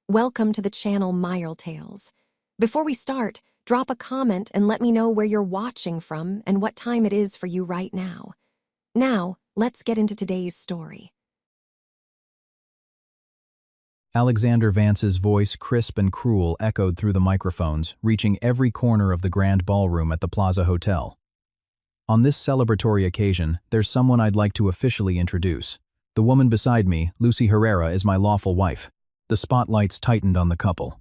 Welcome to the channel Mirelle Tales. Before we start, drop a comment and let me know where you're watching from and what time it is for you right now. Now, let's get into today's story. Alexander Vance's voice, crisp and cruel, echoed through the microphones, reaching every corner of the grand ballroom at the Plaza Hotel. On this celebratory occasion, there's someone I'd like to officially introduce. The woman beside me, Lucy Herrera, is my lawful wife. The spotlights tightened on the couple.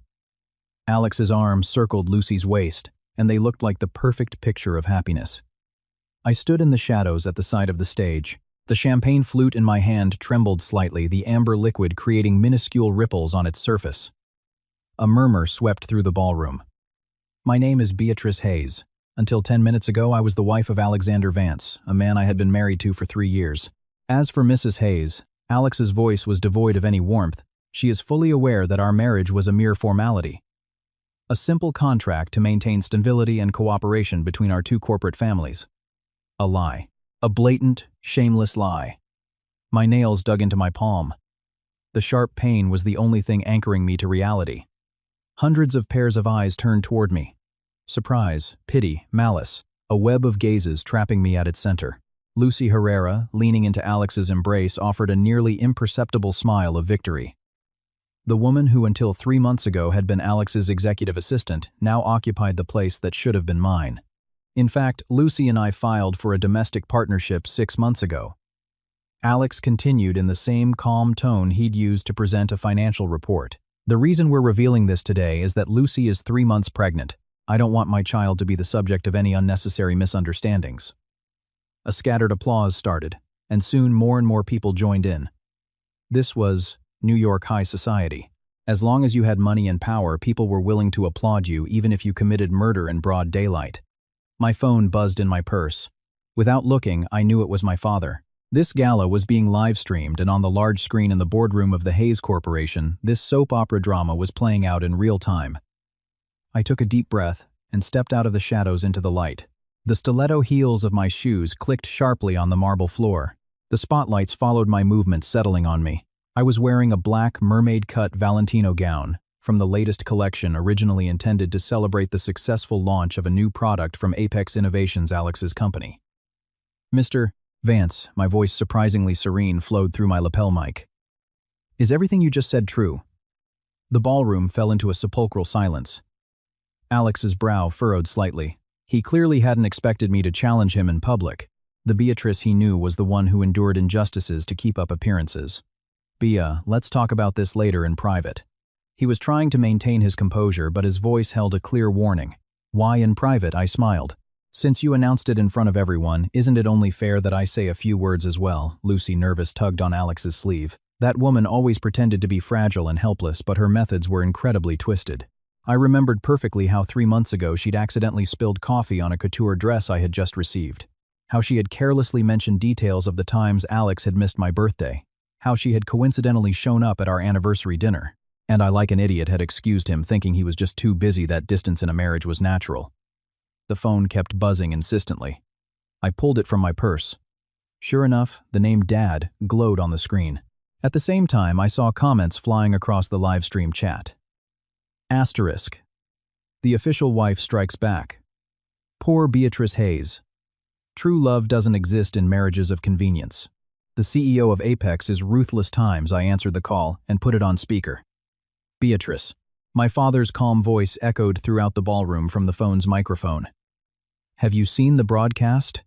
Alex's arms circled Lucy's waist, and they looked like the perfect picture of happiness. I stood in the shadows at the side of the stage. The champagne flute in my hand trembled slightly, the amber liquid creating minuscule ripples on its surface. A murmur swept through the ballroom. My name is Beatrice Hayes. Until 10 minutes ago, I was the wife of Alexander Vance, a man I had been married to for 3 years. As for Mrs. Hayes, Alex's voice was devoid of any warmth. She is fully aware that our marriage was a mere formality. A simple contract to maintain stability and cooperation between our two corporate families. A lie. A blatant, shameless lie. My nails dug into my palm. The sharp pain was the only thing anchoring me to reality. Hundreds of pairs of eyes turned toward me. Surprise, pity, malice, a web of gazes trapping me at its center. Lucy Herrera, leaning into Alex's embrace, offered a nearly imperceptible smile of victory. The woman who until 3 months ago had been Alex's executive assistant now occupied the place that should have been mine. In fact, Lucy and I filed for a domestic partnership 6 months ago. Alex continued in the same calm tone he'd used to present a financial report. The reason we're revealing this today is that Lucy is 3 months pregnant. I don't want my child to be the subject of any unnecessary misunderstandings. A scattered applause started, and soon more and more people joined in. This was New York high society. As long as you had money and power, people were willing to applaud you even if you committed murder in broad daylight. My phone buzzed in my purse. Without looking, I knew it was my father. This gala was being live-streamed, and on the large screen in the boardroom of the Hayes Corporation, this soap opera drama was playing out in real time. I took a deep breath and stepped out of the shadows into the light. The stiletto heels of my shoes clicked sharply on the marble floor. The spotlights followed my movements, settling on me. I was wearing a black mermaid-cut Valentino gown from the latest collection, originally intended to celebrate the successful launch of a new product from Apex Innovations, Alex's company. Mr. Vance, my voice surprisingly serene, flowed through my lapel mic. Is everything you just said true? The ballroom fell into a sepulchral silence. Alex's brow furrowed slightly. He clearly hadn't expected me to challenge him in public. The Beatrice he knew was the one who endured injustices to keep up appearances. Bea, let's talk about this later in private. He was trying to maintain his composure, but his voice held a clear warning. Why in private? I smiled. Since you announced it in front of everyone, isn't it only fair that I say a few words as well? Lucy, nervous, tugged on Alex's sleeve. That woman always pretended to be fragile and helpless, but her methods were incredibly twisted. I remembered perfectly how 3 months ago she'd accidentally spilled coffee on a couture dress I had just received. How she had carelessly mentioned details of the times Alex had missed my birthday. How she had coincidentally shown up at our anniversary dinner. And I, like an idiot, had excused him, thinking he was just too busy, that distance in a marriage was natural. The phone kept buzzing insistently. I pulled it from my purse. Sure enough, the name Dad glowed on the screen. At the same time, I saw comments flying across the livestream chat. Asterisk. The official wife strikes back. Poor Beatrice Hayes. True love doesn't exist in marriages of convenience. The CEO of Apex is ruthless times. I answered the call and put it on speaker. Beatrice. My father's calm voice echoed throughout the ballroom from the phone's microphone. Have you seen the broadcast?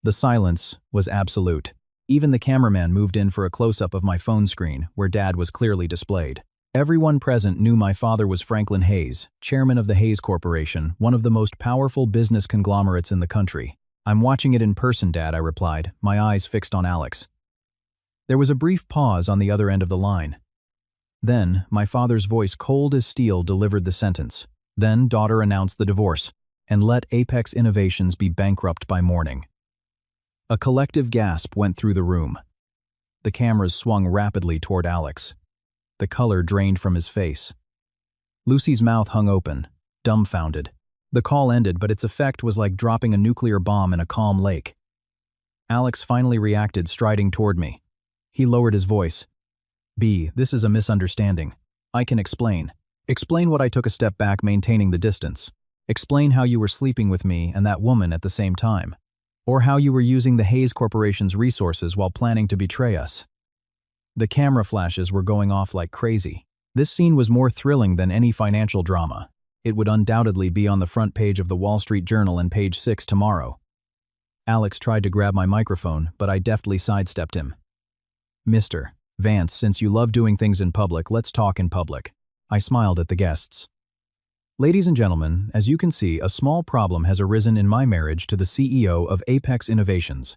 The silence was absolute. Even the cameraman moved in for a close-up of my phone screen, where Dad was clearly displayed. Everyone present knew my father was Franklin Hayes, chairman of the Hayes Corporation, one of the most powerful business conglomerates in the country. I'm watching it in person, Dad, I replied, my eyes fixed on Alex. There was a brief pause on the other end of the line. Then, my father's voice, cold as steel, delivered the sentence. Then, daughter announced the divorce, and let Apex Innovations be bankrupt by morning. A collective gasp went through the room. The cameras swung rapidly toward Alex. The color drained from his face. Lucy's mouth hung open, dumbfounded. The call ended, but its effect was like dropping a nuclear bomb in a calm lake. Alex finally reacted, striding toward me. He lowered his voice. B, this is a misunderstanding. I can explain. Explain what I took a step back maintaining the distance. Explain how you were sleeping with me and that woman at the same time. Or how you were using the Hayes Corporation's resources while planning to betray us. The camera flashes were going off like crazy. This scene was more thrilling than any financial drama. It would undoubtedly be on the front page of the Wall Street Journal and page 6 tomorrow. Alex tried to grab my microphone, but I deftly sidestepped him. Mr. Vance, since you love doing things in public, let's talk in public. I smiled at the guests. Ladies and gentlemen, as you can see, a small problem has arisen in my marriage to the CEO of Apex Innovations.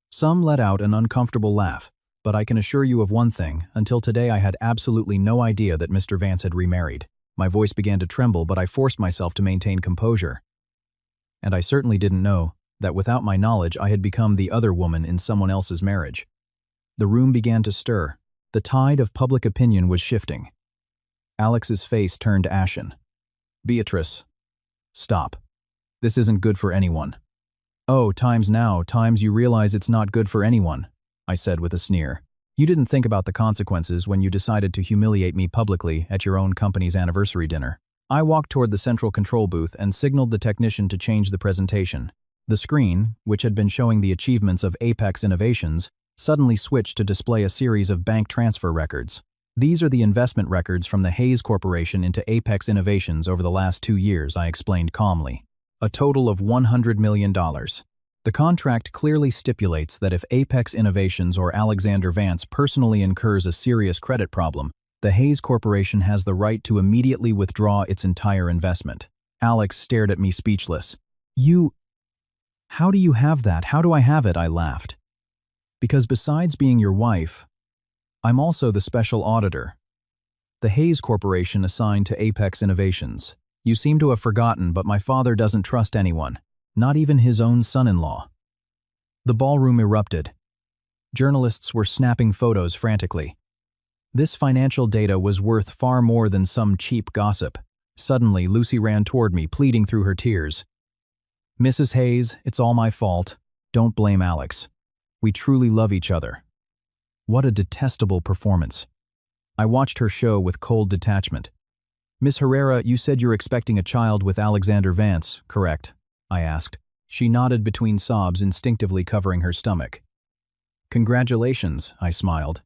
Some let out an uncomfortable laugh, but I can assure you of one thing, until today I had absolutely no idea that Mr. Vance had remarried. My voice began to tremble, but I forced myself to maintain composure. And I certainly didn't know that without my knowledge I had become the other woman in someone else's marriage. The room began to stir. The tide of public opinion was shifting. Alex's face turned ashen. Beatrice. Stop. This isn't good for anyone. Oh, times you realize it's not good for anyone, I said with a sneer. You didn't think about the consequences when you decided to humiliate me publicly at your own company's anniversary dinner. I walked toward the central control booth and signaled the technician to change the presentation. The screen, which had been showing the achievements of Apex Innovations, suddenly switched to display a series of bank transfer records. These are the investment records from the Hayes Corporation into Apex Innovations over the last 2 years, I explained calmly. A total of $100 million. The contract clearly stipulates that if Apex Innovations or Alexander Vance personally incurs a serious credit problem, the Hayes Corporation has the right to immediately withdraw its entire investment. Alex stared at me speechless. How do you have that? How do I have it? I laughed. Because besides being your wife, I'm also the special auditor. The Hayes Corporation assigned to Apex Innovations. You seem to have forgotten, but my father doesn't trust anyone. Not even his own son-in-law. The ballroom erupted. Journalists were snapping photos frantically. This financial data was worth far more than some cheap gossip. Suddenly, Lucy ran toward me, pleading through her tears. Mrs. Hayes, it's all my fault. Don't blame Alex. We truly love each other. What a detestable performance. I watched her show with cold detachment. Miss Herrera, you said you're expecting a child with Alexander Vance, correct? I asked. She nodded between sobs, instinctively covering her stomach. Congratulations, I smiled.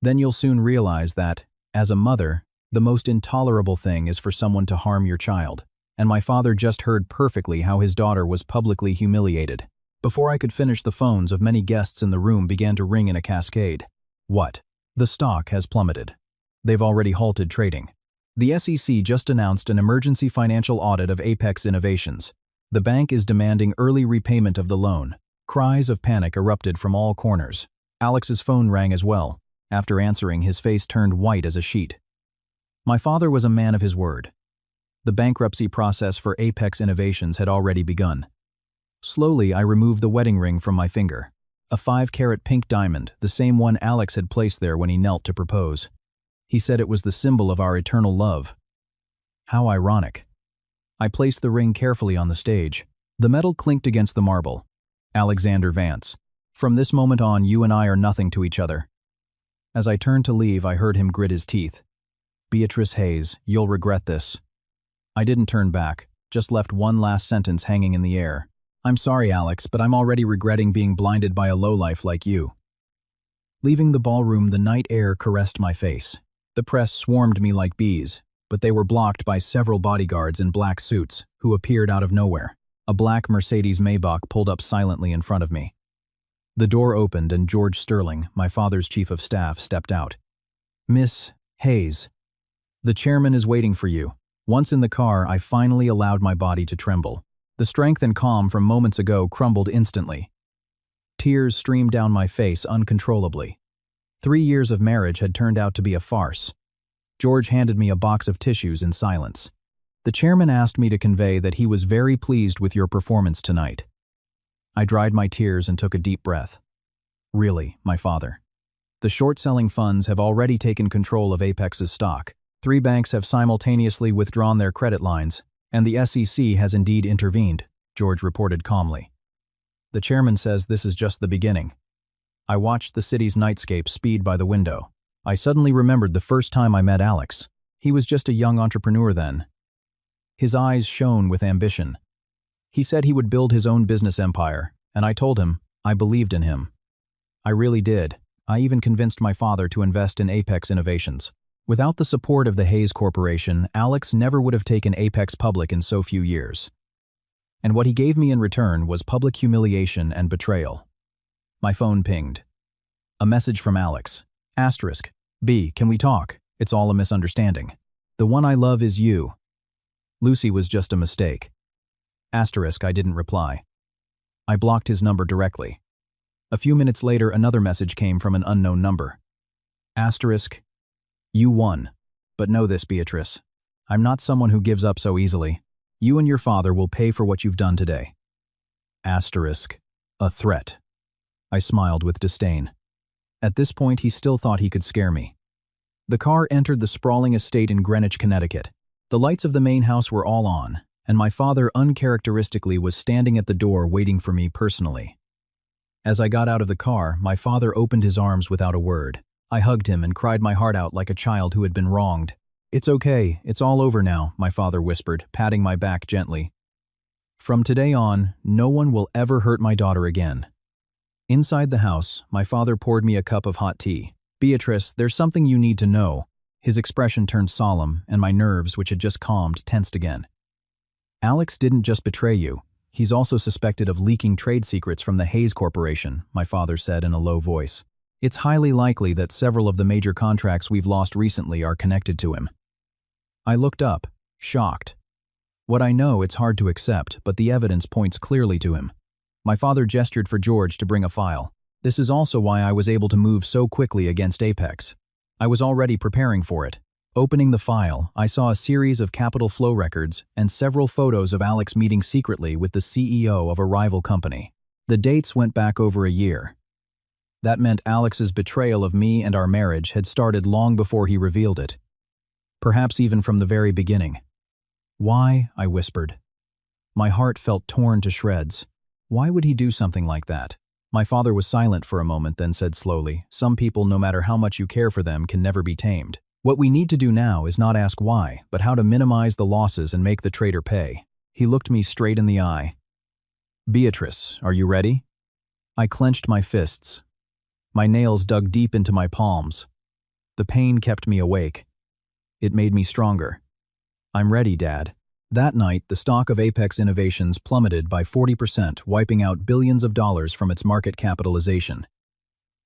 Then you'll soon realize that, as a mother, the most intolerable thing is for someone to harm your child, and my father just heard perfectly how his daughter was publicly humiliated. Before I could finish, the phones of many guests in the room began to ring in a cascade. What? The stock has plummeted. They've already halted trading. The SEC just announced an emergency financial audit of Apex Innovations. The bank is demanding early repayment of the loan. Cries of panic erupted from all corners. Alex's phone rang as well. After answering, his face turned white as a sheet. My father was a man of his word. The bankruptcy process for Apex Innovations had already begun. Slowly, I removed the wedding ring from my finger. A 5-carat pink diamond, the same one Alex had placed there when he knelt to propose. He said it was the symbol of our eternal love. How ironic. I placed the ring carefully on the stage. The metal clinked against the marble. Alexander Vance. From this moment on, you and I are nothing to each other. As I turned to leave, I heard him grit his teeth. Beatrice Hayes, you'll regret this. I didn't turn back, just left one last sentence hanging in the air. I'm sorry, Alex, but I'm already regretting being blinded by a lowlife like you. Leaving the ballroom, the night air caressed my face. The press swarmed me like bees, but they were blocked by several bodyguards in black suits who appeared out of nowhere. A black Mercedes Maybach pulled up silently in front of me. The door opened and George Sterling, my father's chief of staff, stepped out. Miss Hayes, the chairman is waiting for you. Once in the car, I finally allowed my body to tremble. The strength and calm from moments ago crumbled instantly. Tears streamed down my face uncontrollably. 3 years of marriage had turned out to be a farce. George handed me a box of tissues in silence. The chairman asked me to convey that he was very pleased with your performance tonight. I dried my tears and took a deep breath. Really, my father. The short-selling funds have already taken control of Apex's stock. 3 banks have simultaneously withdrawn their credit lines, and the SEC has indeed intervened, George reported calmly. The chairman says this is just the beginning. I watched the city's nightscape speed by the window. I suddenly remembered the first time I met Alex. He was just a young entrepreneur then. His eyes shone with ambition. He said he would build his own business empire, and I told him I believed in him. I really did. I even convinced my father to invest in Apex Innovations. Without the support of the Hayes Corporation, Alex never would have taken Apex public in so few years. And what he gave me in return was public humiliation and betrayal. My phone pinged. A message from Alex. Asterisk. B, can we talk? It's all a misunderstanding. The one I love is you. Lucy was just a mistake. Asterisk, I didn't reply. I blocked his number directly. A few minutes later, another message came from an unknown number. Asterisk. You won. But know this, Beatrice. I'm not someone who gives up so easily. You and your father will pay for what you've done today. Asterisk. A threat. I smiled with disdain. At this point, he still thought he could scare me. The car entered the sprawling estate in Greenwich, Connecticut. The lights of the main house were all on, and my father uncharacteristically was standing at the door waiting for me personally. As I got out of the car, my father opened his arms without a word. I hugged him and cried my heart out like a child who had been wronged. It's okay, it's all over now, my father whispered, patting my back gently. From today on, no one will ever hurt my daughter again. Inside the house, my father poured me a cup of hot tea. Beatrice, there's something you need to know. His expression turned solemn, and my nerves, which had just calmed, tensed again. Alex didn't just betray you. He's also suspected of leaking trade secrets from the Hayes Corporation, my father said in a low voice. It's highly likely that several of the major contracts we've lost recently are connected to him. I looked up, shocked. What I know, it's hard to accept, but the evidence points clearly to him. My father gestured for George to bring a file. This is also why I was able to move so quickly against Apex. I was already preparing for it. Opening the file, I saw a series of capital flow records and several photos of Alex meeting secretly with the CEO of a rival company. The dates went back over a year. That meant Alex's betrayal of me and our marriage had started long before he revealed it. Perhaps even from the very beginning. Why? I whispered. My heart felt torn to shreds. Why would he do something like that? My father was silent for a moment, then said slowly, some people, no matter how much you care for them, can never be tamed. What we need to do now is not ask why, but how to minimize the losses and make the traitor pay. He looked me straight in the eye. Beatrice, are you ready? I clenched my fists. My nails dug deep into my palms. The pain kept me awake. It made me stronger. I'm ready, Dad. That night, the stock of Apex Innovations plummeted by 40%, wiping out billions of dollars from its market capitalization.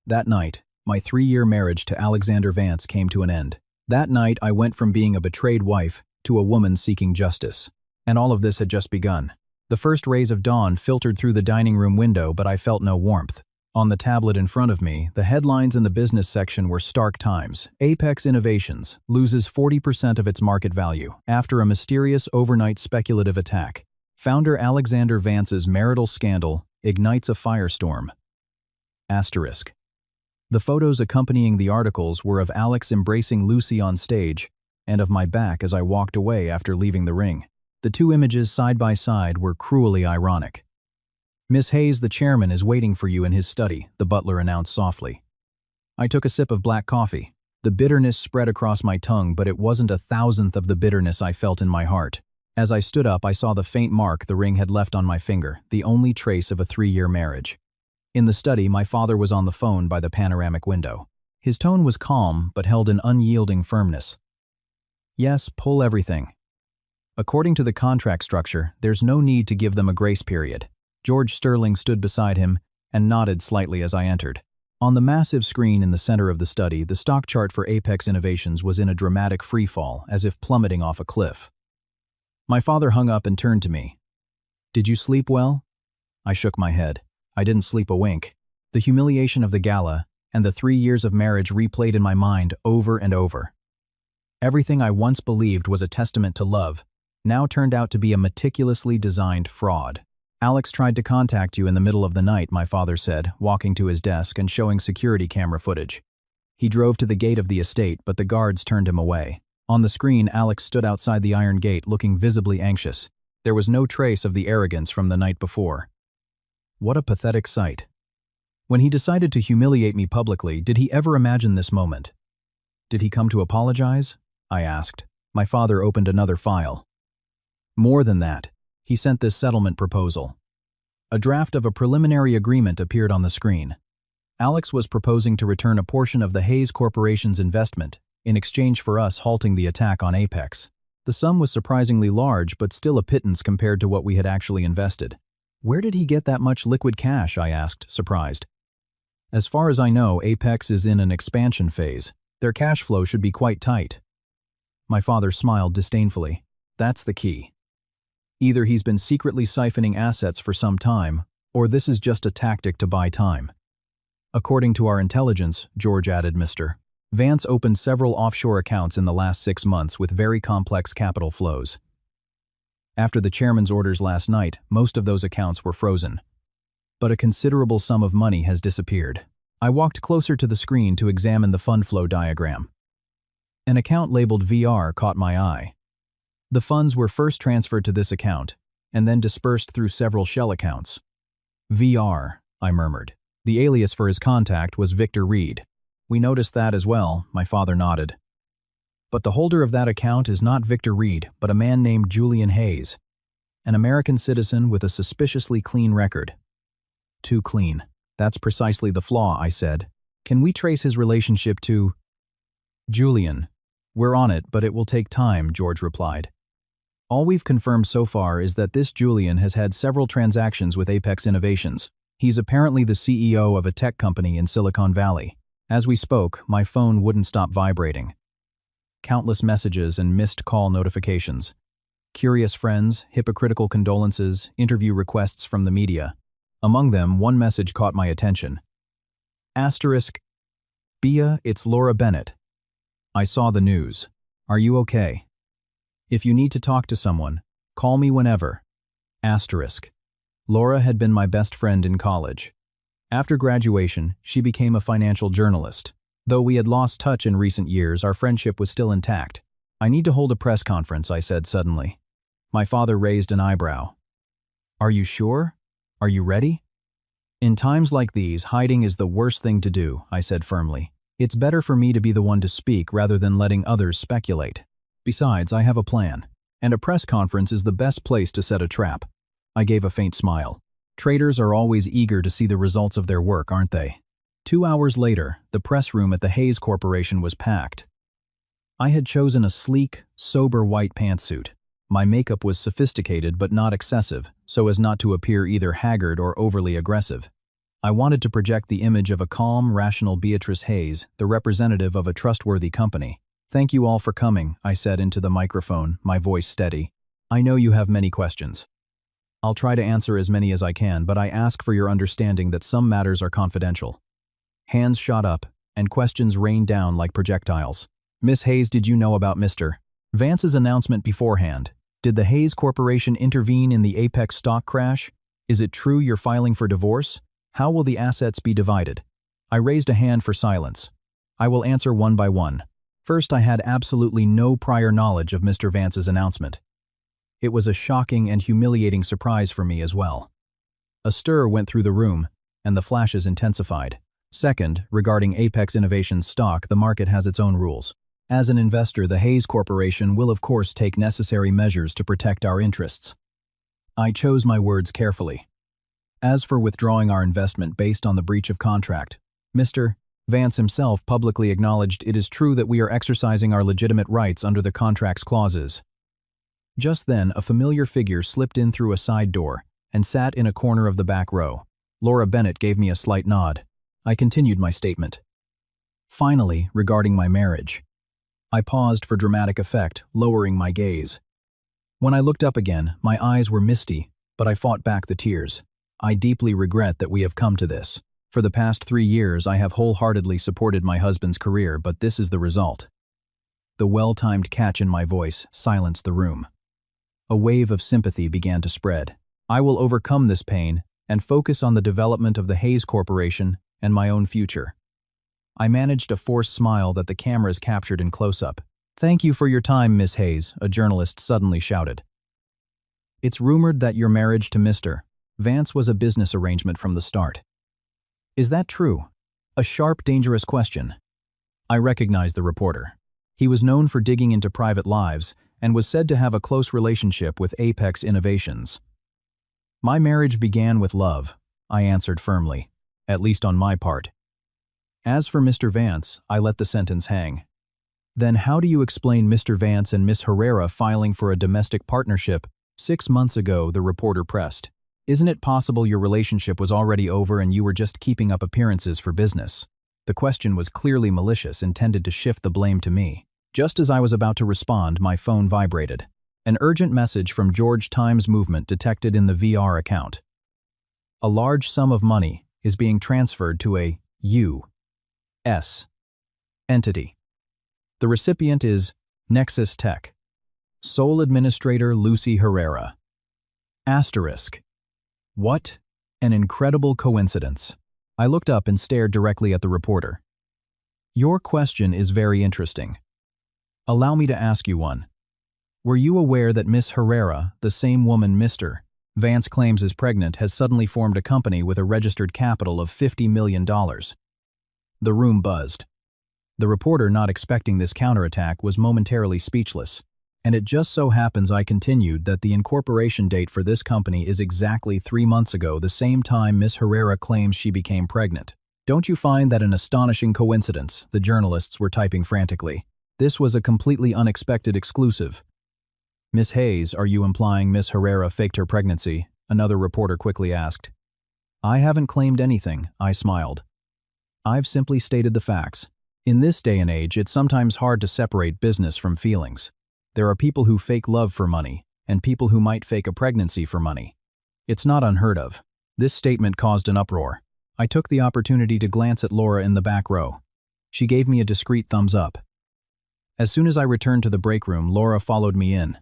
That night, my 3-year marriage to Alexander Vance came to an end. That night, I went from being a betrayed wife to a woman seeking justice. And all of this had just begun. The first rays of dawn filtered through the dining room window, but I felt no warmth. On the tablet in front of me, the headlines in the business section were stark times. Apex Innovations loses 40% of its market value after a mysterious overnight speculative attack. Founder Alexander Vance's marital scandal ignites a firestorm. Asterisk. The photos accompanying the articles were of Alex embracing Lucy on stage and of my back as I walked away after leaving the ring. The two images side by side were cruelly ironic. Miss Hayes, the chairman, is waiting for you in his study, the butler announced softly. I took a sip of black coffee. The bitterness spread across my tongue, but it wasn't a thousandth of the bitterness I felt in my heart. As I stood up, I saw the faint mark the ring had left on my finger, the only trace of a 3-year marriage. In the study, my father was on the phone by the panoramic window. His tone was calm, but held an unyielding firmness. Yes, pull everything. According to the contract structure, there's no need to give them a grace period. George Sterling stood beside him and nodded slightly as I entered. On the massive screen in the center of the study, the stock chart for Apex Innovations was in a dramatic freefall, as if plummeting off a cliff. My father hung up and turned to me. Did you sleep well? I shook my head. I didn't sleep a wink. The humiliation of the gala and the 3 years of marriage replayed in my mind over and over. Everything I once believed was a testament to love now turned out to be a meticulously designed fraud. Alex tried to contact you in the middle of the night, my father said, walking to his desk and showing security camera footage. He drove to the gate of the estate, but the guards turned him away. On the screen, Alex stood outside the iron gate looking visibly anxious. There was no trace of the arrogance from the night before. What a pathetic sight. When he decided to humiliate me publicly, did he ever imagine this moment? Did he come to apologize? I asked. My father opened another file. More than that, he sent this settlement proposal. A draft of a preliminary agreement appeared on the screen. Alex was proposing to return a portion of the Hayes Corporation's investment in exchange for us halting the attack on Apex. The sum was surprisingly large, but still a pittance compared to what we had actually invested. Where did he get that much liquid cash? I asked, surprised. As far as I know, Apex is in an expansion phase. Their cash flow should be quite tight. My father smiled disdainfully. That's the key. Either he's been secretly siphoning assets for some time, or this is just a tactic to buy time. According to our intelligence, George added, Mr. Vance opened several offshore accounts in the last 6 months with very complex capital flows. After the chairman's orders last night, most of those accounts were frozen. But a considerable sum of money has disappeared. I walked closer to the screen to examine the fund flow diagram. An account labeled VR caught my eye. The funds were first transferred to this account, and then dispersed through several shell accounts. VR, I murmured. The alias for his contact was Victor Reed. We noticed that as well, my father nodded. But the holder of that account is not Victor Reed, but a man named Julian Hayes, an American citizen with a suspiciously clean record. Too clean. That's precisely the flaw, I said. Can we trace his relationship to... Julian? We're on it, but it will take time, George replied. All we've confirmed so far is that this Julian has had several transactions with Apex Innovations. He's apparently the CEO of a tech company in Silicon Valley. As we spoke, my phone wouldn't stop vibrating. Countless messages and missed call notifications. Curious friends, hypocritical condolences, interview requests from the media. Among them, one message caught my attention. Asterisk, Bia, it's Laura Bennett. I saw the news. Are you okay? If you need to talk to someone, call me whenever. Asterisk. Laura had been my best friend in college. After graduation, she became a financial journalist. Though we had lost touch in recent years, our friendship was still intact. I need to hold a press conference, I said suddenly. My father raised an eyebrow. Are you sure? Are you ready? In times like these, hiding is the worst thing to do, I said firmly. It's better for me to be the one to speak rather than letting others speculate. Besides, I have a plan, and a press conference is the best place to set a trap. I gave a faint smile. Traders are always eager to see the results of their work, aren't they? 2 hours later, the press room at the Hayes Corporation was packed. I had chosen a sleek, sober white pantsuit. My makeup was sophisticated but not excessive, so as not to appear either haggard or overly aggressive. I wanted to project the image of a calm, rational Beatrice Hayes, the representative of a trustworthy company. Thank you all for coming, I said into the microphone, my voice steady. I know you have many questions. I'll try to answer as many as I can, but I ask for your understanding that some matters are confidential. Hands shot up, and questions rained down like projectiles. Miss Hayes, did you know about Mr. Vance's announcement beforehand? Did the Hayes Corporation intervene in the Apex stock crash? Is it true you're filing for divorce? How will the assets be divided? I raised a hand for silence. I will answer one by one. First, I had absolutely no prior knowledge of Mr. Vance's announcement. It was a shocking and humiliating surprise for me as well. A stir went through the room, and the flashes intensified. Second, regarding Apex Innovations stock, the market has its own rules. As an investor, the Hayes Corporation will of course take necessary measures to protect our interests. I chose my words carefully. As for withdrawing our investment based on the breach of contract, Mr. Vance himself publicly acknowledged it is true that we are exercising our legitimate rights under the contract's clauses. Just then, a familiar figure slipped in through a side door and sat in a corner of the back row. Laura Bennett gave me a slight nod. I continued my statement. Finally, regarding my marriage. I paused for dramatic effect, lowering my gaze. When I looked up again, my eyes were misty, but I fought back the tears. I deeply regret that we have come to this. For the past 3 years, I have wholeheartedly supported my husband's career, but this is the result. The well-timed catch in my voice silenced the room. A wave of sympathy began to spread. I will overcome this pain and focus on the development of the Hayes Corporation and my own future. I managed a forced smile that the cameras captured in close-up. Thank you for your time, Miss Hayes, a journalist suddenly shouted. It's rumored that your marriage to Mr. Vance was a business arrangement from the start. Is that true? A sharp, dangerous question. I recognized the reporter. He was known for digging into private lives and was said to have a close relationship with Apex Innovations. My marriage began with love, I answered firmly, at least on my part. As for Mr. Vance, I let the sentence hang. Then how do you explain Mr. Vance and Miss Herrera filing for a domestic partnership 6 months ago, the reporter pressed. Isn't it possible your relationship was already over and you were just keeping up appearances for business? The question was clearly malicious, intended to shift the blame to me. Just as I was about to respond, my phone vibrated. An urgent message from George Times Movement detected in the VR account. A large sum of money is being transferred to a U.S. entity. The recipient is Nexus Tech. Sole Administrator Lucy Herrera. Asterisk. What an incredible coincidence. I looked up and stared directly at the reporter. Your question is very interesting. Allow me to ask you one. Were you aware that Miss Herrera, the same woman Mr. Vance claims is pregnant, has suddenly formed a company with a registered capital of $50 million? The room buzzed. The reporter, not expecting this counterattack, was momentarily speechless. And it just so happens, I continued, that the incorporation date for this company is exactly 3 months ago, the same time Miss Herrera claims she became pregnant. Don't you find that an astonishing coincidence? The journalists were typing frantically. This was a completely unexpected exclusive. Miss Hayes, are you implying Miss Herrera faked her pregnancy? Another reporter quickly asked. I haven't claimed anything, I smiled. I've simply stated the facts. In this day and age, it's sometimes hard to separate business from feelings. There are people who fake love for money, and people who might fake a pregnancy for money. It's not unheard of. This statement caused an uproar. I took the opportunity to glance at Laura in the back row. She gave me a discreet thumbs up. As soon as I returned to the break room, Laura followed me in.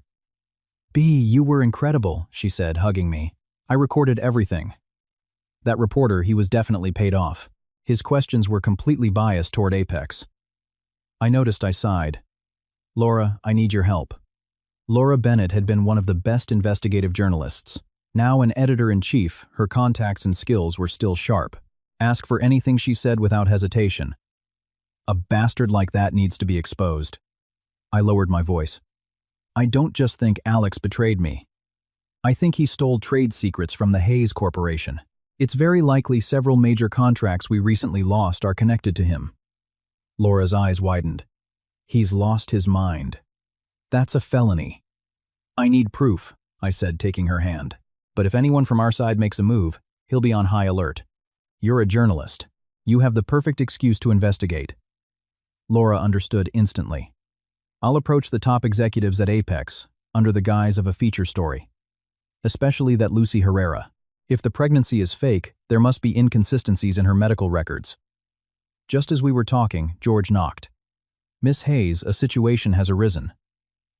B, you were incredible, she said, hugging me. I recorded everything. That reporter, he was definitely paid off. His questions were completely biased toward Apex. I noticed. I sighed. Laura, I need your help. Laura Bennett had been one of the best investigative journalists. Now an editor-in-chief, her contacts and skills were still sharp. Ask for anything, she said without hesitation. A bastard like that needs to be exposed. I lowered my voice. I don't just think Alex betrayed me. I think he stole trade secrets from the Hayes Corporation. It's very likely several major contracts we recently lost are connected to him. Laura's eyes widened. He's lost his mind. That's a felony. I need proof, I said, taking her hand. But if anyone from our side makes a move, he'll be on high alert. You're a journalist. You have the perfect excuse to investigate. Laura understood instantly. I'll approach the top executives at Apex, under the guise of a feature story. Especially that Lucy Herrera. If the pregnancy is fake, there must be inconsistencies in her medical records. Just as we were talking, George knocked. Miss Hayes, a situation has arisen.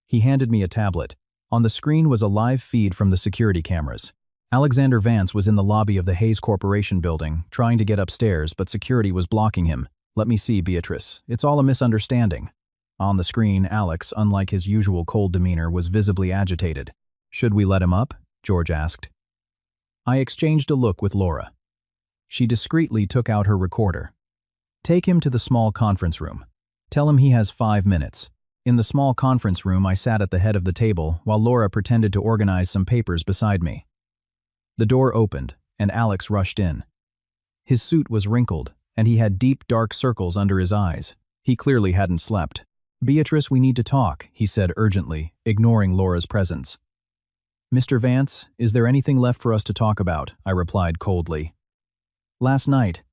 He handed me a tablet. On the screen was a live feed from the security cameras. Alexander Vance was in the lobby of the Hayes Corporation building, trying to get upstairs, but security was blocking him. Let me see, Beatrice. It's all a misunderstanding. On the screen, Alex, unlike his usual cold demeanor, was visibly agitated. Should we let him up? George asked. I exchanged a look with Laura. She discreetly took out her recorder. Take him to the small conference room. Tell him he has 5 minutes. In the small conference room, I sat at the head of the table while Laura pretended to organize some papers beside me. The door opened, and Alex rushed in. His suit was wrinkled, and he had deep, dark circles under his eyes. He clearly hadn't slept. Beatrice, we need to talk, he said urgently, ignoring Laura's presence. Mr. Vance, is there anything left for us to talk about? I replied coldly. Last night.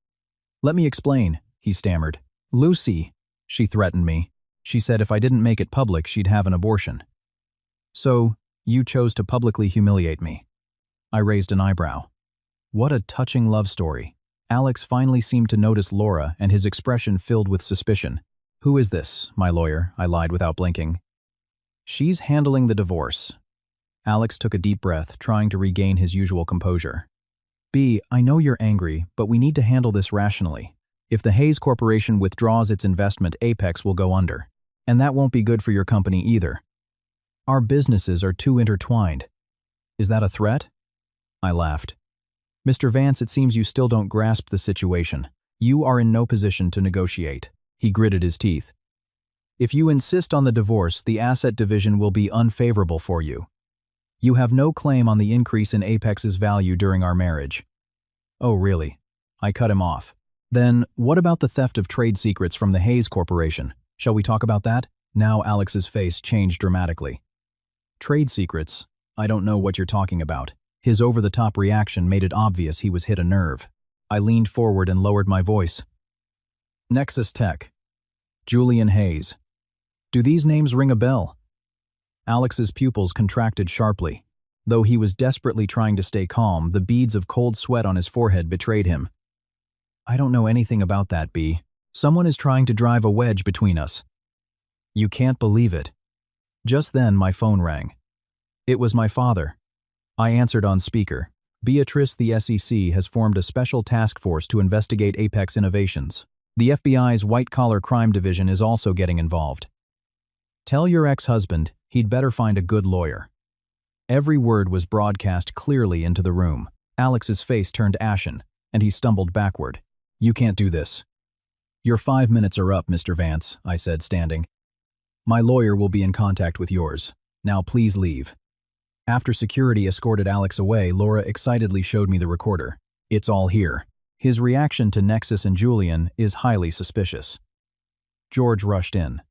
Let me explain, he stammered. Lucy, she threatened me. She said if I didn't make it public, she'd have an abortion. So, you chose to publicly humiliate me. I raised an eyebrow. What a touching love story. Alex finally seemed to notice Laura, and his expression filled with suspicion. Who is this, my lawyer? I lied without blinking. She's handling the divorce. Alex took a deep breath, trying to regain his usual composure. B, I know you're angry, but we need to handle this rationally. If the Hayes Corporation withdraws its investment, Apex will go under. And that won't be good for your company either. Our businesses are too intertwined. Is that a threat? I laughed. Mr. Vance, it seems you still don't grasp the situation. You are in no position to negotiate. He gritted his teeth. If you insist on the divorce, the asset division will be unfavorable for you. You have no claim on the increase in Apex's value during our marriage." "Oh, really?" I cut him off. "Then, what about the theft of trade secrets from the Hayes Corporation? Shall we talk about that?" Now Alex's face changed dramatically. "Trade secrets? I don't know what you're talking about." His over-the-top reaction made it obvious he was hit a nerve. I leaned forward and lowered my voice. "Nexus Tech. Julian Hayes. Do these names ring a bell?" Alex's pupils contracted sharply. Though he was desperately trying to stay calm, the beads of cold sweat on his forehead betrayed him. "I don't know anything about that, B. Someone is trying to drive a wedge between us." "You can't believe it." Just then my phone rang. It was my father. I answered on speaker. "Beatrice, the SEC has formed a special task force to investigate Apex Innovations. The FBI's white-collar crime division is also getting involved. Tell your ex-husband he'd better find a good lawyer." Every word was broadcast clearly into the room. Alex's face turned ashen, and he stumbled backward. "You can't do this." "Your 5 minutes are up, Mr. Vance," I said, standing. "My lawyer will be in contact with yours. Now please leave." After security escorted Alex away, Laura excitedly showed me the recorder. "It's all here." His reaction to Nexus and Julian is highly suspicious. George rushed in.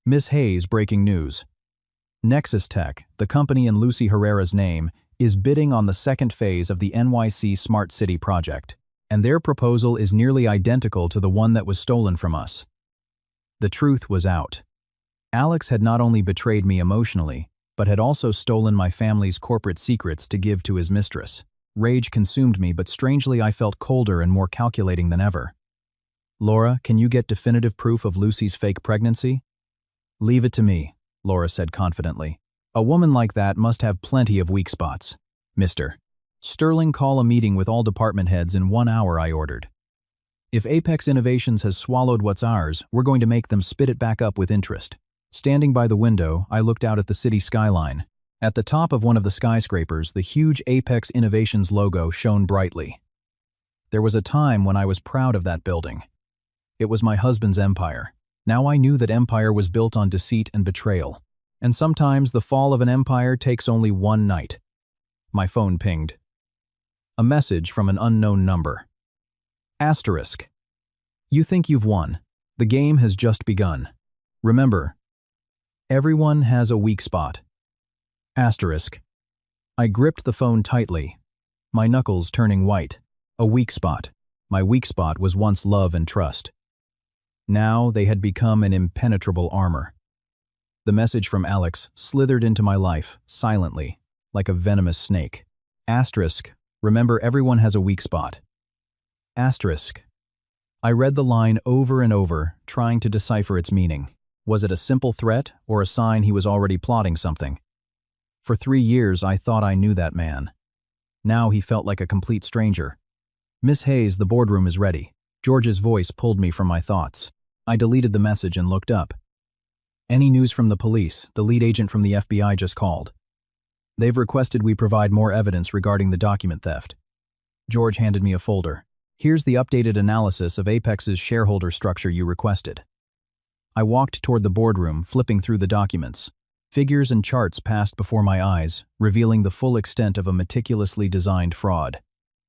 "Miss Hayes, breaking news. Nexus Tech, the company in Lucy Herrera's name, is bidding on the second phase of the NYC Smart City project, and their proposal is nearly identical to the one that was stolen from us." The truth was out. Alex had not only betrayed me emotionally, but had also stolen my family's corporate secrets to give to his mistress. Rage consumed me, but strangely I felt colder and more calculating than ever. "Laura, can you get definitive proof of Lucy's fake pregnancy?" "Leave it to me," Laura said confidently. "A woman like that must have plenty of weak spots." "Mr. Sterling, call a meeting with all department heads in 1 hour," I ordered. "If Apex Innovations has swallowed what's ours, we're going to make them spit it back up with interest." Standing by the window, I looked out at the city skyline. At the top of one of the skyscrapers, the huge Apex Innovations logo shone brightly. There was a time when I was proud of that building. It was my husband's empire. Now I knew that empire was built on deceit and betrayal. And sometimes the fall of an empire takes only one night. My phone pinged. A message from an unknown number. Asterisk. "You think you've won. The game has just begun. Remember, everyone has a weak spot." Asterisk. I gripped the phone tightly, my knuckles turning white. A weak spot. My weak spot was once love and trust. Now they had become an impenetrable armor. The message from Alex slithered into my life, silently, like a venomous snake. Asterisk. Remember, everyone has a weak spot. Asterisk. I read the line over and over, trying to decipher its meaning. Was it a simple threat or a sign he was already plotting something? For 3 years, I thought I knew that man. Now he felt like a complete stranger. "Miss Hayes, the boardroom is ready." George's voice pulled me from my thoughts. I deleted the message and looked up. "Any news from the police? The lead agent from the FBI just called. They've requested we provide more evidence regarding the document theft." George handed me a folder. "Here's the updated analysis of Apex's shareholder structure you requested." I walked toward the boardroom, flipping through the documents. Figures and charts passed before my eyes, revealing the full extent of a meticulously designed fraud.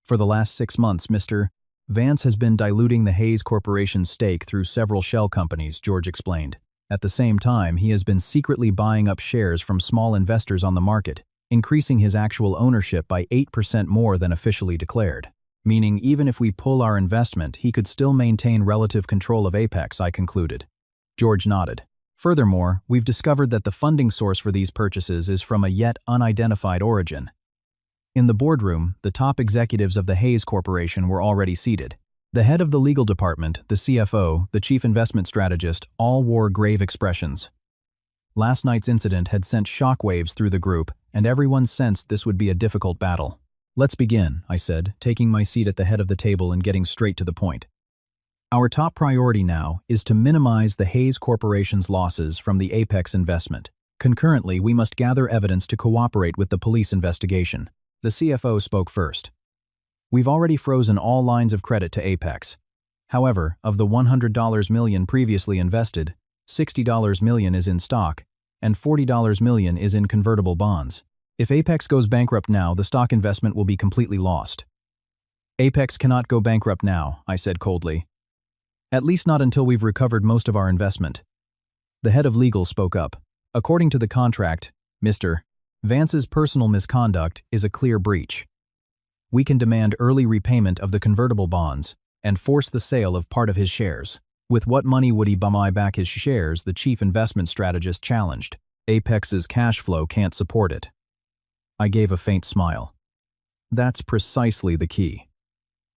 For the last 6 months, Mr. Vance has been diluting the Hayes Corporation's stake through several shell companies, George explained. At the same time, he has been secretly buying up shares from small investors on the market, increasing his actual ownership by 8% more than officially declared. Meaning, even if we pull our investment, he could still maintain relative control of Apex, I concluded. George nodded. Furthermore, we've discovered that the funding source for these purchases is from a yet unidentified origin. In the boardroom, the top executives of the Hayes Corporation were already seated. The head of the legal department, the CFO, the chief investment strategist, all wore grave expressions. Last night's incident had sent shockwaves through the group, and everyone sensed this would be a difficult battle. "Let's begin," I said, taking my seat at the head of the table and getting straight to the point. Our top priority now is to minimize the Hayes Corporation's losses from the Apex investment. Concurrently, we must gather evidence to cooperate with the police investigation. The CFO spoke first. "We've already frozen all lines of credit to Apex. However, of the $100 million previously invested, $60 million is in stock, and $40 million is in convertible bonds. If Apex goes bankrupt now, the stock investment will be completely lost. Apex cannot go bankrupt now, I said coldly. At least not until we've recovered most of our investment. The head of legal spoke up. According to the contract, Mr. Vance's personal misconduct is a clear breach. We can demand early repayment of the convertible bonds and force the sale of part of his shares. With what money would he buy back his shares? The chief investment strategist challenged. Apex's cash flow can't support it. I gave a faint smile. That's precisely the key.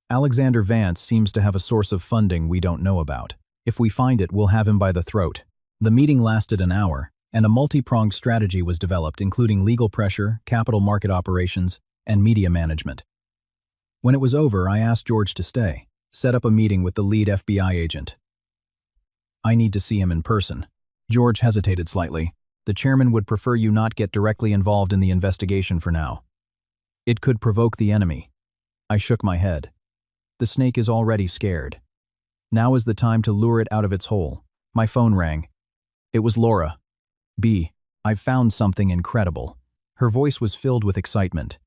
Alexander Vance seems to have a source of funding we don't know about. If we find it, we'll have him by the throat. The meeting lasted an hour, and a multi-pronged strategy was developed, including legal pressure, capital market operations, and media management. When it was over, I asked George to stay, set up a meeting with the lead FBI agent. I need to see him in person. George hesitated slightly. The chairman would prefer you not get directly involved in the investigation for now. It could provoke the enemy. I shook my head. The snake is already scared. Now is the time to lure it out of its hole. My phone rang. It was Laura. B. I've found something incredible. Her voice was filled with excitement.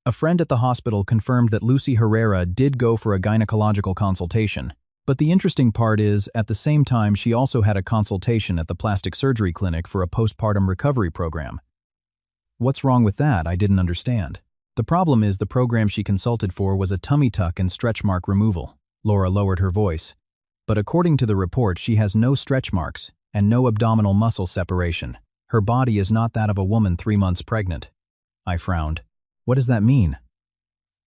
A friend at the hospital confirmed that Lucy Herrera did go for a gynecological consultation, but the interesting part is, at the same time, she also had a consultation at the plastic surgery clinic for a postpartum recovery program. What's wrong with that? I didn't understand. The problem is the program she consulted for was a tummy tuck and stretch mark removal. Laura lowered her voice. But according to the report, she has no stretch marks and no abdominal muscle separation. Her body is not that of a woman 3 months pregnant. I frowned. What does that mean?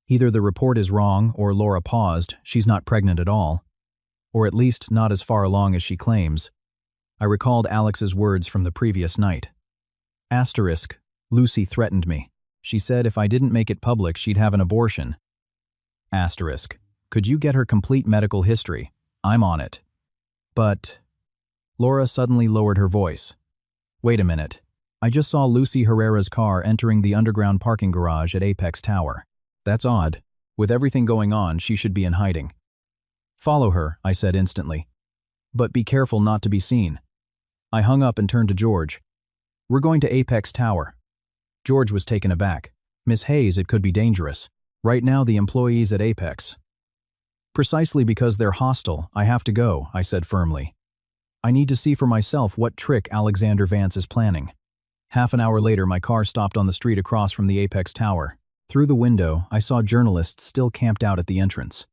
Either the report is wrong, or Laura paused, she's not pregnant at all. Or at least not as far along as she claims. I recalled Alex's words from the previous night. Asterisk, Lucy threatened me. She said if I didn't make it public, she'd have an abortion. Asterisk, could you get her complete medical history? I'm on it. But... Laura suddenly lowered her voice. Wait a minute. I just saw Lucy Herrera's car entering the underground parking garage at Apex Tower. That's odd. With everything going on, she should be in hiding. Follow her, I said instantly. But be careful not to be seen. I hung up and turned to George. We're going to Apex Tower. George was taken aback. Miss Hayes, it could be dangerous. Right now, the employees at Apex. Precisely because they're hostile, I have to go, I said firmly. I need to see for myself what trick Alexander Vance is planning. Half an hour later, my car stopped on the street across from the Apex Tower. Through the window, I saw journalists still camped out at the entrance.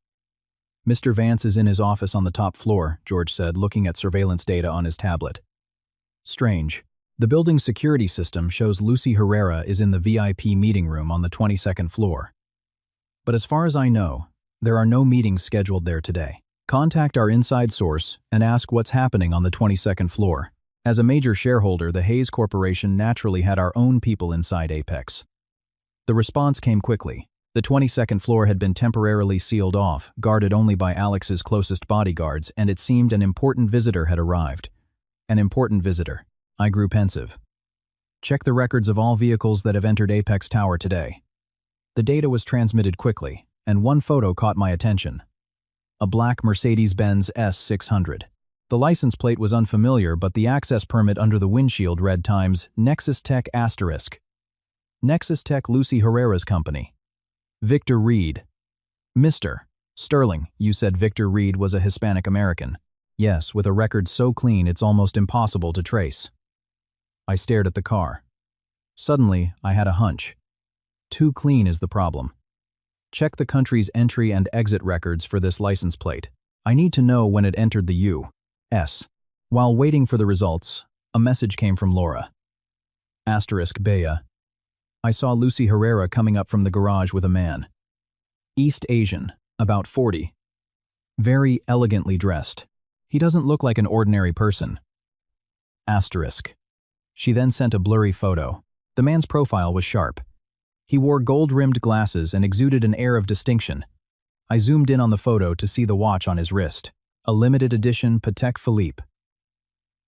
Mr. Vance is in his office on the top floor, George said, looking at surveillance data on his tablet. Strange. The building's security system shows Lucy Herrera is in the VIP meeting room on the 22nd floor. But as far as I know, there are no meetings scheduled there today. Contact our inside source and ask what's happening on the 22nd floor. As a major shareholder, the Hayes Corporation naturally had our own people inside Apex. The response came quickly. The 22nd floor had been temporarily sealed off, guarded only by Alex's closest bodyguards, and it seemed an important visitor had arrived. An important visitor. I grew pensive. Check the records of all vehicles that have entered Apex Tower today. The data was transmitted quickly, and one photo caught my attention. A black Mercedes-Benz S600. The license plate was unfamiliar, but the access permit under the windshield read times Nexus Tech *. Nexus Tech, Lucy Herrera's company. Victor Reed. Mr. Sterling, you said Victor Reed was a Hispanic American. Yes, with a record so clean it's almost impossible to trace. I stared at the car. Suddenly, I had a hunch. Too clean is the problem. Check the country's entry and exit records for this license plate. I need to know when it entered the U.S. While waiting for the results, a message came from Laura. Asterisk Bea. I saw Lucy Herrera coming up from the garage with a man. East Asian, about 40. Very elegantly dressed. He doesn't look like an ordinary person. Asterisk. She then sent a blurry photo. The man's profile was sharp. He wore gold-rimmed glasses and exuded an air of distinction. I zoomed in on the photo to see the watch on his wrist. A limited edition Patek Philippe.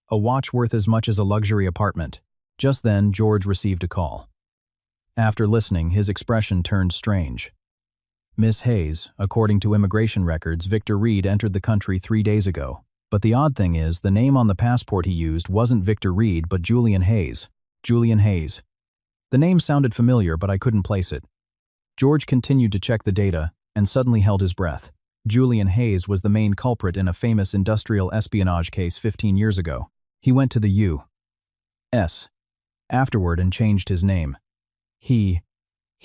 A watch worth as much as a luxury apartment. Just then, George received a call. After listening, his expression turned strange. Miss Hayes, according to immigration records, Victor Reed entered the country 3 days ago. But the odd thing is, the name on the passport he used wasn't Victor Reed but Julian Hayes. Julian Hayes. The name sounded familiar, but I couldn't place it. George continued to check the data and suddenly held his breath. Julian Hayes was the main culprit in a famous industrial espionage case 15 years ago. He went to the U.S. afterward and changed his name. He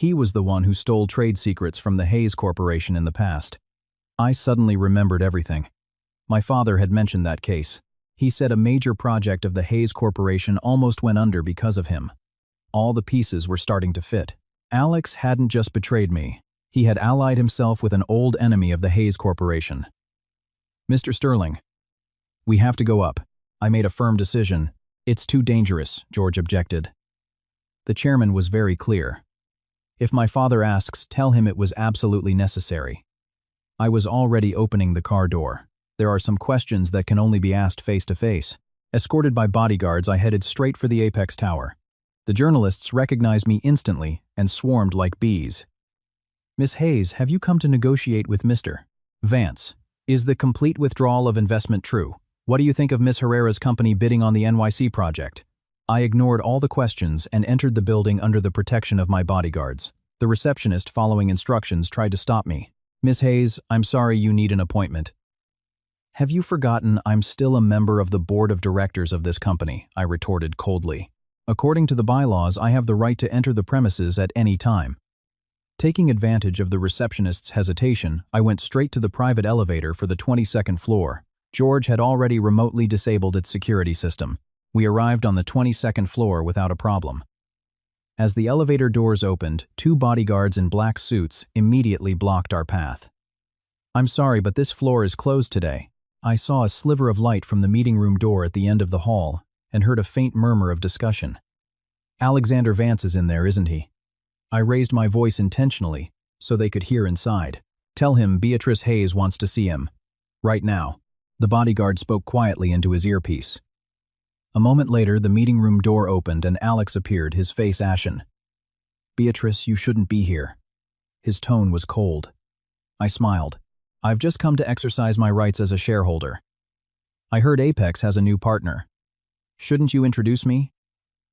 was the one who stole trade secrets from the Hayes Corporation in the past. I suddenly remembered everything. My father had mentioned that case. He said a major project of the Hayes Corporation almost went under because of him. All the pieces were starting to fit. Alex hadn't just betrayed me. He had allied himself with an old enemy of the Hayes Corporation. Mr. Sterling. We have to go up. I made a firm decision. It's too dangerous, George objected. The chairman was very clear. If my father asks, tell him it was absolutely necessary. I was already opening the car door. There are some questions that can only be asked face to face. Escorted by bodyguards, I headed straight for the Apex Tower. The journalists recognized me instantly and swarmed like bees. Miss Hayes, have you come to negotiate with Mr. Vance? Is the complete withdrawal of investment true? What do you think of Miss Herrera's company bidding on the NYC project? I ignored all the questions and entered the building under the protection of my bodyguards. The receptionist, following instructions, tried to stop me. Miss Hayes, I'm sorry, you need an appointment. Have you forgotten I'm still a member of the board of directors of this company? I retorted coldly. According to the bylaws, I have the right to enter the premises at any time. Taking advantage of the receptionist's hesitation, I went straight to the private elevator for the 22nd floor. George had already remotely disabled its security system. We arrived on the 22nd floor without a problem. As the elevator doors opened, 2 bodyguards in black suits immediately blocked our path. I'm sorry, but this floor is closed today. I saw a sliver of light from the meeting room door at the end of the hall and heard a faint murmur of discussion. Alexander Vance is in there, isn't he? I raised my voice intentionally so they could hear inside. Tell him Beatrice Hayes wants to see him. Right now. The bodyguard spoke quietly into his earpiece. A moment later, the meeting room door opened and Alex appeared, his face ashen. Beatrice, you shouldn't be here. His tone was cold. I smiled. I've just come to exercise my rights as a shareholder. I heard Apex has a new partner. Shouldn't you introduce me?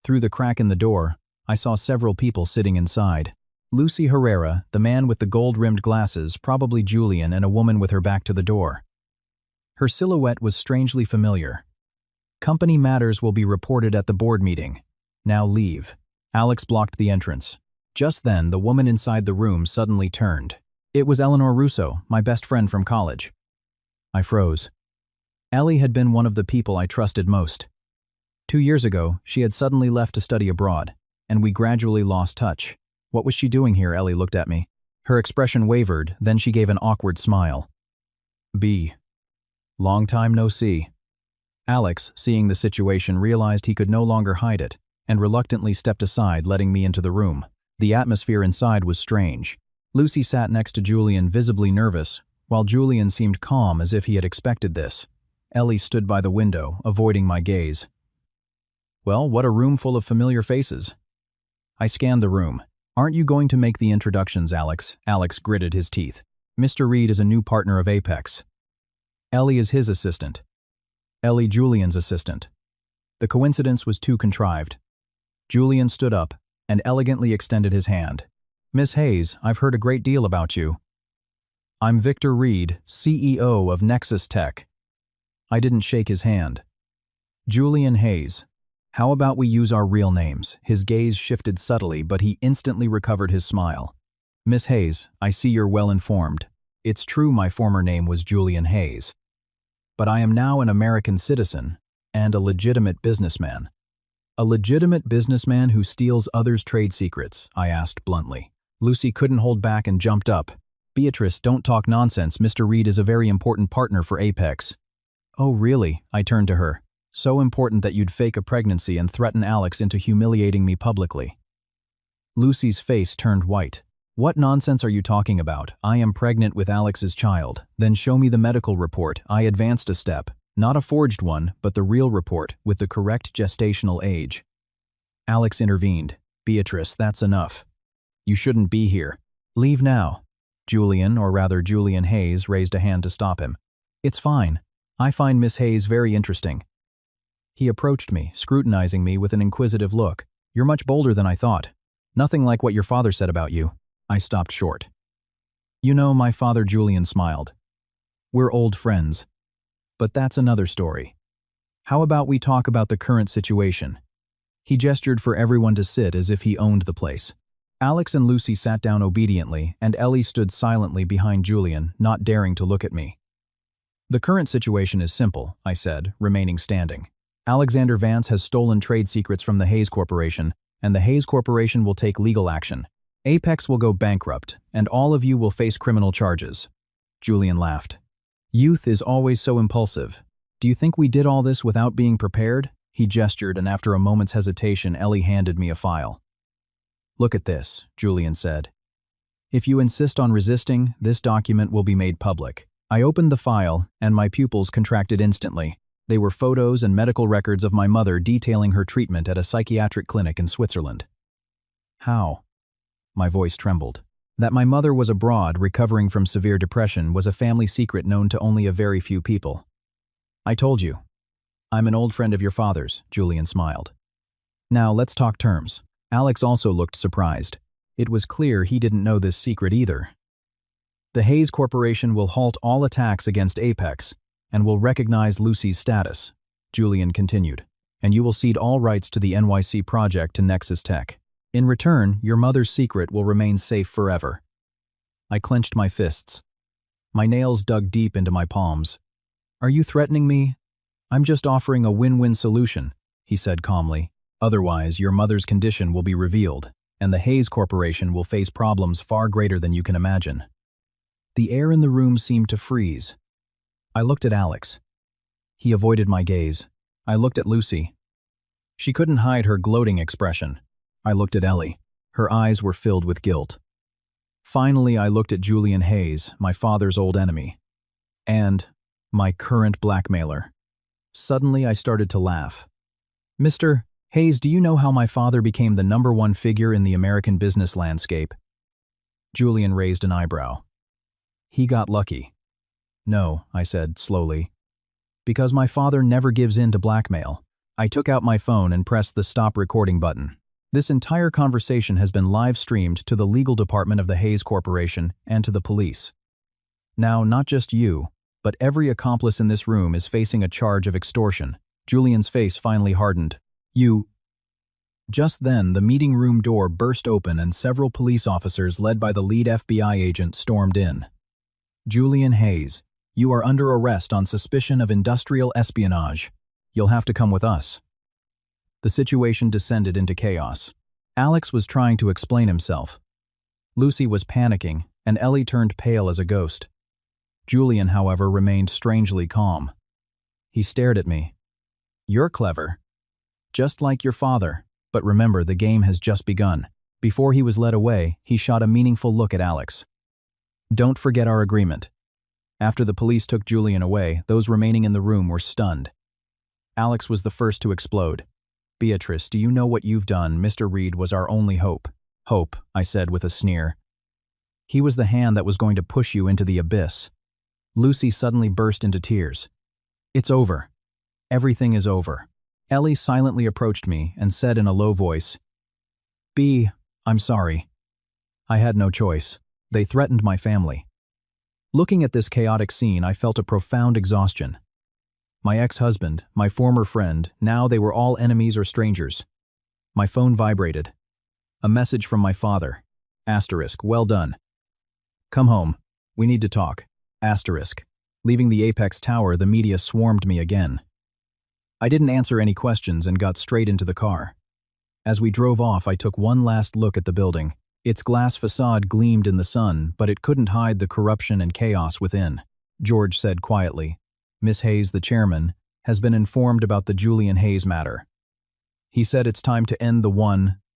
Through the crack in the door, I saw several people sitting inside. Lucy Herrera, the man with the gold-rimmed glasses, probably Julian, and a woman with her back to the door. Her silhouette was strangely familiar. Company matters will be reported at the board meeting. Now leave. Alex blocked the entrance. Just then, the woman inside the room suddenly turned. It was Eleanor Russo, my best friend from college. I froze. Ellie had been one of the people I trusted most. 2 years ago, she had suddenly left to study abroad, and we gradually lost touch. What was she doing here? Ellie looked at me. Her expression wavered, then she gave an awkward smile. B. Long time no see. Alex, seeing the situation, realized he could no longer hide it, and reluctantly stepped aside, letting me into the room. The atmosphere inside was strange. Lucy sat next to Julian, visibly nervous, while Julian seemed calm as if he had expected this. Ellie stood by the window, avoiding my gaze. Well, what a room full of familiar faces. I scanned the room. Aren't you going to make the introductions, Alex? Alex gritted his teeth. Mr. Reed is a new partner of Apex. Ellie is his assistant. Ellie, Julian's assistant. The coincidence was too contrived. Julian stood up and elegantly extended his hand. Miss Hayes, I've heard a great deal about you. I'm Victor Reed, CEO of Nexus Tech. I didn't shake his hand. Julian Hayes. How about we use our real names? His gaze shifted subtly, but he instantly recovered his smile. Miss Hayes, I see you're well informed. It's true my former name was Julian Hayes. But I am now an American citizen and a legitimate businessman. A legitimate businessman who steals others' trade secrets, I asked bluntly. Lucy couldn't hold back and jumped up. Beatrice, don't talk nonsense. Mr. Reed is a very important partner for Apex. Oh, really? I turned to her. So important that you'd fake a pregnancy and threaten Alex into humiliating me publicly. Lucy's face turned white. What nonsense are you talking about? I am pregnant with Alex's child. Then show me the medical report. I advanced a step. Not a forged one, but the real report with the correct gestational age. Alex intervened. Beatrice, that's enough. You shouldn't be here. Leave now. Julian, or rather Julian Hayes, raised a hand to stop him. It's fine. I find Miss Hayes very interesting. He approached me, scrutinizing me with an inquisitive look. You're much bolder than I thought. Nothing like what your father said about you. I stopped short. You know, my father, Julian smiled. We're old friends. But that's another story. How about we talk about the current situation? He gestured for everyone to sit as if he owned the place. Alex and Lucy sat down obediently, and Ellie stood silently behind Julian, not daring to look at me. The current situation is simple, I said, remaining standing. Alexander Vance has stolen trade secrets from the Hayes Corporation, and the Hayes Corporation will take legal action. Apex will go bankrupt, and all of you will face criminal charges. Julian laughed. Youth is always so impulsive. Do you think we did all this without being prepared? He gestured, and after a moment's hesitation, Ellie handed me a file. Look at this, Julian said. If you insist on resisting, this document will be made public. I opened the file, and my pupils contracted instantly. They were photos and medical records of my mother detailing her treatment at a psychiatric clinic in Switzerland. How? My voice trembled. That my mother was abroad recovering from severe depression was a family secret known to only a very few people. I told you. I'm an old friend of your father's, Julian smiled. Now let's talk terms. Alex also looked surprised. It was clear he didn't know this secret either. The Hayes Corporation will halt all attacks against Apex and will recognize Lucy's status, Julian continued, and you will cede all rights to the NYC project to Nexus Tech. In return, your mother's secret will remain safe forever. I clenched my fists. My nails dug deep into my palms. Are you threatening me? I'm just offering a win-win solution, he said calmly. Otherwise, your mother's condition will be revealed, and the Hayes Corporation will face problems far greater than you can imagine. The air in the room seemed to freeze. I looked at Alex. He avoided my gaze. I looked at Lucy. She couldn't hide her gloating expression. I looked at Ellie. Her eyes were filled with guilt. Finally, I looked at Julian Hayes, my father's old enemy. And my current blackmailer. Suddenly, I started to laugh. Mr. Hayes, do you know how my father became the #1 figure in the American business landscape? Julian raised an eyebrow. He got lucky. No, I said slowly. Because my father never gives in to blackmail. I took out my phone and pressed the stop recording button. This entire conversation has been live-streamed to the legal department of the Hayes Corporation and to the police. Now, not just you, but every accomplice in this room is facing a charge of extortion. Julian's face finally hardened. You... Just then, the meeting room door burst open and several police officers led by the lead FBI agent stormed in. Julian Hayes, you are under arrest on suspicion of industrial espionage. You'll have to come with us. The situation descended into chaos. Alex was trying to explain himself. Lucy was panicking, and Ellie turned pale as a ghost. Julian, however, remained strangely calm. He stared at me. You're clever. Just like your father. But remember, the game has just begun. Before he was led away, he shot a meaningful look at Alex. Don't forget our agreement. After the police took Julian away, those remaining in the room were stunned. Alex was the first to explode. Beatrice, do you know what you've done? Mr. Reed was our only hope. Hope, I said with a sneer. He was the hand that was going to push you into the abyss. Lucy suddenly burst into tears. It's over. Everything is over. Ellie silently approached me and said in a low voice, B, I'm sorry. I had no choice. They threatened my family. Looking at this chaotic scene, I felt a profound exhaustion. My ex-husband, my former friend, now they were all enemies or strangers. My phone vibrated. A message from my father. Asterisk, well done. Come home. We need to talk. Asterisk. Leaving the Apex Tower, the media swarmed me again. I didn't answer any questions and got straight into the car. As we drove off, I took one last look at the building. Its glass facade gleamed in the sun, but it couldn't hide the corruption and chaos within. George said quietly, Miss Hayes, the chairman, has been informed about the Julian Hayes matter. He said it's time to end the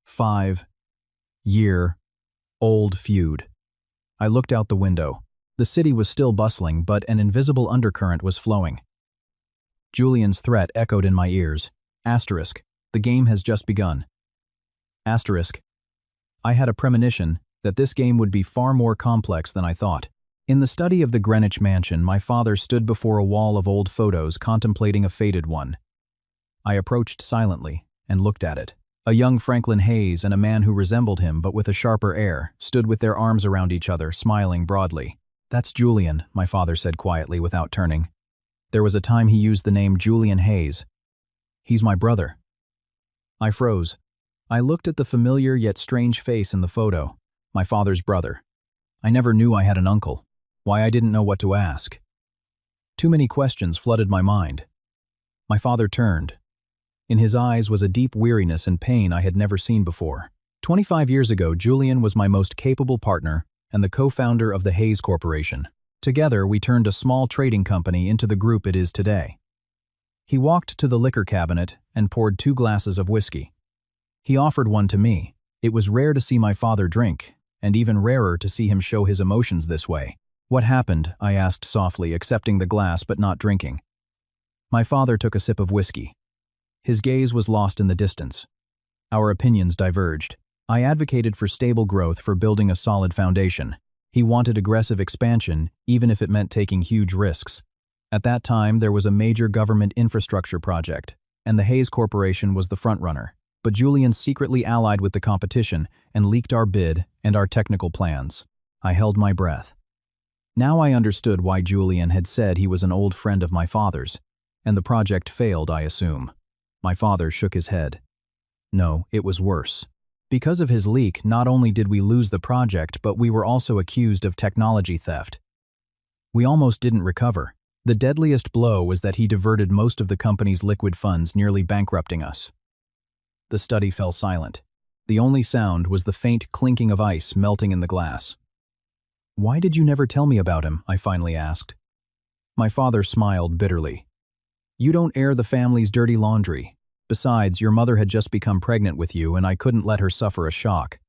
5-year-old feud. I looked out the window. The city was still bustling, but an invisible undercurrent was flowing. Julian's threat echoed in my ears. Asterisk, the game has just begun. Asterisk, I had a premonition that this game would be far more complex than I thought. In the study of the Greenwich mansion, my father stood before a wall of old photos contemplating a faded one. I approached silently and looked at it. A young Franklin Hayes and a man who resembled him but with a sharper air stood with their arms around each other, smiling broadly. "That's Julian," my father said quietly without turning. "There was a time he used the name Julian Hayes. He's my brother." I froze. I looked at the familiar yet strange face in the photo. My father's brother. I never knew I had an uncle. Why, I didn't know what to ask. Too many questions flooded my mind. My father turned. In his eyes was a deep weariness and pain I had never seen before. 25 years ago, Julian was my most capable partner and the co-founder of the Hayes Corporation. Together, we turned a small trading company into the group it is today. He walked to the liquor cabinet and poured 2 glasses of whiskey. He offered one to me. It was rare to see my father drink, and even rarer to see him show his emotions this way. "What happened?" I asked softly, accepting the glass but not drinking. My father took a sip of whiskey. His gaze was lost in the distance. Our opinions diverged. I advocated for stable growth, for building a solid foundation. He wanted aggressive expansion, even if it meant taking huge risks. At that time, there was a major government infrastructure project, and the Hayes Corporation was the frontrunner. But Julian secretly allied with the competition and leaked our bid and our technical plans. I held my breath. Now I understood why Julian had said he was an old friend of my father's, and the project failed, I assume. My father shook his head. No, it was worse. Because of his leak, not only did we lose the project, but we were also accused of technology theft. We almost didn't recover. The deadliest blow was that he diverted most of the company's liquid funds, nearly bankrupting us. The study fell silent. The only sound was the faint clinking of ice melting in the glass. "Why did you never tell me about him?" I finally asked. My father smiled bitterly. "You don't air the family's dirty laundry. Besides, your mother had just become pregnant with you, and I couldn't let her suffer a shock."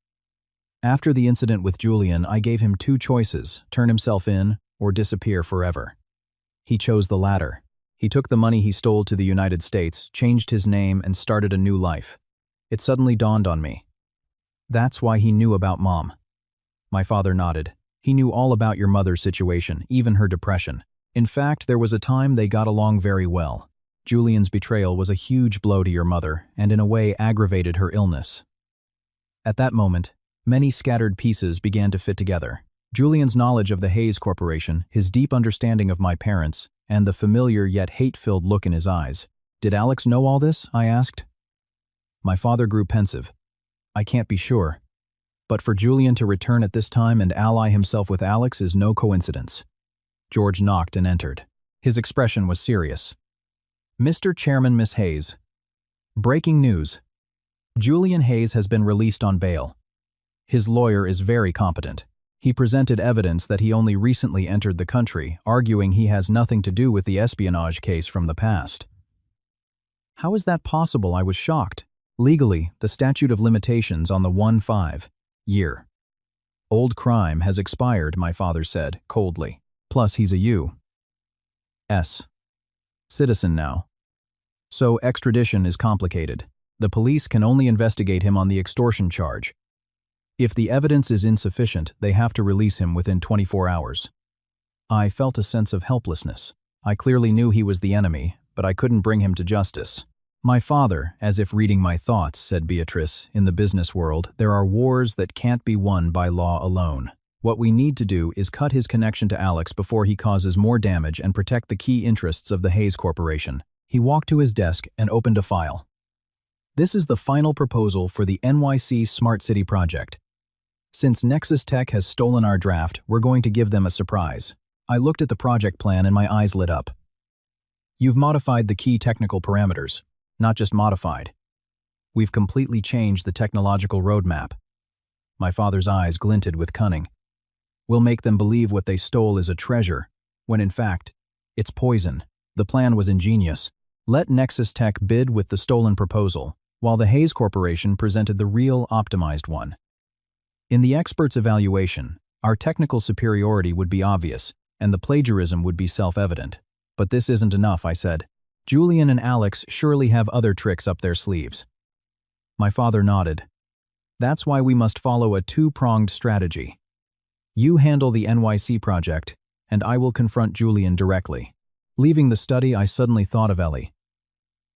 After the incident with Julian, I gave him 2 choices: turn himself in or disappear forever. He chose the latter. He took the money he stole to the United States, changed his name, and started a new life. It suddenly dawned on me. That's why he knew about Mom. My father nodded. He knew all about your mother's situation, even her depression. In fact, there was a time they got along very well. Julian's betrayal was a huge blow to your mother, and in a way aggravated her illness. At that moment, many scattered pieces began to fit together. Julian's knowledge of the Hayes Corporation, his deep understanding of my parents, and the familiar yet hate-filled look in his eyes. "Did Alex know all this?" I asked. My father grew pensive. "I can't be sure. But for Julian to return at this time and ally himself with Alex is no coincidence." George knocked and entered. His expression was serious. "Mr. Chairman, Miss Hayes. Breaking news. Julian Hayes has been released on bail. His lawyer is very competent. He presented evidence that he only recently entered the country, arguing he has nothing to do with the espionage case from the past." "How is that possible?" I was shocked. "Legally, the statute of limitations on the 1-5 year. Old crime has expired," my father said, coldly. "Plus, he's a U.S. citizen now. So extradition is complicated. The police can only investigate him on the extortion charge. If the evidence is insufficient, they have to release him within 24 hours. I felt a sense of helplessness. I clearly knew he was the enemy, but I couldn't bring him to justice. "My father," as if reading my thoughts, said Beatrice, "in the business world, there are wars that can't be won by law alone. What we need to do is cut his connection to Alex before he causes more damage and protect the key interests of the Hayes Corporation." He walked to his desk and opened a file. "This is the final proposal for the NYC Smart City project. Since Nexus Tech has stolen our draft, we're going to give them a surprise." I looked at the project plan and my eyes lit up. "You've modified the key technical parameters. Not just modified. We've completely changed the technological roadmap." My father's eyes glinted with cunning. "We'll make them believe what they stole is a treasure, when in fact, it's poison." The plan was ingenious. Let Nexus Tech bid with the stolen proposal, while the Hayes Corporation presented the real, optimized one. In the expert's evaluation, our technical superiority would be obvious, and the plagiarism would be self-evident. "But this isn't enough," I said. "Julian and Alex surely have other tricks up their sleeves." My father nodded. "That's why we must follow a 2-pronged strategy. You handle the NYC project, and I will confront Julian directly. Leaving the study, I suddenly thought of Ellie.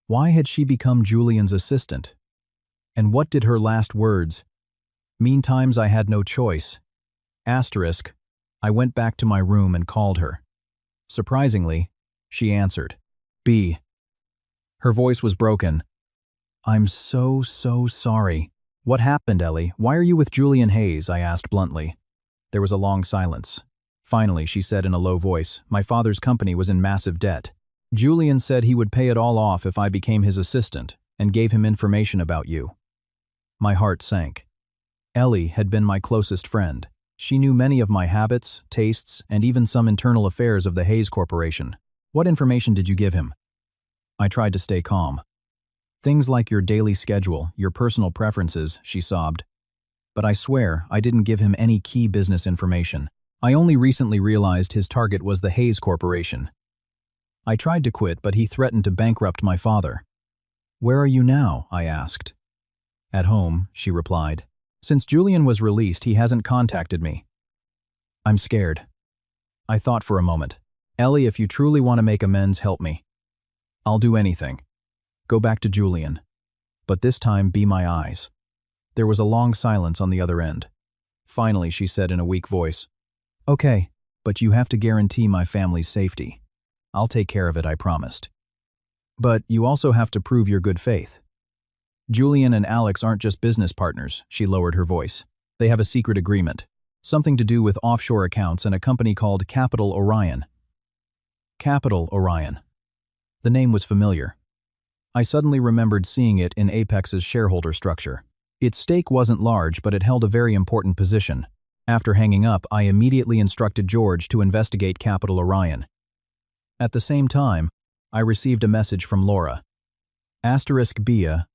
Why had she become Julian's assistant? And what did her last words? Meantimes I had no choice. Asterisk, I went back to my room and called her. Surprisingly, she answered. B. Her voice was broken. I'm so sorry. What happened, Ellie? Why are you with Julian Hayes? I asked bluntly. There was a long silence. Finally, she said in a low voice, my father's company was in massive debt. Julian said he would pay it all off if I became his assistant and gave him information about you. My heart sank. Ellie had been my closest friend. She knew many of my habits, tastes, and even some internal affairs of the Hayes Corporation. What information did you give him? I tried to stay calm. Things like your daily schedule, your personal preferences, she sobbed. But I swear, I didn't give him any key business information. I only recently realized his target was the Hayes Corporation. I tried to quit, but he threatened to bankrupt my father. Where are you now? I asked. At home, she replied. Since Julian was released, he hasn't contacted me. I'm scared. I thought for a moment. Ellie, if you truly want to make amends, help me. I'll do anything. Go back to Julian. But this time, be my eyes. There was a long silence on the other end. Finally, she said in a weak voice, Okay, but you have to guarantee my family's safety. I'll take care of it, I promised. But you also have to prove your good faith. Julian and Alex aren't just business partners, she lowered her voice. They have a secret agreement. Something to do with offshore accounts and a company called Capital Orion. Capital Orion. The name was familiar. I suddenly remembered seeing it in Apex's shareholder structure. Its stake wasn't large, but it held a very important position. After hanging up, I immediately instructed George to investigate Capital Orion. At the same time, I received a message from Laura. Asterisk Bia.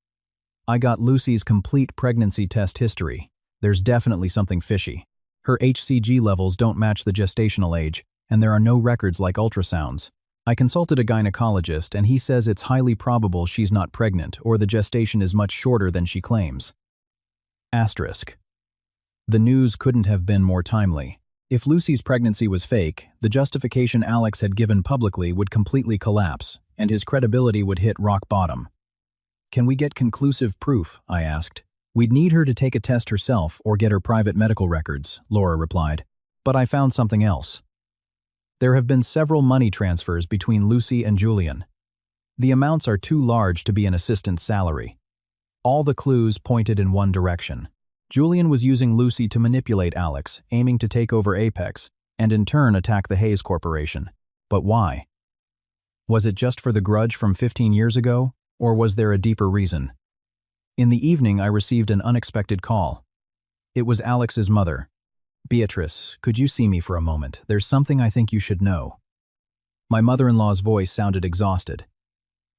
I got Lucy's complete pregnancy test history. There's definitely something fishy. Her HCG levels don't match the gestational age, and there are no records like ultrasounds. I consulted a gynecologist, and he says it's highly probable she's not pregnant or the gestation is much shorter than she claims. Asterisk. The news couldn't have been more timely. If Lucy's pregnancy was fake, the justification Alex had given publicly would completely collapse, and his credibility would hit rock bottom. Can we get conclusive proof? I asked. We'd need her to take a test herself or get her private medical records, Laura replied. But I found something else. There have been several money transfers between Lucy and Julian. The amounts are too large to be an assistant's salary. All the clues pointed in one direction. Julian was using Lucy to manipulate Alex, aiming to take over Apex, and in turn attack the Hayes Corporation. But why? Was it just for the grudge from 15 years ago, or was there a deeper reason? In the evening, I received an unexpected call. It was Alex's mother. Beatrice, could you see me for a moment? There's something I think you should know. My mother-in-law's voice sounded exhausted.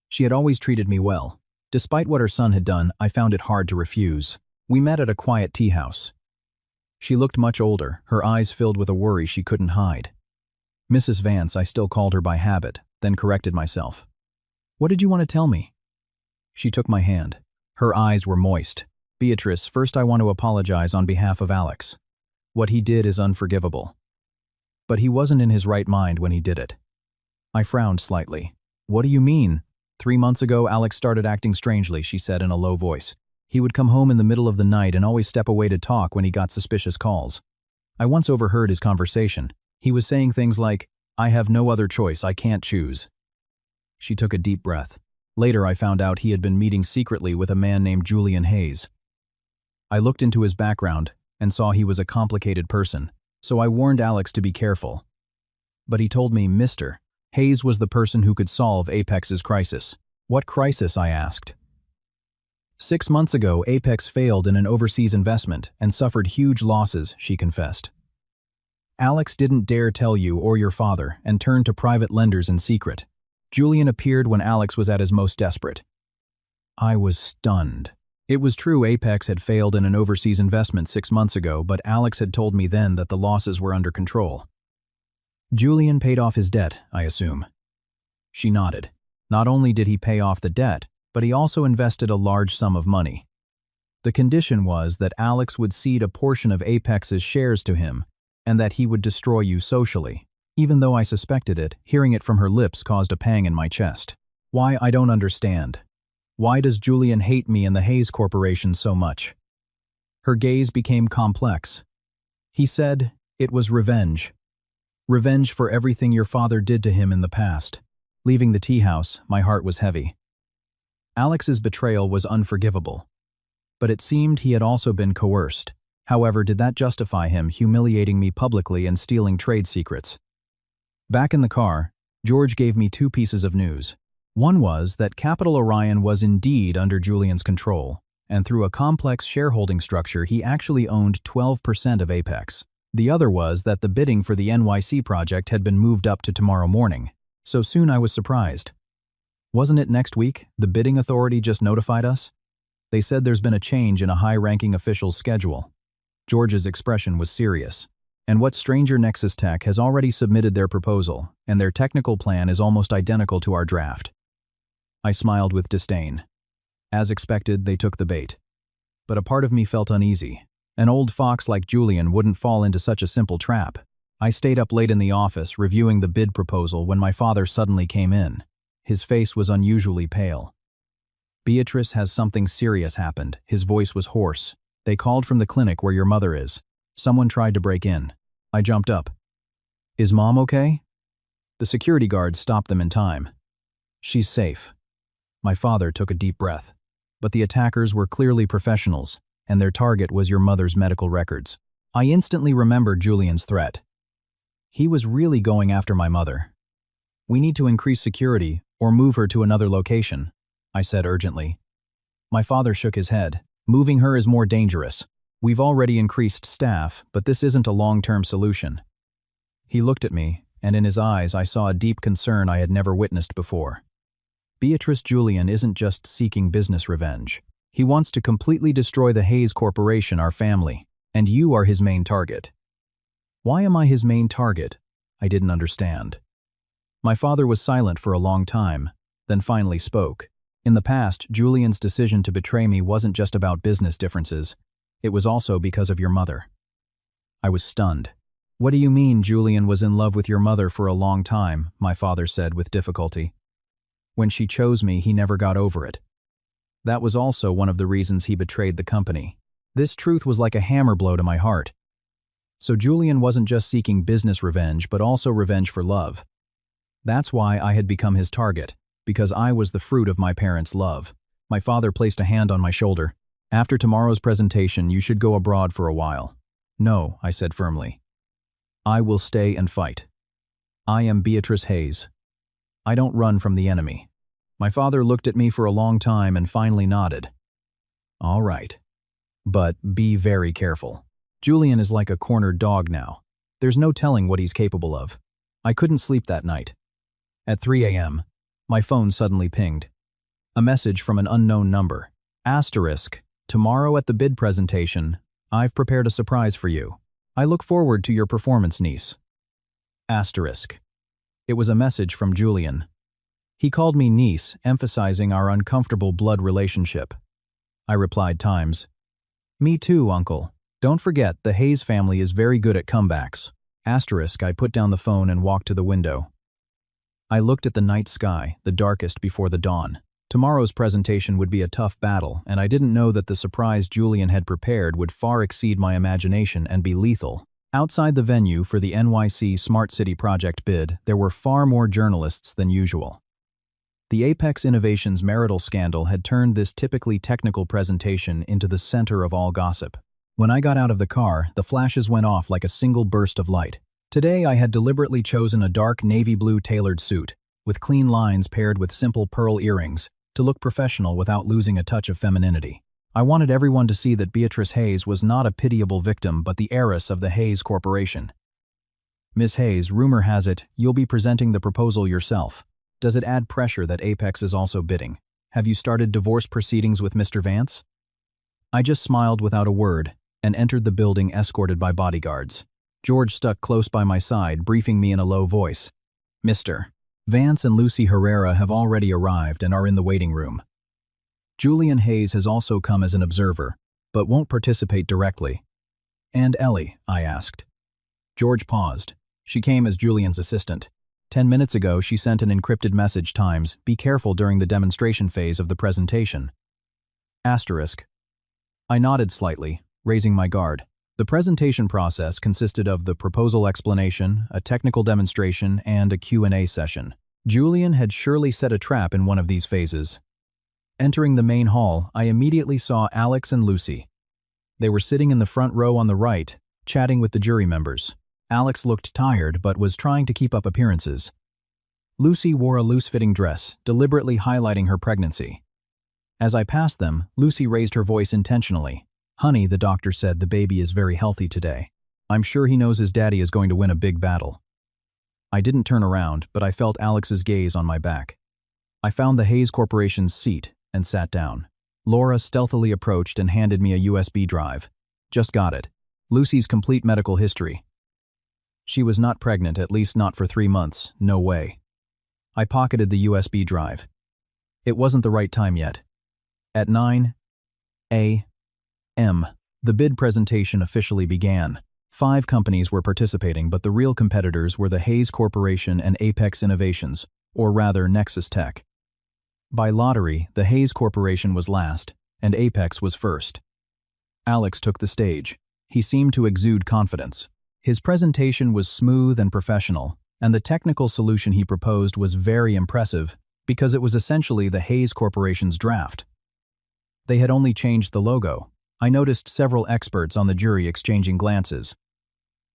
She had always treated me well. Despite what her son had done, I found it hard to refuse. We met at a quiet tea house. She looked much older, her eyes filled with a worry she couldn't hide. Mrs. Vance, I still called her by habit, then corrected myself. What did you want to tell me? She took my hand. Her eyes were moist. Beatrice, first I want to apologize on behalf of Alex. What he did is unforgivable. But he wasn't in his right mind when he did it. I frowned slightly. What do you mean? 3 months ago, Alex started acting strangely, she said in a low voice. He would come home in the middle of the night and always step away to talk when he got suspicious calls. I once overheard his conversation. He was saying things like, I have no other choice, I can't choose. She took a deep breath. Later, I found out he had been meeting secretly with a man named Julian Hayes. I looked into his background and saw he was a complicated person, so I warned Alex to be careful. But he told me, Mr. Hayes was the person who could solve Apex's crisis. What crisis? I asked. 6 months ago, Apex failed in an overseas investment and suffered huge losses, she confessed. Alex didn't dare tell you or your father and turned to private lenders in secret. Julian appeared when Alex was at his most desperate. I was stunned. It was true Apex had failed in an overseas investment 6 months ago, but Alex had told me then that the losses were under control. Julian paid off his debt, I assume. She nodded. Not only did he pay off the debt, but he also invested a large sum of money. The condition was that Alex would cede a portion of Apex's shares to him, and that he would destroy you socially. Even though I suspected it, hearing it from her lips caused a pang in my chest. Why, I don't understand. Why does Julian hate me and the Hayes Corporation so much? Her gaze became complex. He said, it was revenge. Revenge for everything your father did to him in the past. Leaving the tea house, my heart was heavy. Alex's betrayal was unforgivable. But it seemed he had also been coerced. However, did that justify him humiliating me publicly and stealing trade secrets? Back in the car, George gave me 2 pieces of news. One was that Capital Orion was indeed under Julian's control, and through a complex shareholding structure he actually owned 12% of Apex. The other was that the bidding for the NYC project had been moved up to tomorrow morning. So soon I was surprised. Wasn't it next week? The bidding authority just notified us? They said there's been a change in a high-ranking official's schedule. George's expression was serious. And what stranger Nexus Tech has already submitted their proposal, and their technical plan is almost identical to our draft. I smiled with disdain. As expected, they took the bait. But a part of me felt uneasy. An old fox like Julian wouldn't fall into such a simple trap. I stayed up late in the office reviewing the bid proposal when my father suddenly came in. His face was unusually pale. Beatrice, has something serious happened. His voice was hoarse. They called from the clinic where your mother is. Someone tried to break in. I jumped up. Is Mom okay? The security guards stopped them in time. She's safe. My father took a deep breath. But the attackers were clearly professionals, and their target was your mother's medical records. I instantly remembered Julian's threat. He was really going after my mother. We need to increase security or move her to another location, I said urgently. My father shook his head. Moving her is more dangerous. We've already increased staff, but this isn't a long-term solution. He looked at me, and in his eyes I saw a deep concern I had never witnessed before. Beatrice Julian isn't just seeking business revenge. He wants to completely destroy the Hayes Corporation, our family, and you are his main target. Why am I his main target? I didn't understand. My father was silent for a long time, then finally spoke. In the past, Julian's decision to betray me wasn't just about business differences. It was also because of your mother. I was stunned. What do you mean Julian was in love with your mother for a long time? My father said with difficulty. When she chose me, he never got over it. That was also one of the reasons he betrayed the company. This truth was like a hammer blow to my heart. So Julian wasn't just seeking business revenge, but also revenge for love. That's why I had become his target, because I was the fruit of my parents' love. My father placed a hand on my shoulder. After tomorrow's presentation, you should go abroad for a while. No, I said firmly. I will stay and fight. I am Beatrice Hayes. I don't run from the enemy. My father looked at me for a long time and finally nodded. All right. But be very careful. Julian is like a cornered dog now. There's no telling what he's capable of. I couldn't sleep that night. At 3 a.m., my phone suddenly pinged. A message from an unknown number. Asterisk, tomorrow at the bid presentation, I've prepared a surprise for you. I look forward to your performance, niece. Asterisk. It was a message from Julian. He called me niece, emphasizing our uncomfortable blood relationship. I replied times. Me too, uncle. Don't forget, the Hayes family is very good at comebacks. Asterisk, I put down the phone and walked to the window. I looked at the night sky, the darkest before the dawn. Tomorrow's presentation would be a tough battle, and I didn't know that the surprise Julian had prepared would far exceed my imagination and be lethal. Outside the venue for the NYC Smart City project bid, there were far more journalists than usual. The Apex Innovations marital scandal had turned this typically technical presentation into the center of all gossip. When I got out of the car, the flashes went off like a single burst of light. Today I had deliberately chosen a dark navy blue tailored suit, with clean lines paired with simple pearl earrings, to look professional without losing a touch of femininity. I wanted everyone to see that Beatrice Hayes was not a pitiable victim but the heiress of the Hayes Corporation. Miss Hayes, rumor has it, you'll be presenting the proposal yourself. Does it add pressure that Apex is also bidding? Have you started divorce proceedings with Mr. Vance? I just smiled without a word and entered the building escorted by bodyguards. George stuck close by my side, briefing me in a low voice. Mr. Vance and Lucy Herrera have already arrived and are in the waiting room. Julian Hayes has also come as an observer, but won't participate directly. And Ellie, I asked. George paused. She came as Julian's assistant. 10 minutes ago, she sent an encrypted message times, "Be careful during the demonstration phase of the presentation." Asterisk. I nodded slightly, raising my guard. The presentation process consisted of the proposal explanation, a technical demonstration, and a Q&A session. Julian had surely set a trap in one of these phases. Entering the main hall, I immediately saw Alex and Lucy. They were sitting in the front row on the right, chatting with the jury members. Alex looked tired but was trying to keep up appearances. Lucy wore a loose-fitting dress, deliberately highlighting her pregnancy. As I passed them, Lucy raised her voice intentionally. "Honey, the doctor said the baby is very healthy today. I'm sure he knows his daddy is going to win a big battle." I didn't turn around, but I felt Alex's gaze on my back. I found the Hayes Corporation's seat and sat down. Laura stealthily approached and handed me a USB drive. "Just got it. Lucy's complete medical history." She was not pregnant, at least not for 3 months, no way. I pocketed the USB drive. It wasn't the right time yet. At 9 a.m., the bid presentation officially began. 5 companies were participating, but the real competitors were the Hayes Corporation and Apex Innovations, or rather Nexus Tech. By lottery, the Hayes Corporation was last, and Apex was first. Alex took the stage. He seemed to exude confidence. His presentation was smooth and professional, and the technical solution he proposed was very impressive because it was essentially the Hayes Corporation's draft. They had only changed the logo. I noticed several experts on the jury exchanging glances.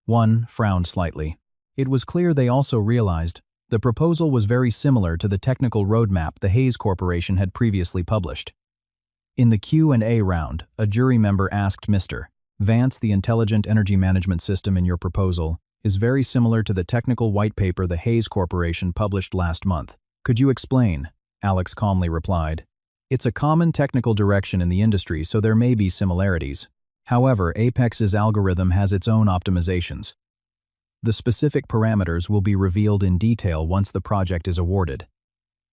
One frowned slightly. It was clear they also realized the proposal was very similar to the technical roadmap the Hayes Corporation had previously published. In the Q&A round, a jury member asked Mr. Vance, "The intelligent energy management system in your proposal is very similar to the technical white paper the Hayes Corporation published last month. Could you explain?" Alex calmly replied, "It's a common technical direction in the industry, so there may be similarities. However, Apex's algorithm has its own optimizations. The specific parameters will be revealed in detail once the project is awarded."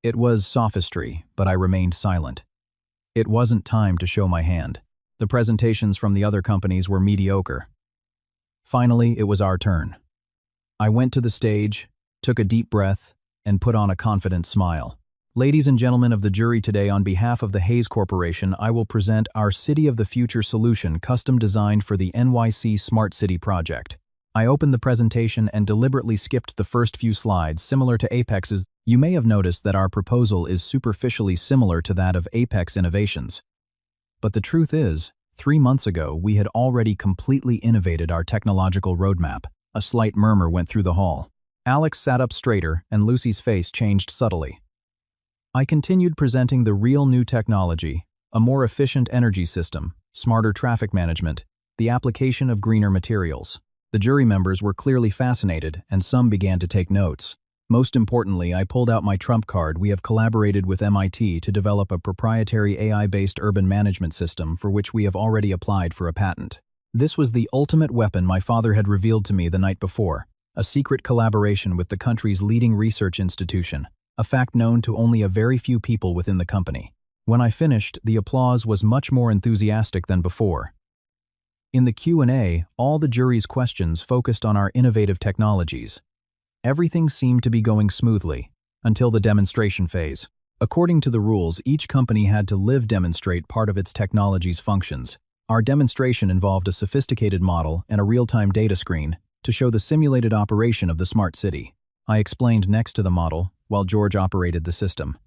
It was sophistry, but I remained silent. It wasn't time to show my hand. The presentations from the other companies were mediocre. Finally, it was our turn. I went to the stage, took a deep breath, and put on a confident smile. "Ladies and gentlemen of the jury, today on behalf of the Hayes Corporation, I will present our City of the Future solution custom designed for the NYC Smart City project." I opened the presentation and deliberately skipped the first few slides, similar to Apex's. You may have noticed that our proposal is superficially similar to that of Apex Innovations. But the truth is, 3 months ago, we had already completely innovated our technological roadmap. A slight murmur went through the hall. Alex sat up straighter, and Lucy's face changed subtly. I continued presenting the real new technology, a more efficient energy system, smarter traffic management, the application of greener materials. The jury members were clearly fascinated, and some began to take notes. Most importantly, I pulled out my trump card. We have collaborated with MIT to develop a proprietary AI-based urban management system for which we have already applied for a patent. This was the ultimate weapon my father had revealed to me the night before, a secret collaboration with the country's leading research institution, a fact known to only a very few people within the company. When I finished, the applause was much more enthusiastic than before. In the Q&A, all the jury's questions focused on our innovative technologies. Everything seemed to be going smoothly, until the demonstration phase. According to the rules, each company had to live demonstrate part of its technology's functions. Our demonstration involved a sophisticated model and a real-time data screen to show the simulated operation of the smart city. I explained next to the model, while George operated the system.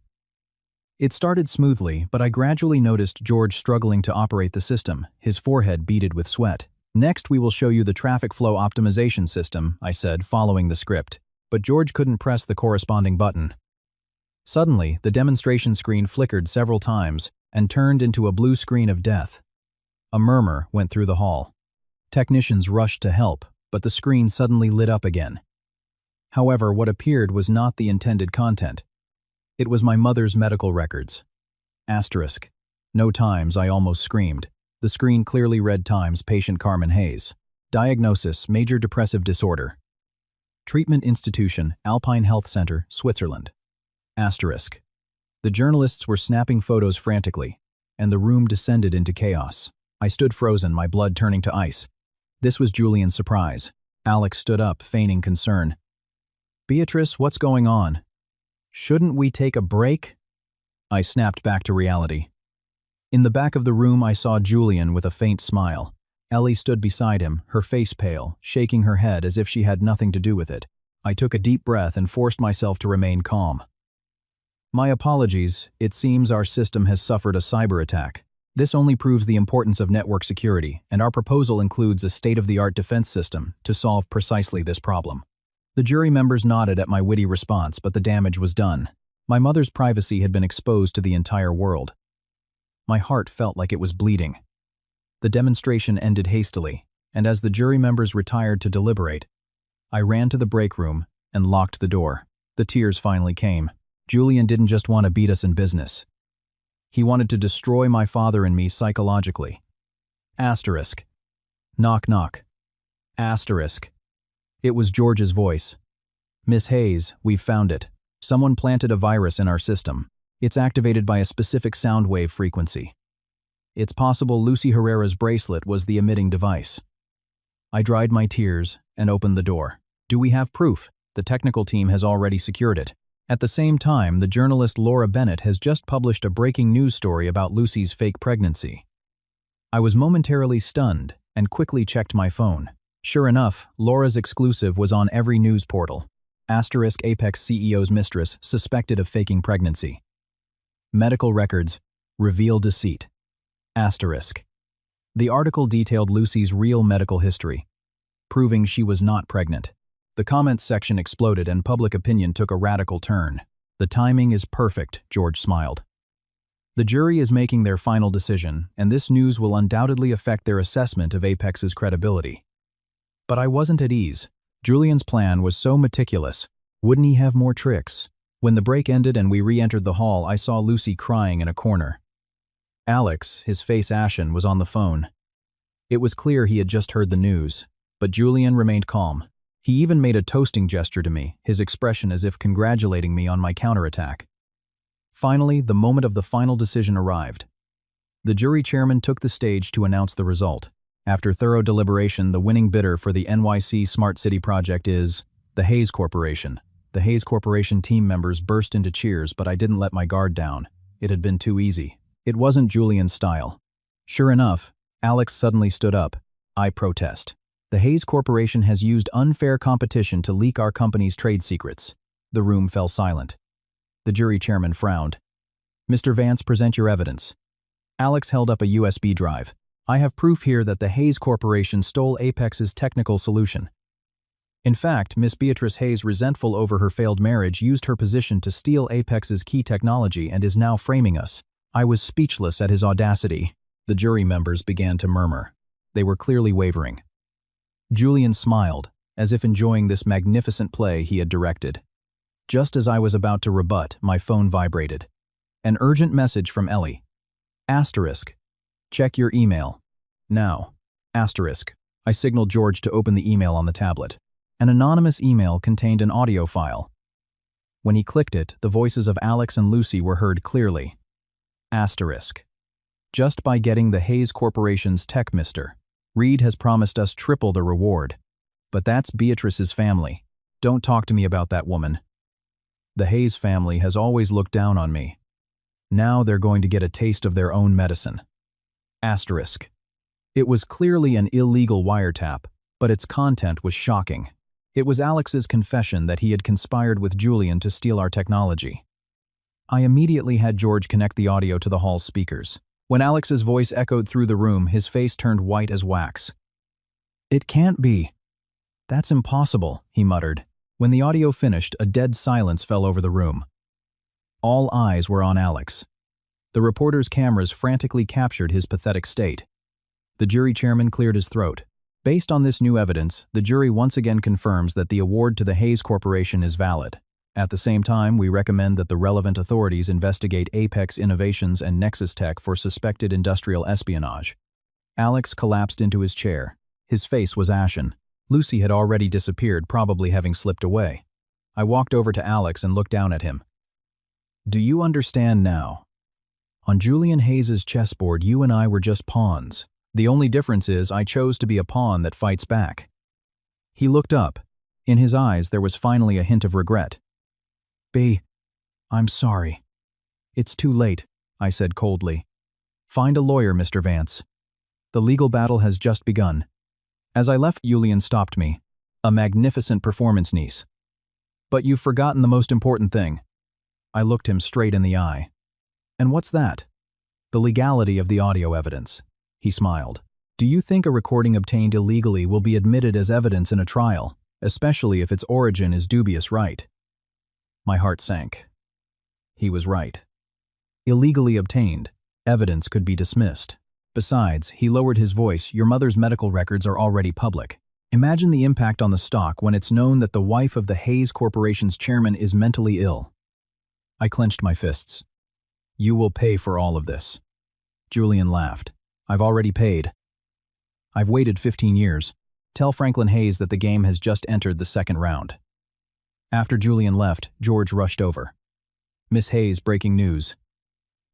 It started smoothly, but I gradually noticed George struggling to operate the system, his forehead beaded with sweat. "Next, we will show you the traffic flow optimization system," I said, following the script, but George couldn't press the corresponding button. Suddenly, the demonstration screen flickered several times and turned into a blue screen of death. A murmur went through the hall. Technicians rushed to help, but the screen suddenly lit up again. However, what appeared was not the intended content. It was my mother's medical records. Asterisk. No times, I almost screamed. The screen clearly read times, patient Carmen Hayes. Diagnosis, major depressive disorder. Treatment institution, Alpine Health Center, Switzerland. Asterisk. The journalists were snapping photos frantically, and the room descended into chaos. I stood frozen, my blood turning to ice. This was Julian's surprise. Alex stood up, feigning concern. Beatrice, what's going on? Shouldn't we take a break? I snapped back to reality. In the back of the room, I saw Julian with a faint smile. Ellie stood beside him, her face pale, shaking her head as if she had nothing to do with it. I took a deep breath and forced myself to remain calm. My apologies, it seems our system has suffered a cyber attack. This only proves the importance of network security, and our proposal includes a state-of-the-art defense system to solve precisely this problem. The jury members nodded at my witty response, but the damage was done. My mother's privacy had been exposed to the entire world. My heart felt like it was bleeding. The demonstration ended hastily, and as the jury members retired to deliberate, I ran to the break room and locked the door. The tears finally came. Julian didn't just want to beat us in business. He wanted to destroy my father and me psychologically. Asterisk. Knock knock. Asterisk. It was George's voice. Miss Hayes, we've found it. Someone planted a virus in our system. It's activated by a specific sound wave frequency. It's possible Lucy Herrera's bracelet was the emitting device. I dried my tears and opened the door. Do we have proof? The technical team has already secured it. At the same time, the journalist Laura Bennett has just published a breaking news story about Lucy's fake pregnancy. I was momentarily stunned and quickly checked my phone. Sure enough, Laura's exclusive was on every news portal. Asterisk Apex CEO's mistress suspected of faking pregnancy. Medical records reveal deceit. Asterisk. The article detailed Lucy's real medical history, proving she was not pregnant. The comments section exploded and public opinion took a radical turn. The timing is perfect, George smiled. The jury is making their final decision, and this news will undoubtedly affect their assessment of Apex's credibility. But I wasn't at ease. Julian's plan was so meticulous. Wouldn't he have more tricks? When the break ended and we re-entered the hall, I saw Lucy crying in a corner. Alex, his face ashen, was on the phone. It was clear he had just heard the news, but Julian remained calm. He even made a toasting gesture to me, his expression as if congratulating me on my counterattack. Finally, the moment of the final decision arrived. The jury chairman took the stage to announce the result. After thorough deliberation, the winning bidder for the NYC Smart City project is the Hayes Corporation. The Hayes Corporation team members burst into cheers, but I didn't let my guard down. It had been too easy. It wasn't Julian's style. Sure enough, Alex suddenly stood up. I protest. The Hayes Corporation has used unfair competition to leak our company's trade secrets. The room fell silent. The jury chairman frowned. Mr. Vance, present your evidence. Alex held up a USB drive. I have proof here that the Hayes Corporation stole Apex's technical solution. In fact, Miss Beatrice Hayes, resentful over her failed marriage, used her position to steal Apex's key technology and is now framing us. I was speechless at his audacity. The jury members began to murmur. They were clearly wavering. Julian smiled, as if enjoying this magnificent play he had directed. Just as I was about to rebut, my phone vibrated. An urgent message from Ellie. Asterisk. Check your email. Now. Asterisk. I signaled George to open the email on the tablet. An anonymous email contained an audio file. When he clicked it, the voices of Alex and Lucy were heard clearly. Asterisk. Just by getting the Hayes Corporation's tech, Mr. Reed has promised us triple the reward. But that's Beatrice's family. Don't talk to me about that woman. The Hayes family has always looked down on me. Now they're going to get a taste of their own medicine. Asterisk. It was clearly an illegal wiretap, but its content was shocking. It was Alex's confession that he had conspired with Julian to steal our technology. I immediately had George connect the audio to the hall's speakers. When Alex's voice echoed through the room, his face turned white as wax. It can't be. That's impossible, he muttered. When the audio finished, a dead silence fell over the room. All eyes were on Alex. The reporters' cameras frantically captured his pathetic state. The jury chairman cleared his throat. Based on this new evidence, the jury once again confirms that the award to the Hayes Corporation is valid. At the same time, we recommend that the relevant authorities investigate Apex Innovations and Nexus Tech for suspected industrial espionage. Alex collapsed into his chair. His face was ashen. Lucy had already disappeared, probably having slipped away. I walked over to Alex and looked down at him. Do you understand now? On Julian Hayes's chessboard, you and I were just pawns. The only difference is I chose to be a pawn that fights back. He looked up. In his eyes there was finally a hint of regret. "B, I'm sorry." "It's too late," I said coldly. "Find a lawyer, Mr. Vance. The legal battle has just begun." As I left, Julian stopped me. "A magnificent performance, niece. But you've forgotten the most important thing." I looked him straight in the eye. "And what's that?" "The legality of the audio evidence." He smiled. "Do you think a recording obtained illegally will be admitted as evidence in a trial, especially if its origin is dubious, right?" My heart sank. He was right. Illegally obtained, evidence could be dismissed. Besides, he lowered his voice, your mother's medical records are already public. Imagine the impact on the stock when it's known that the wife of the Hayes Corporation's chairman is mentally ill. I clenched my fists. You will pay for all of this. Julian laughed. I've already paid. I've waited 15 years. Tell Franklin Hayes that the game has just entered the second round. After Julian left, George rushed over. Miss Hayes, breaking news.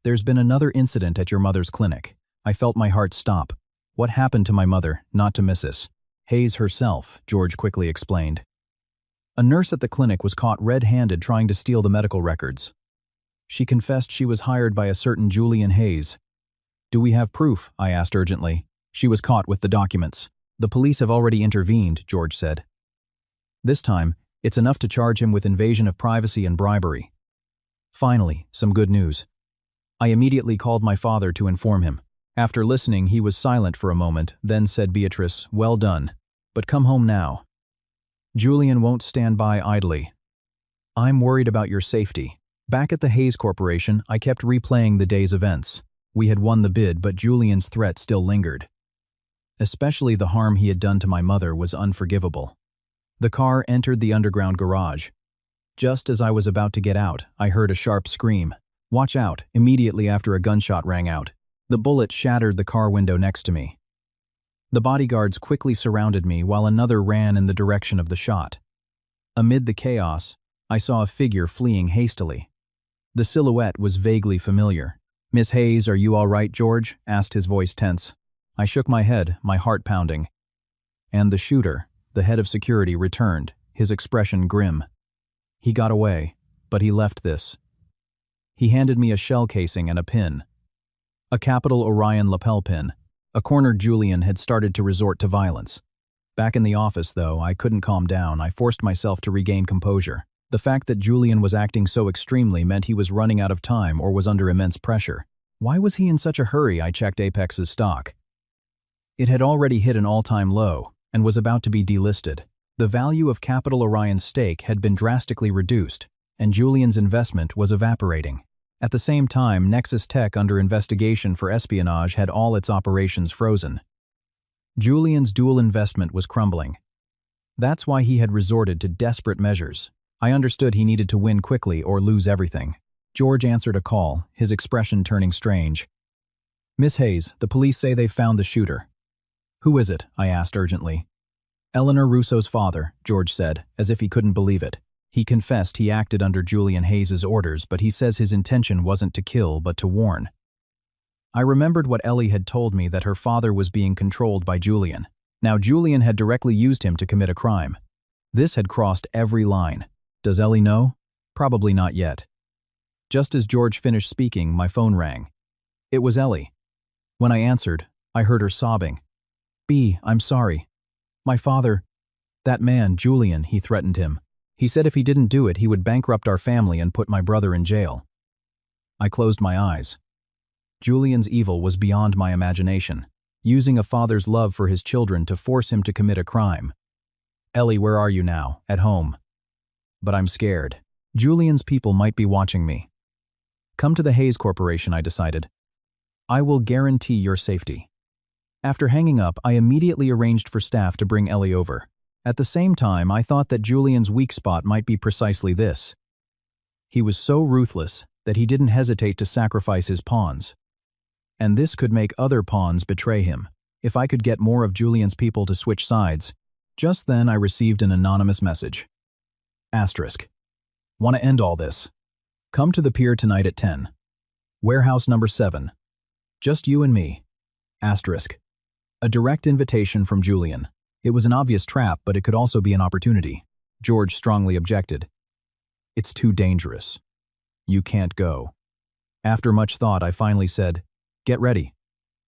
There's been another incident at your mother's clinic. I felt my heart stop. What happened to my mother, not to Mrs. Hayes herself, George quickly explained. A nurse at the clinic was caught red-handed trying to steal the medical records. She confessed she was hired by a certain Julian Hayes. Do we have proof? I asked urgently. She was caught with the documents. The police have already intervened, George said. This time, it's enough to charge him with invasion of privacy and bribery. Finally, some good news. I immediately called my father to inform him. After listening, he was silent for a moment, then said, Beatrice, well done. But come home now. Julian won't stand by idly. I'm worried about your safety. Back at the Hayes Corporation, I kept replaying the day's events. We had won the bid, but Julian's threat still lingered. Especially the harm he had done to my mother was unforgivable. The car entered the underground garage. Just as I was about to get out, I heard a sharp scream. Watch out, immediately after a gunshot rang out. The bullet shattered the car window next to me. The bodyguards quickly surrounded me while another ran in the direction of the shot. Amid the chaos, I saw a figure fleeing hastily. The silhouette was vaguely familiar. Miss Hayes, are you all right, George? Asked his voice tense. I shook my head, my heart pounding. And the shooter, the head of security, returned, his expression grim. He got away, but he left this. He handed me a shell casing and a pin. A capital Orion lapel pin. A cornered Julian had started to resort to violence. Back in the office, though, I couldn't calm down. I forced myself to regain composure. The fact that Julian was acting so extremely meant he was running out of time or was under immense pressure. Why was he in such a hurry? I checked Apex's stock. It had already hit an all-time low and was about to be delisted. The value of Capital Orion's stake had been drastically reduced, and Julian's investment was evaporating. At the same time, Nexus Tech, under investigation for espionage, had all its operations frozen. Julian's dual investment was crumbling. That's why he had resorted to desperate measures. I understood he needed to win quickly or lose everything. George answered a call, his expression turning strange. Miss Hayes, the police say they've found the shooter. Who is it? I asked urgently. Eleanor Russo's father, George said, as if he couldn't believe it. He confessed he acted under Julian Hayes's orders, but he says his intention wasn't to kill, but to warn. I remembered what Ellie had told me, that her father was being controlled by Julian. Now Julian had directly used him to commit a crime. This had crossed every line. Does Ellie know? Probably not yet. Just as George finished speaking, my phone rang. It was Ellie. When I answered, I heard her sobbing. B, I'm sorry. My father, that man, Julian, he threatened him. He said if he didn't do it, he would bankrupt our family and put my brother in jail. I closed my eyes. Julian's evil was beyond my imagination, using a father's love for his children to force him to commit a crime. Ellie, where are you now? At home. But I'm scared. Julian's people might be watching me. Come to the Hayes Corporation, I decided. I will guarantee your safety. After hanging up, I immediately arranged for staff to bring Ellie over. At the same time, I thought that Julian's weak spot might be precisely this. He was so ruthless that he didn't hesitate to sacrifice his pawns. And this could make other pawns betray him. If I could get more of Julian's people to switch sides. Just then I received an anonymous message. Asterisk. Want to end all this? Come to the pier tonight at 10. Warehouse number 7. Just you and me. Asterisk. A direct invitation from Julian. It was an obvious trap, but it could also be an opportunity. George strongly objected. It's too dangerous. You can't go. After much thought, I finally said, get ready.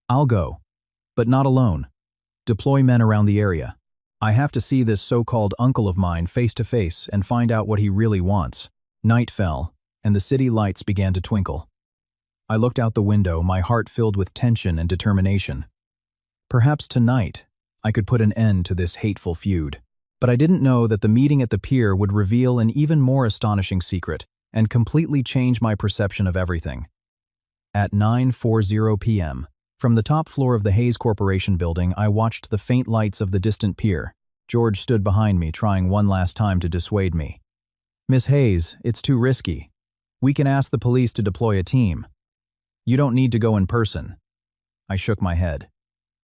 I'll go. But not alone. Deploy men around the area. I have to see this so-called uncle of mine face to face and find out what he really wants. Night fell, and the city lights began to twinkle. I looked out the window, my heart filled with tension and determination. Perhaps tonight, I could put an end to this hateful feud. But I didn't know that the meeting at the pier would reveal an even more astonishing secret and completely change my perception of everything. At 9:40 p.m., from the top floor of the Hayes Corporation building, I watched the faint lights of the distant pier. George stood behind me, trying one last time to dissuade me. Miss Hayes, it's too risky. We can ask the police to deploy a team. You don't need to go in person. I shook my head.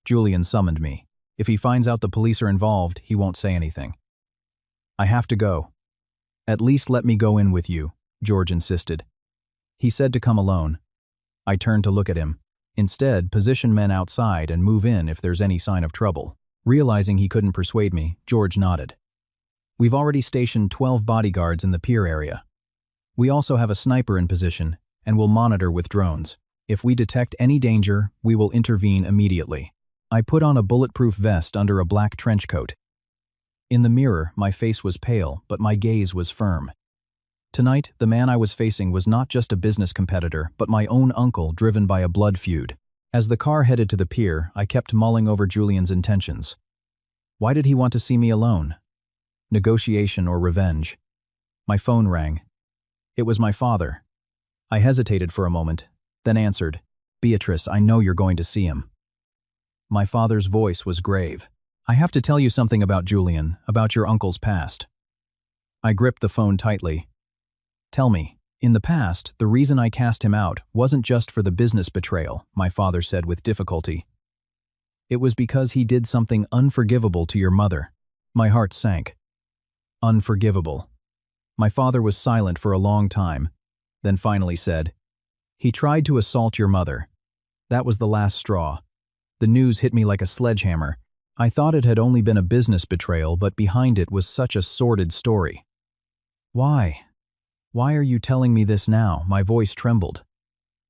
Julian summoned me. If he finds out the police are involved, he won't say anything. I have to go. At least let me go in with you, George insisted. He said to come alone. I turned to look at him. Instead, position men outside and move in if there's any sign of trouble. Realizing he couldn't persuade me, George nodded. We've already stationed 12 bodyguards in the pier area. We also have a sniper in position and will monitor with drones. If we detect any danger, we will intervene immediately. I put on a bulletproof vest under a black trench coat. In the mirror, my face was pale, but my gaze was firm. Tonight, the man I was facing was not just a business competitor, but my own uncle driven by a blood feud. As the car headed to the pier, I kept mulling over Julian's intentions. Why did he want to see me alone? Negotiation or revenge? My phone rang. It was my father. I hesitated for a moment, then answered, Beatrice, I know you're going to see him. My father's voice was grave. I have to tell you something about Julian, about your uncle's past. I gripped the phone tightly. Tell me, in the past, the reason I cast him out wasn't just for the business betrayal, my father said with difficulty. It was because he did something unforgivable to your mother. My heart sank. Unforgivable. My father was silent for a long time, then finally said, He tried to assault your mother. That was the last straw. The news hit me like a sledgehammer. I thought it had only been a business betrayal, but behind it was such a sordid story. Why? Why are you telling me this now? My voice trembled.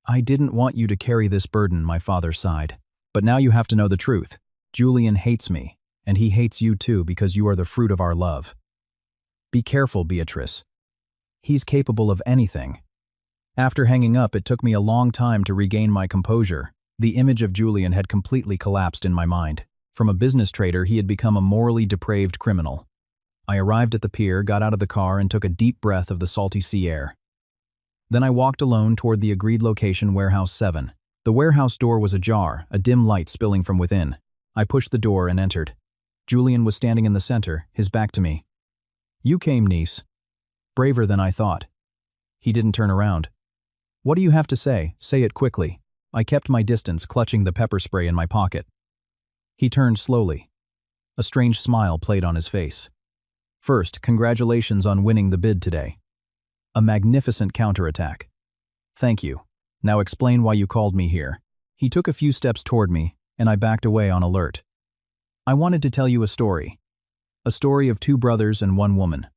I didn't want you to carry this burden, my father sighed. But now you have to know the truth. Julian hates me, and he hates you too because you are the fruit of our love. Be careful, Beatrice. He's capable of anything. After hanging up, it took me a long time to regain my composure. The image of Julian had completely collapsed in my mind. From a business trader, he had become a morally depraved criminal. I arrived at the pier, got out of the car, and took a deep breath of the salty sea air. Then I walked alone toward the agreed location, Warehouse 7. The warehouse door was ajar, a dim light spilling from within. I pushed the door and entered. Julian was standing in the center, his back to me. You came, niece. Braver than I thought. He didn't turn around. What do you have to say? Say it quickly. I kept my distance, clutching the pepper spray in my pocket. He turned slowly. A strange smile played on his face. First, congratulations on winning the bid today. A magnificent counterattack. Thank you. Now explain why you called me here. He took a few steps toward me, and I backed away on alert. I wanted to tell you a story. A story of 2 brothers and 1 woman.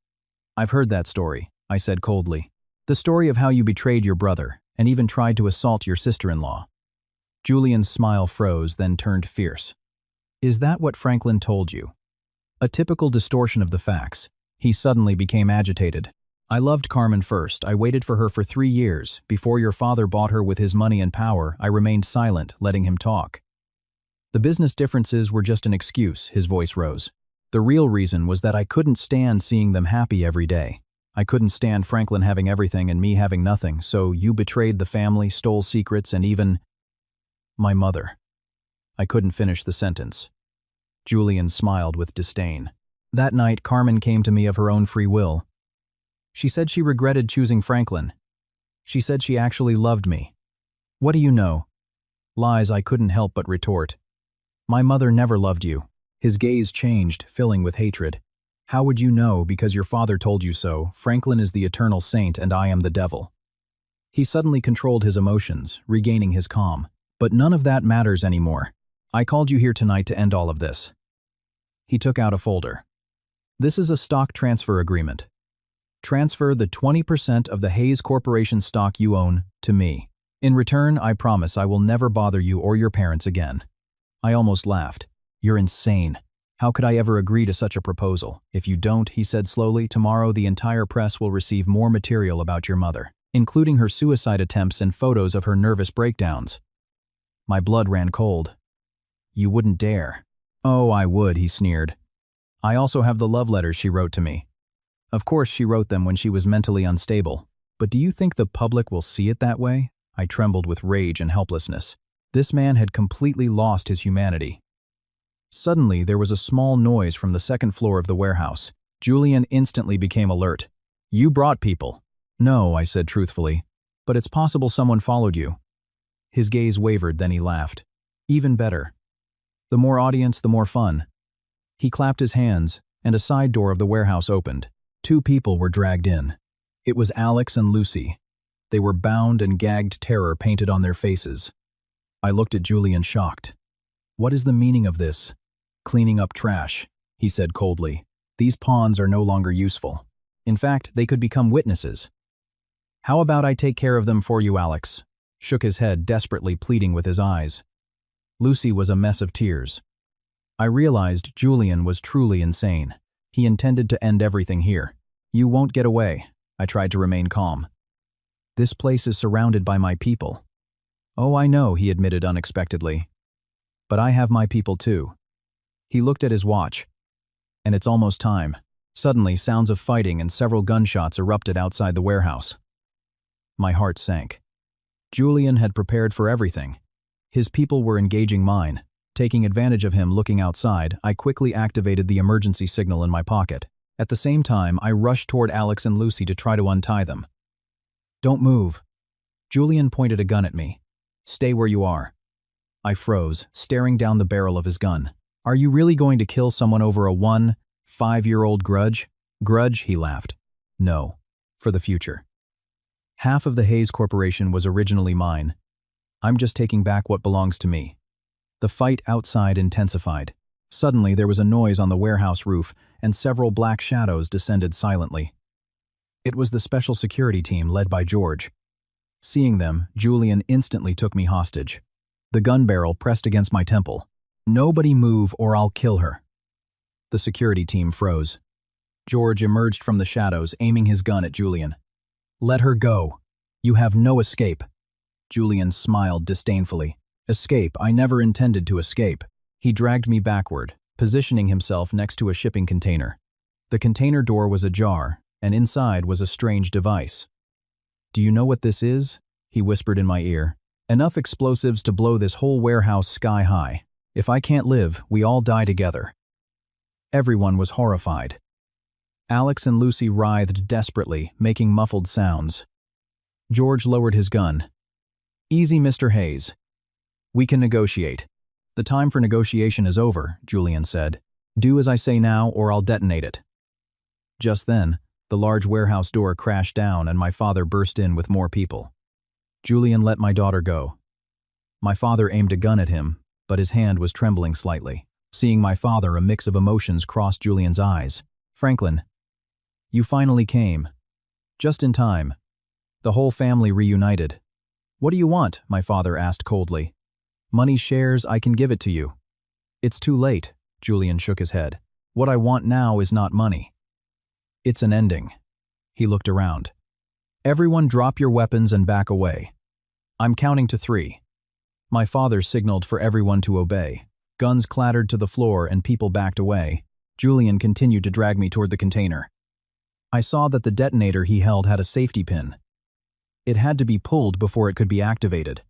I've heard that story, I said coldly. The story of how you betrayed your brother, and even tried to assault your sister-in-law. Julian's smile froze, then turned fierce. Is that what Franklin told you? A typical distortion of the facts. He suddenly became agitated. I loved Carmen first. I waited for her for 3 years. Before your father bought her with his money and power, I remained silent, letting him talk. The business differences were just an excuse, his voice rose. The real reason was that I couldn't stand seeing them happy every day. I couldn't stand Franklin having everything and me having nothing, so you betrayed the family, stole secrets, and even my mother. I couldn't finish the sentence. Julian smiled with disdain. That night, Carmen came to me of her own free will. She said she regretted choosing Franklin. She said she actually loved me. What do you know? Lies I couldn't help but retort. My mother never loved you. His gaze changed, filling with hatred. How would you know because your father told you so? Franklin is the eternal saint and I am the devil. He suddenly controlled his emotions, regaining his calm. But none of that matters anymore. I called you here tonight to end all of this. He took out a folder. This is a stock transfer agreement. Transfer the 20% of the Hayes Corporation stock you own to me. In return, I promise I will never bother you or your parents again. I almost laughed. You're insane. How could I ever agree to such a proposal? If you don't, he said slowly, tomorrow the entire press will receive more material about your mother, including her suicide attempts and photos of her nervous breakdowns. My blood ran cold. You wouldn't dare. Oh, I would, he sneered. I also have the love letters she wrote to me. Of course, she wrote them when she was mentally unstable. But do you think the public will see it that way? I trembled with rage and helplessness. This man had completely lost his humanity. Suddenly, there was a small noise from the second floor of the warehouse. Julian instantly became alert. You brought people. No, I said truthfully. But it's possible someone followed you. His gaze wavered, then he laughed. Even better. The more audience, the more fun. He clapped his hands, and a side door of the warehouse opened. 2 people were dragged in. It was Alex and Lucy. They were bound and gagged, terror painted on their faces. I looked at Julian shocked. What is the meaning of this? Cleaning up trash, he said coldly. These pawns are no longer useful. In fact, they could become witnesses. How about I take care of them for you, Alex? Shook his head, desperately pleading with his eyes. Lucy was a mess of tears. I realized Julian was truly insane. He intended to end everything here. You won't get away. I tried to remain calm. This place is surrounded by my people. Oh, I know, he admitted unexpectedly. But I have my people too. He looked at his watch. And it's almost time. Suddenly, sounds of fighting and several gunshots erupted outside the warehouse. My heart sank. Julian had prepared for everything. His people were engaging mine. Taking advantage of him looking outside, I quickly activated the emergency signal in my pocket. At the same time, I rushed toward Alex and Lucy to try to untie them. Don't move. Julian pointed a gun at me. Stay where you are. I froze, staring down the barrel of his gun. Are you really going to kill someone over a 5-year-old grudge? Grudge, he laughed. No. For the future. Half of the Hayes Corporation was originally mine. I'm just taking back what belongs to me. The fight outside intensified. Suddenly, there was a noise on the warehouse roof, and several black shadows descended silently. It was the special security team led by George. Seeing them, Julian instantly took me hostage. The gun barrel pressed against my temple. Nobody move or I'll kill her. The security team froze. George emerged from the shadows, aiming his gun at Julian. Let her go. You have no escape. Julian smiled disdainfully. Escape? I never intended to escape. He dragged me backward, positioning himself next to a shipping container. The container door was ajar, and inside was a strange device. Do you know what this is? He whispered in my ear. Enough explosives to blow this whole warehouse sky high. If I can't live, we all die together. Everyone was horrified. Alex and Lucy writhed desperately, making muffled sounds. George lowered his gun. Easy, Mr. Hayes. We can negotiate. The time for negotiation is over, Julian said. Do as I say now or I'll detonate it. Just then, the large warehouse door crashed down and my father burst in with more people. Julian let my daughter go. My father aimed a gun at him, but his hand was trembling slightly. Seeing my father, a mix of emotions crossed Julian's eyes. Franklin, you finally came. Just in time. The whole family reunited. What do you want? My father asked coldly. Money, shares, I can give it to you. It's too late, Julian shook his head. What I want now is not money. It's an ending. He looked around. Everyone drop your weapons and back away. I'm counting to 3. My father signaled for everyone to obey. Guns clattered to the floor and people backed away. Julian continued to drag me toward the container. I saw that the detonator he held had a safety pin. It had to be pulled before it could be activated.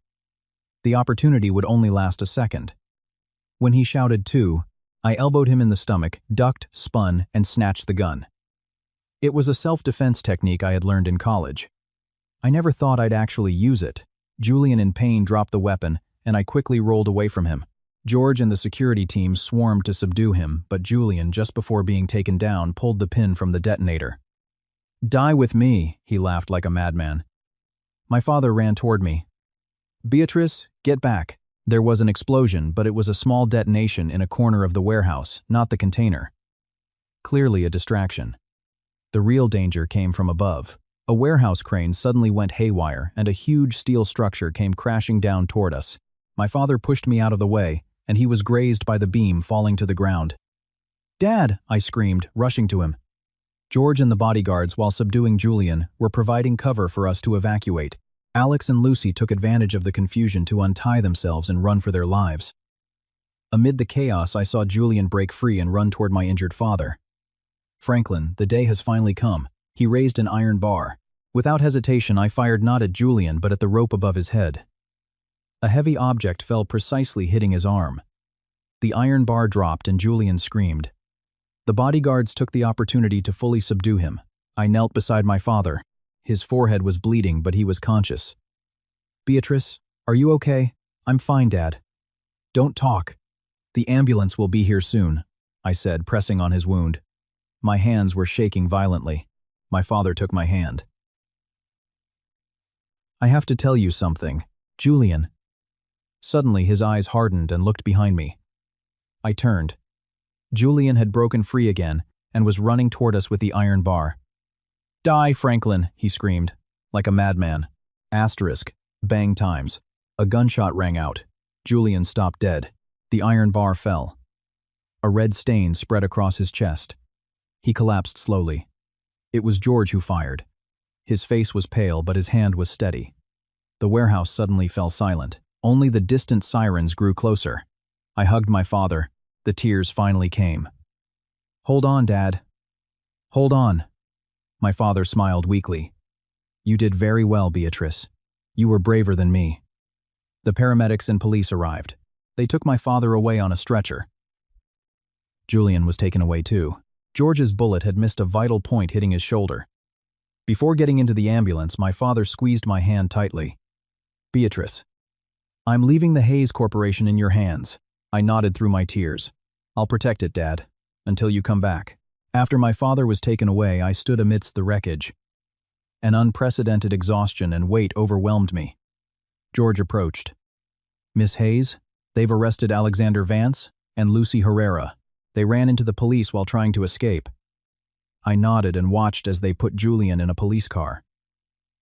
The opportunity would only last a second. When he shouted 2, I elbowed him in the stomach, ducked, spun, and snatched the gun. It was a self-defense technique I had learned in college. I never thought I'd actually use it. Julian in pain dropped the weapon, and I quickly rolled away from him. George and the security team swarmed to subdue him, but Julian, just before being taken down, pulled the pin from the detonator. Die with me, he laughed like a madman. My father ran toward me. Beatrice, get back. There was an explosion, but it was a small detonation in a corner of the warehouse, not the container. Clearly a distraction. The real danger came from above. A warehouse crane suddenly went haywire, and a huge steel structure came crashing down toward us. My father pushed me out of the way, and he was grazed by the beam, falling to the ground. "Dad!" I screamed, rushing to him. George and the bodyguards, while subduing Julian, were providing cover for us to evacuate. Alex and Lucy took advantage of the confusion to untie themselves and run for their lives. Amid the chaos, I saw Julian break free and run toward my injured father. "Franklin, the day has finally come." He raised an iron bar. Without hesitation, I fired not at Julian but at the rope above his head. A heavy object fell precisely hitting his arm. The iron bar dropped and Julian screamed. The bodyguards took the opportunity to fully subdue him. I knelt beside my father. His forehead was bleeding, but he was conscious. "Beatrice, are you okay?" "I'm fine, Dad." "Don't talk. The ambulance will be here soon," I said, pressing on his wound. My hands were shaking violently. My father took my hand. "I have to tell you something, Julian." Suddenly his eyes hardened and looked behind me. I turned. Julian had broken free again and was running toward us with the iron bar. "Die, Franklin," he screamed, like a madman. Asterisk, bang times. A gunshot rang out. Julian stopped dead. The iron bar fell. A red stain spread across his chest. He collapsed slowly. It was George who fired. His face was pale, but his hand was steady. The warehouse suddenly fell silent. Only the distant sirens grew closer. I hugged my father. The tears finally came. "Hold on, Dad. Hold on." My father smiled weakly. "You did very well, Beatrice. You were braver than me." The paramedics and police arrived. They took my father away on a stretcher. Julian was taken away too. George's bullet had missed a vital point, hitting his shoulder. Before getting into the ambulance, my father squeezed my hand tightly. "Beatrice, I'm leaving the Hayes Corporation in your hands." I nodded through my tears. "I'll protect it, Dad, until you come back." After my father was taken away, I stood amidst the wreckage. An unprecedented exhaustion and weight overwhelmed me. George approached. "Miss Hayes, they've arrested Alexander Vance and Lucy Herrera. They ran into the police while trying to escape." I nodded and watched as they put Julian in a police car.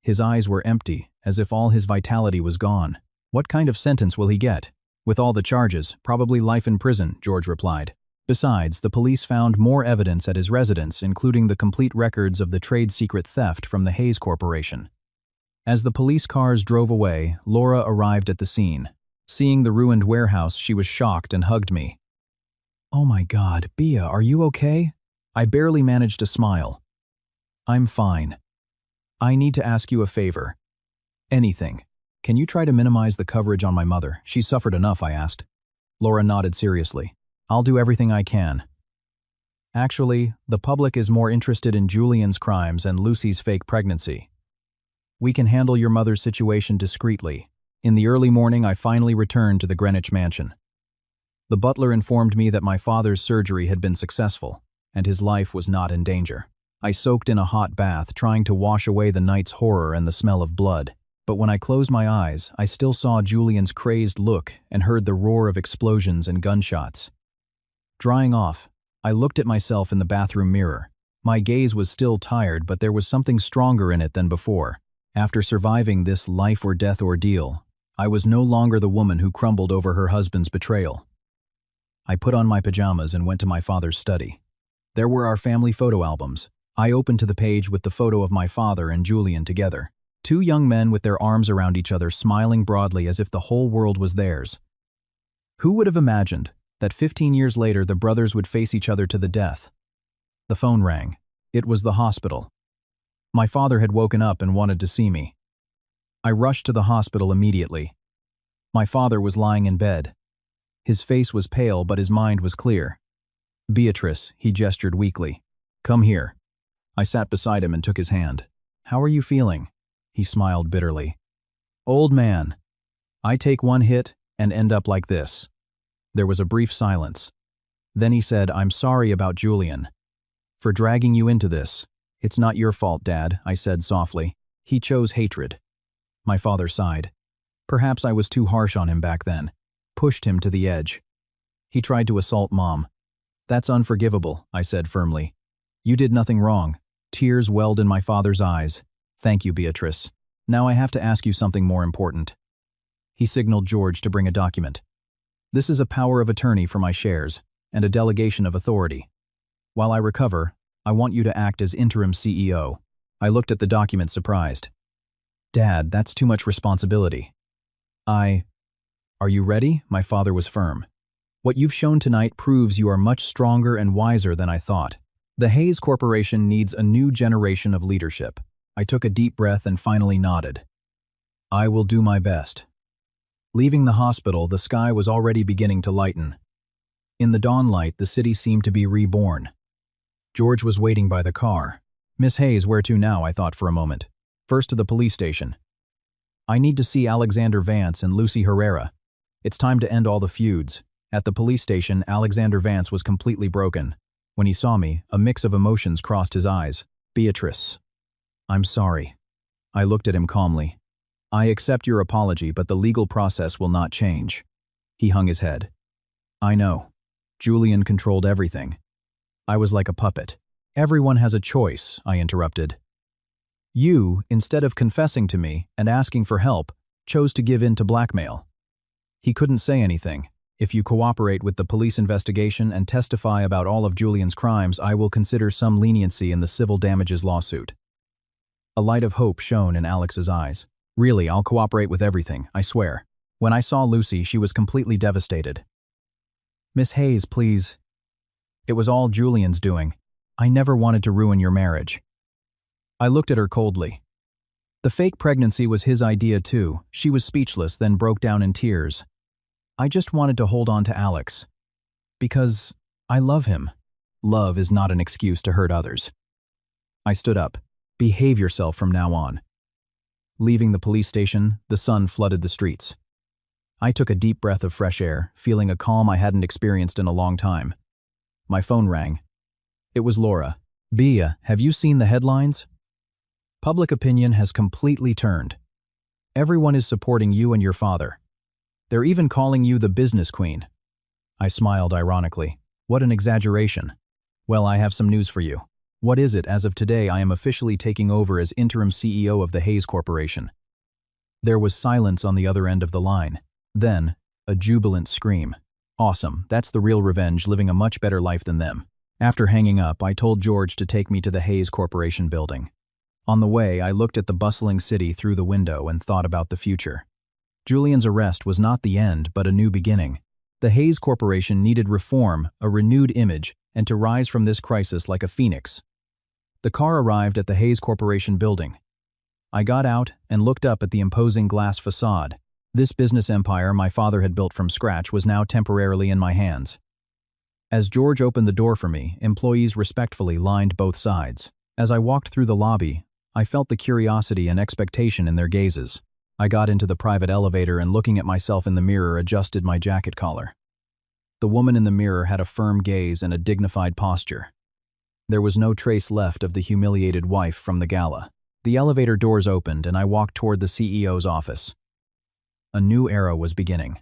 His eyes were empty, as if all his vitality was gone. "What kind of sentence will he get?" "With all the charges, probably life in prison," George replied. Besides, the police found more evidence at his residence, including the complete records of the trade secret theft from the Hayes Corporation. As the police cars drove away, Laura arrived at the scene. Seeing the ruined warehouse, she was shocked and hugged me. "Oh my God, Bea, are you okay?" I barely managed to smile. "I'm fine. I need to ask you a favor. Anything. Can you try to minimize the coverage on my mother? She suffered enough," I asked. Laura nodded seriously. "I'll do everything I can." Actually, the public is more interested in Julian's crimes and Lucy's fake pregnancy. "We can handle your mother's situation discreetly." In the early morning, I finally returned to the Greenwich mansion. The butler informed me that my father's surgery had been successful, and his life was not in danger. I soaked in a hot bath, trying to wash away the night's horror and the smell of blood. But when I closed my eyes, I still saw Julian's crazed look and heard the roar of explosions and gunshots. Drying off, I looked at myself in the bathroom mirror. My gaze was still tired, but there was something stronger in it than before. After surviving this life-or-death ordeal, I was no longer the woman who crumbled over her husband's betrayal. I put on my pajamas and went to my father's study. There were our family photo albums. I opened to the page with the photo of my father and Julian together. Two young men with their arms around each other, smiling broadly as if the whole world was theirs. Who would have imagined that 15 years later the brothers would face each other to the death? The phone rang. It was the hospital. My father had woken up and wanted to see me. I rushed to the hospital immediately. My father was lying in bed. His face was pale, but his mind was clear. "Beatrice," he gestured weakly. "Come here." I sat beside him and took his hand. "How are you feeling?" He smiled bitterly. "Old man, I take one hit and end up like this." There was a brief silence. Then he said, "I'm sorry about Julian. For dragging you into this." "It's not your fault, Dad," I said softly. "He chose hatred." My father sighed. "Perhaps I was too harsh on him back then." pushed him to the edge. He tried to assault Mom. "That's unforgivable," I said firmly. "You did nothing wrong." Tears welled in my father's eyes. "Thank you, Beatrice. Now I have to ask you something more important." He signaled George to bring a document. "This is a power of attorney for my shares, and a delegation of authority. While I recover, I want you to act as interim CEO." I looked at the document surprised. "Dad, that's too much responsibility." Are you ready?" My father was firm. "What you've shown tonight proves you are much stronger and wiser than I thought. The Hayes Corporation needs a new generation of leadership." I took a deep breath and finally nodded. "I will do my best." Leaving the hospital, the sky was already beginning to lighten. In the dawn light, the city seemed to be reborn. George was waiting by the car. "Miss Hayes, where to now?" I thought for a moment. "First to the police station. I need to see Alexander Vance and Lucy Herrera. It's time to end all the feuds." At the police station, Alexander Vance was completely broken. When he saw me, a mix of emotions crossed his eyes. "Beatrice, I'm sorry." I looked at him calmly. "I accept your apology, but the legal process will not change." He hung his head. "I know. Julian controlled everything. I was like a puppet." "Everyone has a choice," I interrupted. "You, instead of confessing to me and asking for help, chose to give in to blackmail." He couldn't say anything. "If you cooperate with the police investigation and testify about all of Julian's crimes, I will consider some leniency in the civil damages lawsuit." A light of hope shone in Alex's eyes. "Really, I'll cooperate with everything, I swear." When I saw Lucy, she was completely devastated. "Miss Hayes, please. It was all Julian's doing. I never wanted to ruin your marriage." I looked at her coldly. The fake pregnancy was his idea too. She was speechless, then broke down in tears. "I just wanted to hold on to Alex. Because I love him. Love is not an excuse to hurt others." I stood up. "Behave yourself from now on." Leaving the police station, the sun flooded the streets. I took a deep breath of fresh air, feeling a calm I hadn't experienced in a long time. My phone rang. It was Laura. "Bea, have you seen the headlines? Public opinion has completely turned. Everyone is supporting you and your father. They're even calling you the business queen." I smiled ironically. "What an exaggeration." "Well, I have some news for you." "What is it?" "As of today, I am officially taking over as interim CEO of the Hayes Corporation." There was silence on the other end of the line. Then, a jubilant scream. "Awesome, that's the real revenge, living a much better life than them." After hanging up, I told George to take me to the Hayes Corporation building. On the way, I looked at the bustling city through the window and thought about the future. Julian's arrest was not the end, but a new beginning. The Hayes Corporation needed reform, a renewed image, and to rise from this crisis like a phoenix. The car arrived at the Hayes Corporation building. I got out and looked up at the imposing glass facade. This business empire my father had built from scratch was now temporarily in my hands. As George opened the door for me, employees respectfully lined both sides. As I walked through the lobby, I felt the curiosity and expectation in their gazes. I got into the private elevator and, looking at myself in the mirror, adjusted my jacket collar. The woman in the mirror had a firm gaze and a dignified posture. There was no trace left of the humiliated wife from the gala. The elevator doors opened and I walked toward the CEO's office. A new era was beginning.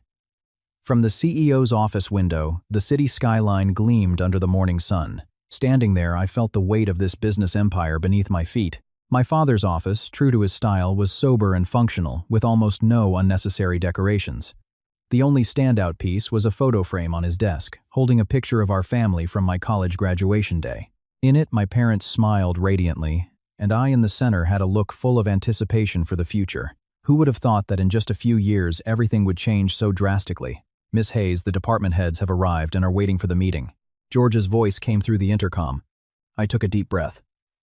From the CEO's office window, the city skyline gleamed under the morning sun. Standing there, I felt the weight of this business empire beneath my feet. My father's office, true to his style, was sober and functional, with almost no unnecessary decorations. The only standout piece was a photo frame on his desk, holding a picture of our family from my college graduation day. In it, my parents smiled radiantly, and I in the center had a look full of anticipation for the future. Who would have thought that in just a few years everything would change so drastically? "Miss Hayes, the department heads have arrived and are waiting for the meeting." George's voice came through the intercom. I took a deep breath.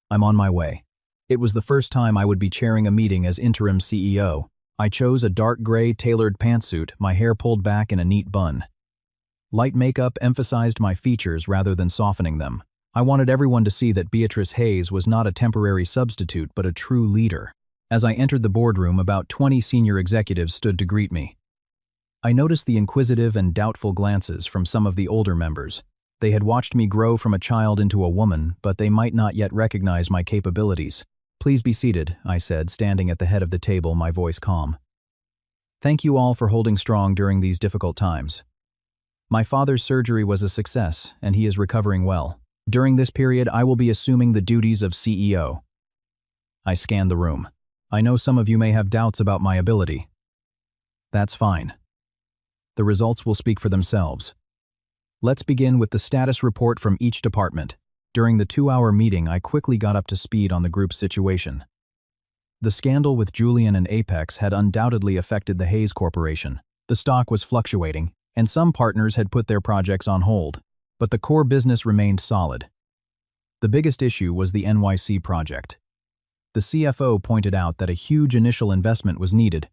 "I'm on my way." It was the first time I would be chairing a meeting as interim CEO. I chose a dark gray tailored pantsuit, my hair pulled back in a neat bun. Light makeup emphasized my features rather than softening them. I wanted everyone to see that Beatrice Hayes was not a temporary substitute but a true leader. As I entered the boardroom, about 20 senior executives stood to greet me. I noticed the inquisitive and doubtful glances from some of the older members. They had watched me grow from a child into a woman, but they might not yet recognize my capabilities. "Please be seated," I said, standing at the head of the table, my voice calm. Thank you all for holding strong during these difficult times. My father's surgery was a success, and he is recovering well. During this period, I will be assuming the duties of CEO. I scanned the room. I know some of you may have doubts about my ability. That's fine. The results will speak for themselves. Let's begin with the status report from each department. During the 2-hour meeting, I quickly got up to speed on the group's situation. The scandal with Julian and Apex had undoubtedly affected the Hayes Corporation. The stock was fluctuating, and some partners had put their projects on hold, but the core business remained solid. The biggest issue was the NYC project. The CFO pointed out that a huge initial investment was needed.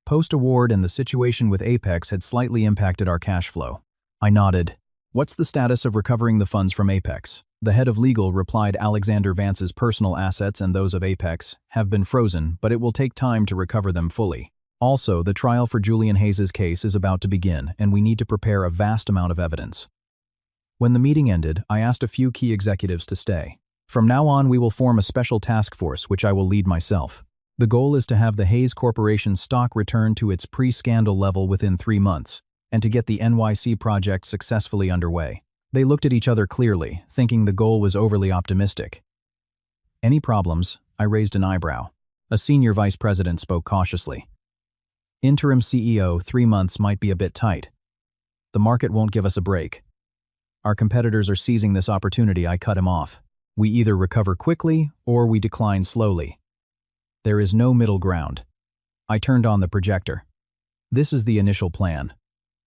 Post-award and the situation with Apex had slightly impacted our cash flow. I nodded. What's the status of recovering the funds from Apex? The head of legal replied Alexander Vance's personal assets and those of Apex have been frozen, but it will take time to recover them fully. Also, the trial for Julian Hayes' case is about to begin, and we need to prepare a vast amount of evidence. When the meeting ended, I asked a few key executives to stay. From now on, we will form a special task force, which I will lead myself. The goal is to have the Hayes Corporation stock return to its pre-scandal level within 3 months, and to get the NYC project successfully underway. They looked at each other clearly, thinking the goal was overly optimistic. Any problems? I raised an eyebrow. A senior vice president spoke cautiously. Interim CEO, 3 months might be a bit tight. The market won't give us a break. Our competitors are seizing this opportunity. I cut him off. We either recover quickly or we decline slowly. There is no middle ground. I turned on the projector. This is the initial plan.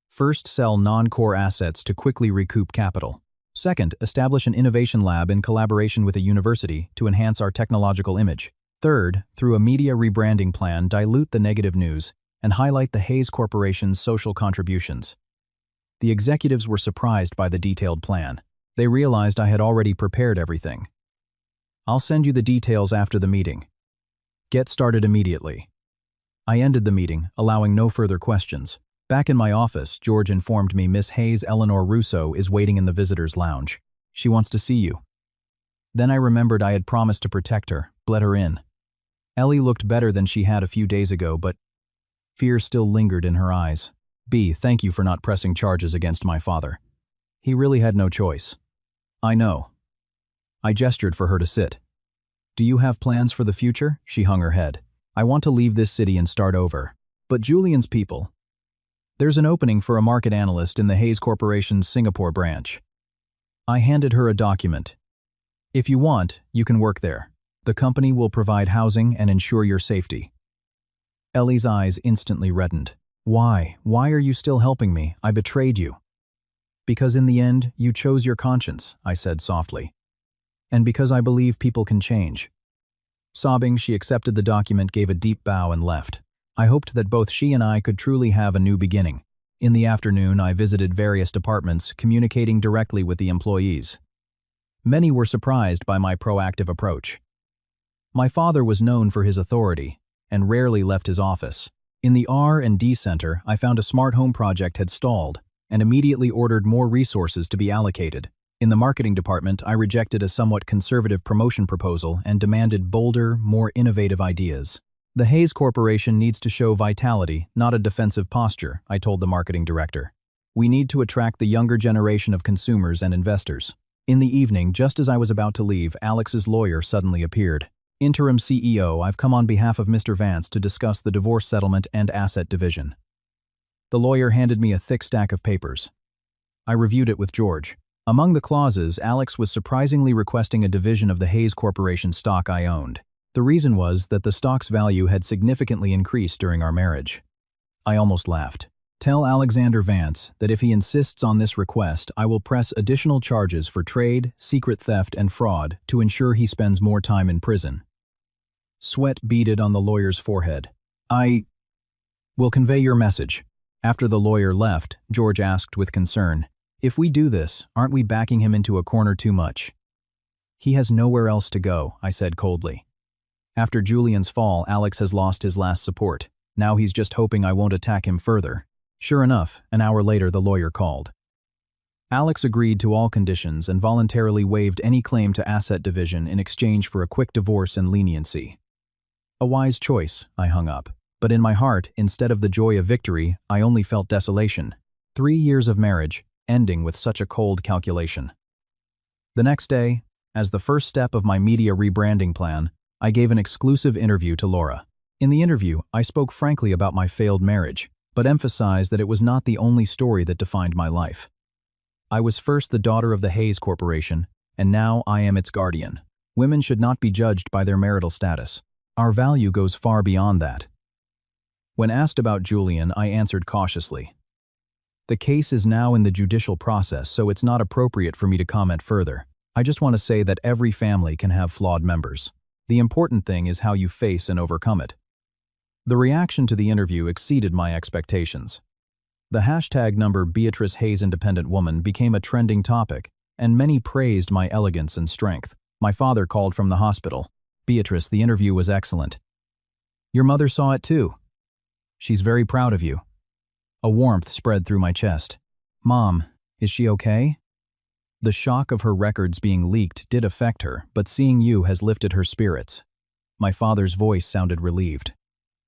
First, sell non-core assets to quickly recoup capital. Second, establish an innovation lab in collaboration with a university to enhance our technological image. Third, through a media rebranding plan, dilute the negative news and highlight the Hayes Corporation's social contributions. The executives were surprised by the detailed plan. They realized I had already prepared everything. I'll send you the details after the meeting. Get started immediately. I ended the meeting, allowing no further questions. Back in my office, George informed me Miss Hayes Eleanor Russo is waiting in the visitor's lounge. She wants to see you. Then I remembered I had promised to protect her, let her in. Ellie looked better than she had a few days ago, but fear still lingered in her eyes. B, thank you for not pressing charges against my father. He really had no choice. I know. I gestured for her to sit. Do you have plans for the future? She hung her head. I want to leave this city and start over. But Julian's people. There's an opening for a market analyst in the Hayes Corporation's Singapore branch. I handed her a document. If you want, you can work there. The company will provide housing and ensure your safety. Ellie's eyes instantly reddened. Why? Why are you still helping me? I betrayed you. Because in the end, you chose your conscience, I said softly. And because I believe people can change. Sobbing, she accepted the document, gave a deep bow, and left. I hoped that both she and I could truly have a new beginning. In the afternoon, I visited various departments, communicating directly with the employees. Many were surprised by my proactive approach. My father was known for his authority and rarely left his office. In the R&D center, I found a smart home project had stalled and immediately ordered more resources to be allocated. In the marketing department, I rejected a somewhat conservative promotion proposal and demanded bolder, more innovative ideas. The Hayes Corporation needs to show vitality, not a defensive posture, I told the marketing director. We need to attract the younger generation of consumers and investors. In the evening, just as I was about to leave, Alex's lawyer suddenly appeared. Interim CEO, I've come on behalf of Mr. Vance to discuss the divorce settlement and asset division. The lawyer handed me a thick stack of papers. I reviewed it with George. Among the clauses, Alex was surprisingly requesting a division of the Hayes Corporation stock I owned. The reason was that the stock's value had significantly increased during our marriage. I almost laughed. Tell Alexander Vance that if he insists on this request, I will press additional charges for trade, secret theft, and fraud to ensure he spends more time in prison. Sweat beaded on the lawyer's forehead. I will convey your message. After the lawyer left, George asked with concern, if we do this, aren't we backing him into a corner too much? He has nowhere else to go, I said coldly. After Julian's fall, Alex has lost his last support. Now he's just hoping I won't attack him further. Sure enough, an hour later the lawyer called. Alex agreed to all conditions and voluntarily waived any claim to asset division in exchange for a quick divorce and leniency. A wise choice, I hung up. But in my heart, instead of the joy of victory, I only felt desolation. 3 years of marriage, ending with such a cold calculation. The next day, as the first step of my media rebranding plan, I gave an exclusive interview to Laura. In the interview, I spoke frankly about my failed marriage, but emphasized that it was not the only story that defined my life. I was first the daughter of the Hayes Corporation, and now I am its guardian. Women should not be judged by their marital status. Our value goes far beyond that. When asked about Julian, I answered cautiously. The case is now in the judicial process, so it's not appropriate for me to comment further. I just want to say that every family can have flawed members. The important thing is how you face and overcome it. The reaction to the interview exceeded my expectations. The hashtag number Beatrice Hayes Independent Woman became a trending topic, and many praised my elegance and strength. My father called from the hospital. Beatrice, the interview was excellent. Your mother saw it too. She's very proud of you. A warmth spread through my chest. Mom, is she okay? The shock of her records being leaked did affect her, but seeing you has lifted her spirits. My father's voice sounded relieved.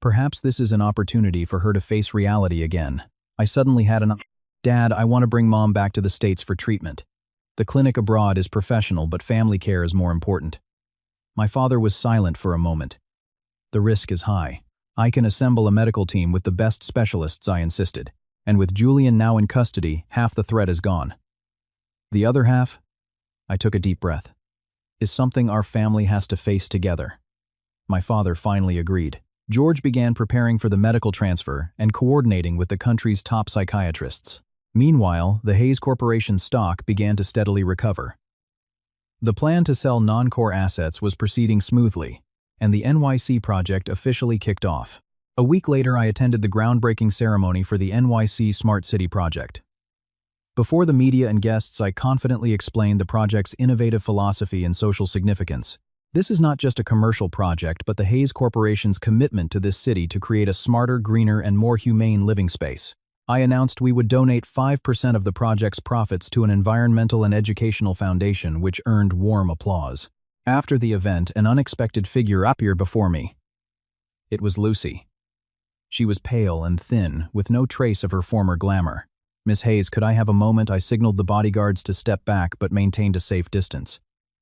Perhaps this is an opportunity for her to face reality again. I suddenly had Dad, I want to bring Mom back to the States for treatment. The clinic abroad is professional, but family care is more important. My father was silent for a moment. The risk is high. I can assemble a medical team with the best specialists, I insisted. And with Julian now in custody, half the threat is gone. The other half? I took a deep breath. Is something our family has to face together. My father finally agreed. George began preparing for the medical transfer and coordinating with the country's top psychiatrists. Meanwhile, the Hayes Corporation stock began to steadily recover. The plan to sell non-core assets was proceeding smoothly, and the NYC project officially kicked off. A week later, I attended the groundbreaking ceremony for the NYC Smart City project. Before the media and guests, I confidently explained the project's innovative philosophy and social significance. This is not just a commercial project, but the Hayes Corporation's commitment to this city to create a smarter, greener, and more humane living space. I announced we would donate 5% of the project's profits to an environmental and educational foundation, which earned warm applause. After the event, an unexpected figure appeared before me. It was Lucy. She was pale and thin, with no trace of her former glamour. Miss Hayes, could I have a moment? I signaled the bodyguards to step back, but maintained a safe distance.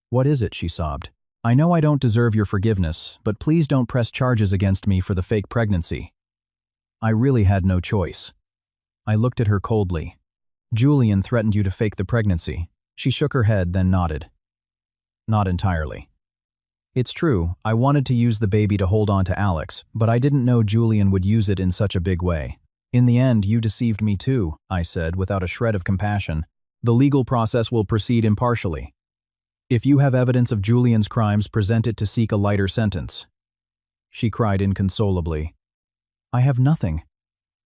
What is it? She sobbed. I know I don't deserve your forgiveness, but please don't press charges against me for the fake pregnancy. I really had no choice. I looked at her coldly. Julian threatened you to fake the pregnancy. She shook her head, then nodded. Not entirely. It's true, I wanted to use the baby to hold on to Alex, but I didn't know Julian would use it in such a big way. In the end, you deceived me too, I said without a shred of compassion. The legal process will proceed impartially. If you have evidence of Julian's crimes, present it to seek a lighter sentence. She cried inconsolably. I have nothing.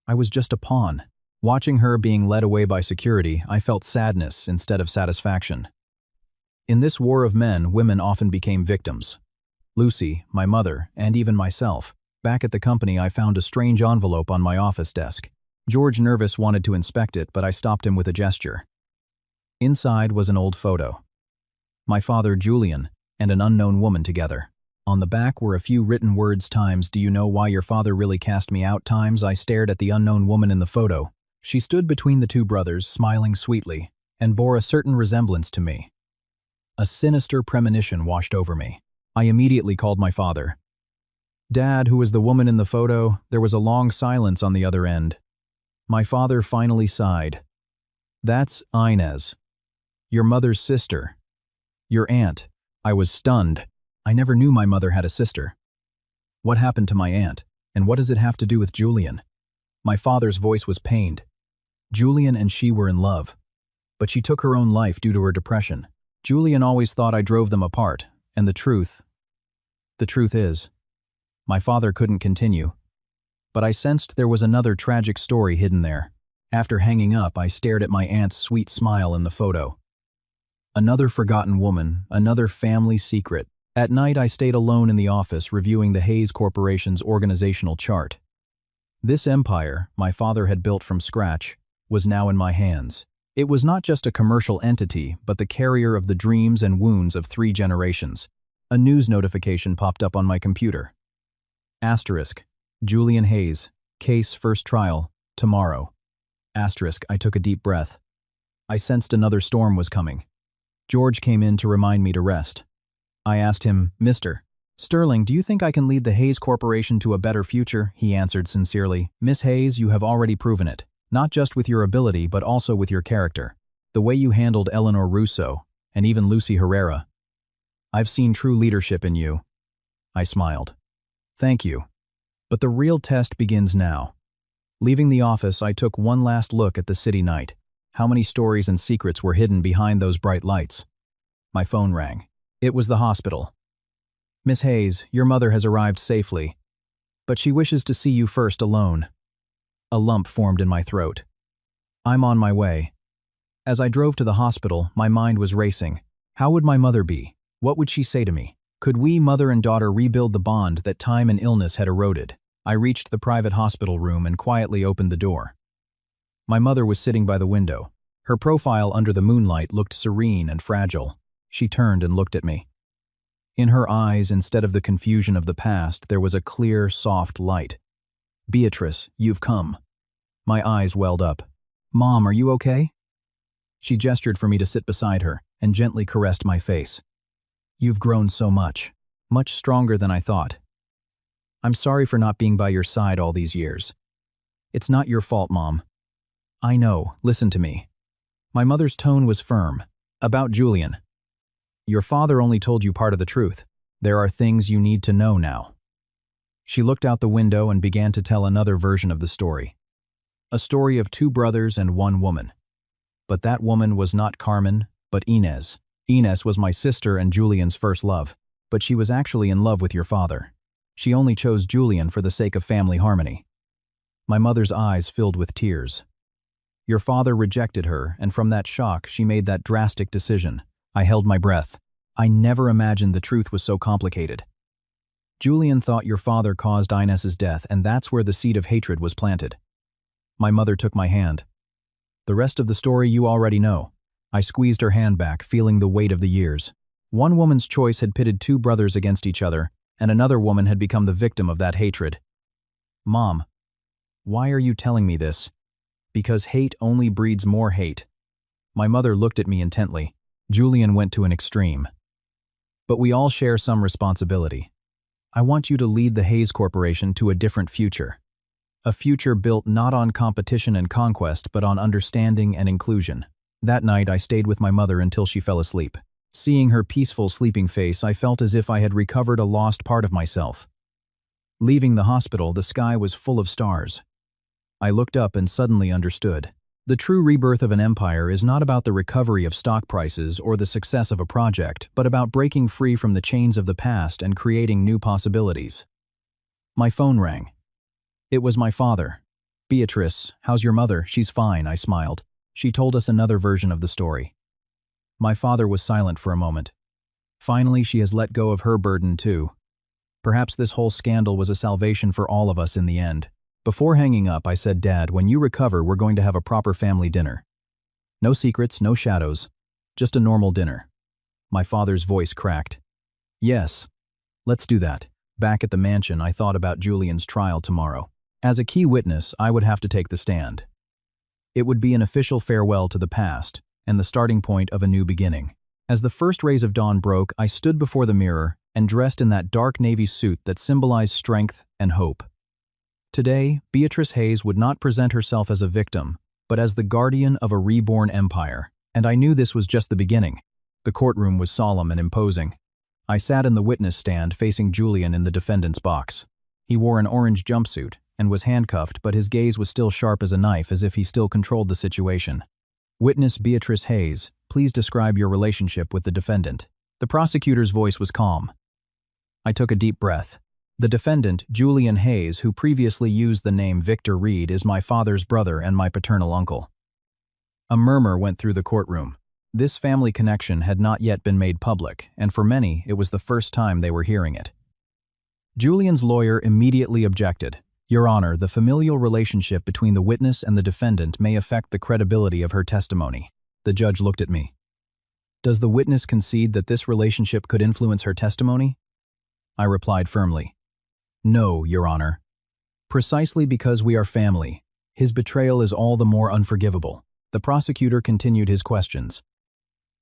I was just a pawn. Watching her being led away by security, I felt sadness instead of satisfaction. In this war of men, women often became victims. Lucy, my mother, and even myself. Back at the company, I found a strange envelope on my office desk. George, nervous, wanted to inspect it, but I stopped him with a gesture. Inside was an old photo. My father, Julian, and an unknown woman together. On the back were a few written words times, "Do you know why your father really cast me out?" times. I stared at the unknown woman in the photo. She stood between the two brothers, smiling sweetly, and bore a certain resemblance to me. A sinister premonition washed over me. I immediately called my father. Dad, who was the woman in the photo? There was a long silence on the other end. My father finally sighed. That's Inez. Your mother's sister. Your aunt. I was stunned. I never knew my mother had a sister. What happened to my aunt? And what does it have to do with Julian? My father's voice was pained. Julian and she were in love. But she took her own life due to her depression. Julian always thought I drove them apart, and the truth is, my father couldn't continue. But I sensed there was another tragic story hidden there. After hanging up, I stared at my aunt's sweet smile in the photo. Another forgotten woman, another family secret. At night, I stayed alone in the office reviewing the Hayes Corporation's organizational chart. This empire, my father had built from scratch, was now in my hands. It was not just a commercial entity, but the carrier of the dreams and wounds of 3 generations. A news notification popped up on my computer. Asterisk. Julian Hayes, case first trial, tomorrow. Asterisk, I took a deep breath. I sensed another storm was coming. George came in to remind me to rest. I asked him, Mr. Sterling, do you think I can lead the Hayes Corporation to a better future? He answered sincerely, Miss Hayes, you have already proven it, not just with your ability but also with your character. The way you handled Eleanor Russo, and even Lucy Herrera. I've seen true leadership in you. I smiled. Thank you. But the real test begins now. Leaving the office, I took one last look at the city night. How many stories and secrets were hidden behind those bright lights? My phone rang. It was the hospital. Miss Hayes, your mother has arrived safely, but she wishes to see you first alone. A lump formed in my throat. I'm on my way. As I drove to the hospital, my mind was racing. How would my mother be? What would she say to me? Could we, mother and daughter, rebuild the bond that time and illness had eroded? I reached the private hospital room and quietly opened the door. My mother was sitting by the window. Her profile under the moonlight looked serene and fragile. She turned and looked at me. In her eyes, instead of the confusion of the past, there was a clear, soft light. Beatrice, you've come. My eyes welled up. Mom, are you okay? She gestured for me to sit beside her and gently caressed my face. You've grown so much stronger than I thought. I'm sorry for not being by your side all these years. It's not your fault, Mom. I know, listen to me. My mother's tone was firm. About Julian. Your father only told you part of the truth. There are things you need to know now. She looked out the window and began to tell another version of the story. A story of two brothers and one woman. But that woman was not Carmen, but Inez. Inez was my sister and Julian's first love, but she was actually in love with your father. She only chose Julian for the sake of family harmony. My mother's eyes filled with tears. Your father rejected her, and from that shock, she made that drastic decision. I held my breath. I never imagined the truth was so complicated. Julian thought your father caused Inez's death, and that's where the seed of hatred was planted. My mother took my hand. The rest of the story you already know. I squeezed her hand back, feeling the weight of the years. One woman's choice had pitted two brothers against each other, and another woman had become the victim of that hatred. Mom, why are you telling me this? Because hate only breeds more hate. My mother looked at me intently. Julian went to an extreme. But we all share some responsibility. I want you to lead the Hayes Corporation to a different future. A future built not on competition and conquest, but on understanding and inclusion. That night, I stayed with my mother until she fell asleep. Seeing her peaceful, sleeping face, I felt as if I had recovered a lost part of myself. Leaving the hospital, the sky was full of stars. I looked up and suddenly understood. The true rebirth of an empire is not about the recovery of stock prices or the success of a project, but about breaking free from the chains of the past and creating new possibilities. My phone rang. It was my father. Beatrice, how's your mother? She's fine, I smiled. She told us another version of the story. My father was silent for a moment. Finally, she has let go of her burden too. Perhaps this whole scandal was a salvation for all of us in the end. Before hanging up, I said, Dad, when you recover, we're going to have a proper family dinner. No secrets, no shadows, just a normal dinner. My father's voice cracked. Yes, let's do that. Back at the mansion, I thought about Julian's trial tomorrow. As a key witness, I would have to take the stand. It would be an official farewell to the past and the starting point of a new beginning. As the first rays of dawn broke, I stood before the mirror and dressed in that dark navy suit that symbolized strength and hope. Today, Beatrice Hayes would not present herself as a victim, but as the guardian of a reborn empire, and I knew this was just the beginning. The courtroom was solemn and imposing. I sat in the witness stand facing Julian in the defendant's box. He wore an orange jumpsuit and was handcuffed, but his gaze was still sharp as a knife, as if he still controlled the situation. Witness Beatrice Hayes, please describe your relationship with the defendant. The prosecutor's voice was calm. I took a deep breath. The defendant, Julian Hayes, who previously used the name Victor Reed, is my father's brother and my paternal uncle. A murmur went through the courtroom. This family connection had not yet been made public, and for many, it was the first time they were hearing it. Julian's lawyer immediately objected. Your Honor, the familial relationship between the witness and the defendant may affect the credibility of her testimony. The judge looked at me. Does the witness concede that this relationship could influence her testimony? I replied firmly. No, Your Honor. Precisely because we are family. His betrayal is all the more unforgivable. The prosecutor continued his questions.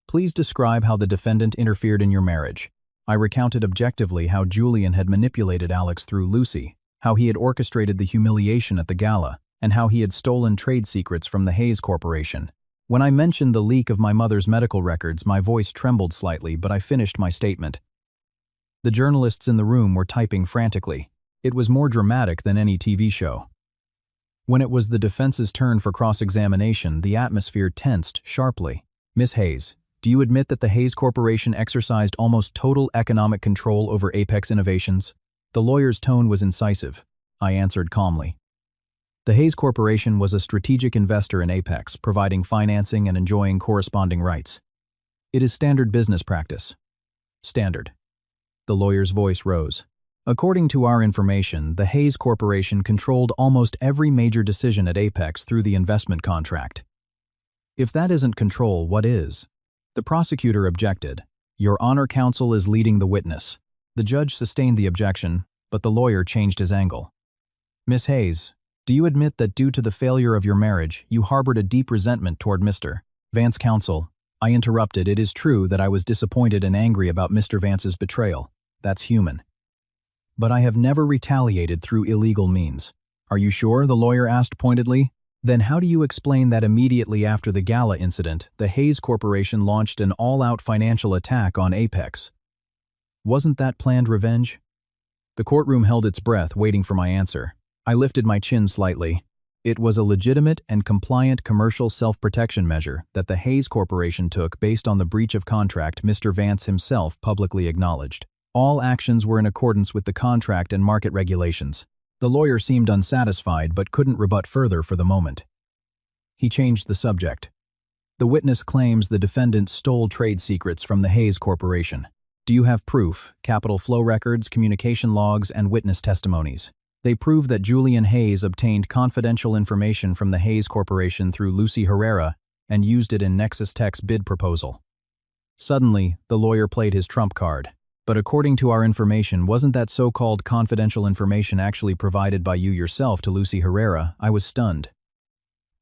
Please describe how the defendant interfered in your marriage. I recounted objectively how Julian had manipulated Alex through Lucy, how he had orchestrated the humiliation at the gala, and how he had stolen trade secrets from the Hayes Corporation. When I mentioned the leak of my mother's medical records, my voice trembled slightly, but I finished my statement. The journalists in the room were typing frantically. It was more dramatic than any TV show. When it was the defense's turn for cross-examination, the atmosphere tensed sharply. Miss Hayes, do you admit that the Hayes Corporation exercised almost total economic control over Apex Innovations? The lawyer's tone was incisive. I answered calmly. The Hayes Corporation was a strategic investor in Apex, providing financing and enjoying corresponding rights. It is standard business practice. Standard. The lawyer's voice rose. According to our information, the Hayes Corporation controlled almost every major decision at Apex through the investment contract. If that isn't control, what is? The prosecutor objected. Your Honor, counsel is leading the witness. The judge sustained the objection, but the lawyer changed his angle. Miss Hayes, do you admit that due to the failure of your marriage, you harbored a deep resentment toward Mr. Vance? Counsel, I interrupted. It is true that I was disappointed and angry about Mr. Vance's betrayal. That's human. But I have never retaliated through illegal means. Are you sure? The lawyer asked pointedly. Then how do you explain that immediately after the gala incident, the Hayes Corporation launched an all-out financial attack on Apex? Wasn't that planned revenge? The courtroom held its breath, waiting for my answer. I lifted my chin slightly. It was a legitimate and compliant commercial self-protection measure that the Hayes Corporation took based on the breach of contract Mr. Vance himself publicly acknowledged. All actions were in accordance with the contract and market regulations. The lawyer seemed unsatisfied but couldn't rebut further for the moment. He changed the subject. The witness claims the defendant stole trade secrets from the Hayes Corporation. Do you have proof, capital flow records, communication logs, and witness testimonies? They prove that Julian Hayes obtained confidential information from the Hayes Corporation through Lucy Herrera and used it in Nexus Tech's bid proposal. Suddenly, the lawyer played his trump card. But according to our information, wasn't that so-called confidential information actually provided by you yourself to Lucy Herrera? I was stunned.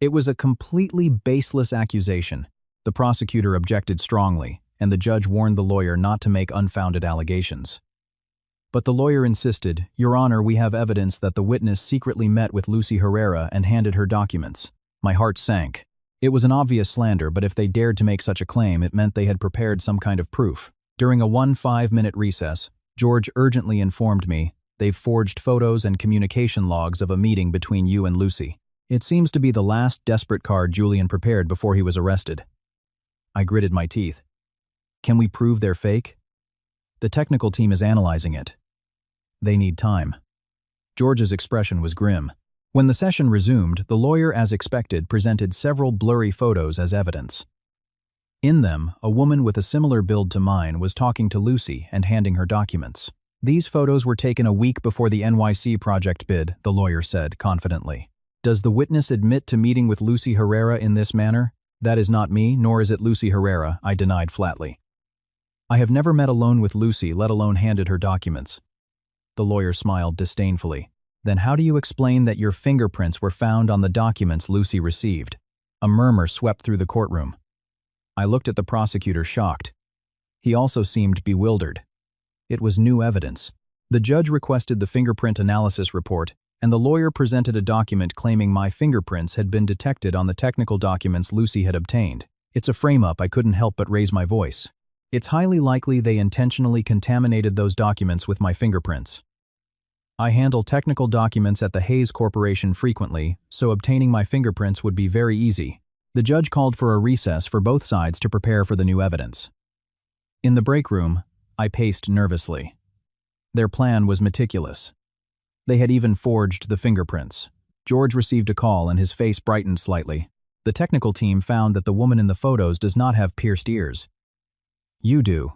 It was a completely baseless accusation. The prosecutor objected strongly, and the judge warned the lawyer not to make unfounded allegations. But the lawyer insisted, Your Honor, we have evidence that the witness secretly met with Lucy Herrera and handed her documents. My heart sank. It was an obvious slander, but if they dared to make such a claim, it meant they had prepared some kind of proof. During a 5-minute recess, George urgently informed me, they've forged photos and communication logs of a meeting between you and Lucy. It seems to be the last desperate card Julian prepared before he was arrested. I gritted my teeth. Can we prove they're fake? The technical team is analyzing it. They need time. George's expression was grim. When the session resumed, the lawyer, as expected, presented several blurry photos as evidence. In them, a woman with a similar build to mine was talking to Lucy and handing her documents. These photos were taken a week before the NYC project bid, the lawyer said confidently. Does the witness admit to meeting with Lucy Herrera in this manner? That is not me, nor is it Lucy Herrera, I denied flatly. I have never met alone with Lucy, let alone handed her documents. The lawyer smiled disdainfully. Then how do you explain that your fingerprints were found on the documents Lucy received? A murmur swept through the courtroom. I looked at the prosecutor, shocked. He also seemed bewildered. It was new evidence. The judge requested the fingerprint analysis report, and the lawyer presented a document claiming my fingerprints had been detected on the technical documents Lucy had obtained. It's a frame-up, I couldn't help but raise my voice. It's highly likely they intentionally contaminated those documents with my fingerprints. I handle technical documents at the Hayes Corporation frequently, so obtaining my fingerprints would be very easy. The judge called for a recess for both sides to prepare for the new evidence. In the break room, I paced nervously. Their plan was meticulous. They had even forged the fingerprints. George received a call and his face brightened slightly. The technical team found that the woman in the photos does not have pierced ears. You do.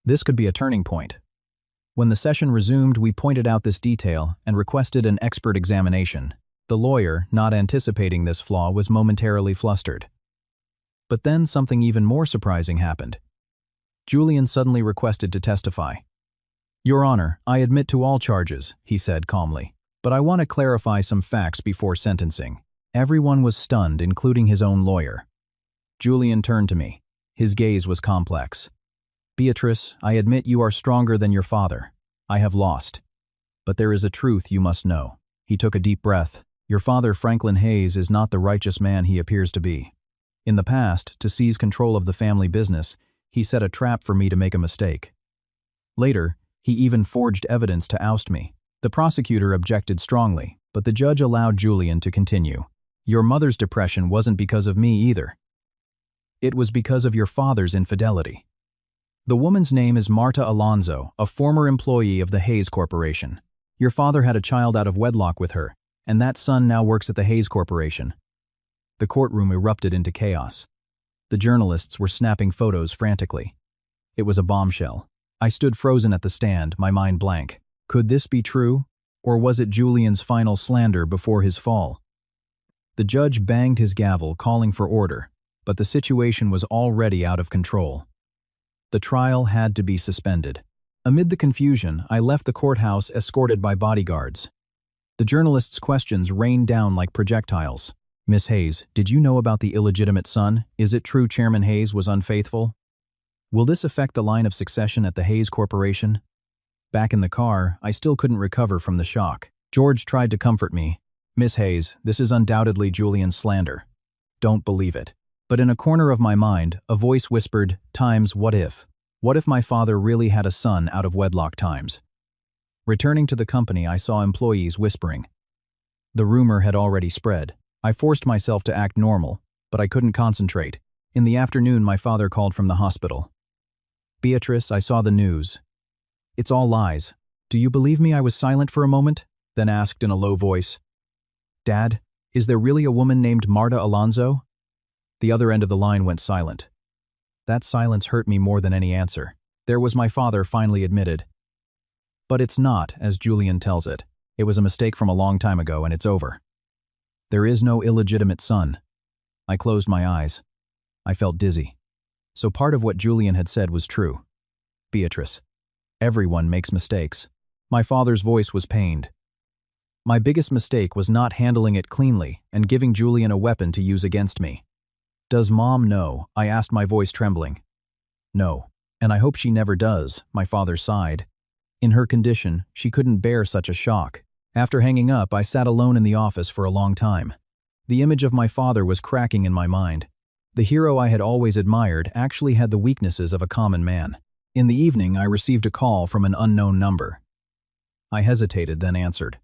This could be a turning point. When the session resumed, we pointed out this detail and requested an expert examination. The lawyer, not anticipating this flaw, was momentarily flustered. But then something even more surprising happened. Julian suddenly requested to testify. Your Honor, I admit to all charges, he said calmly. But I want to clarify some facts before sentencing. Everyone was stunned, including his own lawyer. Julian turned to me. His gaze was complex. Beatrice, I admit you are stronger than your father. I have lost. But there is a truth you must know. He took a deep breath. Your father, Franklin Hayes, is not the righteous man he appears to be. In the past, to seize control of the family business, he set a trap for me to make a mistake. Later, he even forged evidence to oust me. The prosecutor objected strongly, but the judge allowed Julian to continue. Your mother's depression wasn't because of me either. It was because of your father's infidelity. The woman's name is Marta Alonso, a former employee of the Hayes Corporation. Your father had a child out of wedlock with her, and that son now works at the Hayes Corporation. The courtroom erupted into chaos. The journalists were snapping photos frantically. It was a bombshell. I stood frozen at the stand, my mind blank. Could this be true? Or was it Julian's final slander before his fall? The judge banged his gavel, calling for order, but the situation was already out of control. The trial had to be suspended. Amid the confusion, I left the courthouse escorted by bodyguards. The journalists' questions rained down like projectiles. Miss Hayes, did you know about the illegitimate son? Is it true Chairman Hayes was unfaithful? Will this affect the line of succession at the Hayes Corporation? Back in the car, I still couldn't recover from the shock. George tried to comfort me. Miss Hayes, this is undoubtedly Julian's slander. Don't believe it. But in a corner of my mind, a voice whispered, times what if? What if my father really had a son out of wedlock times? Returning to the company, I saw employees whispering. The rumor had already spread. I forced myself to act normal, but I couldn't concentrate. In the afternoon, my father called from the hospital. Beatrice, I saw the news. It's all lies. Do you believe me? I was silent for a moment, then asked in a low voice. Dad, is there really a woman named Marta Alonso? The other end of the line went silent. That silence hurt me more than any answer. There was my father finally admitted. But it's not, as Julian tells it. It was a mistake from a long time ago and it's over. There is no illegitimate son. I closed my eyes. I felt dizzy. So part of what Julian had said was true. Beatrice. Everyone makes mistakes. My father's voice was pained. My biggest mistake was not handling it cleanly and giving Julian a weapon to use against me. Does Mom know? I asked, my voice trembling. No, and I hope she never does, my father sighed. In her condition, she couldn't bear such a shock. After hanging up, I sat alone in the office for a long time. The image of my father was cracking in my mind. The hero I had always admired actually had the weaknesses of a common man. In the evening, I received a call from an unknown number. I hesitated, then answered.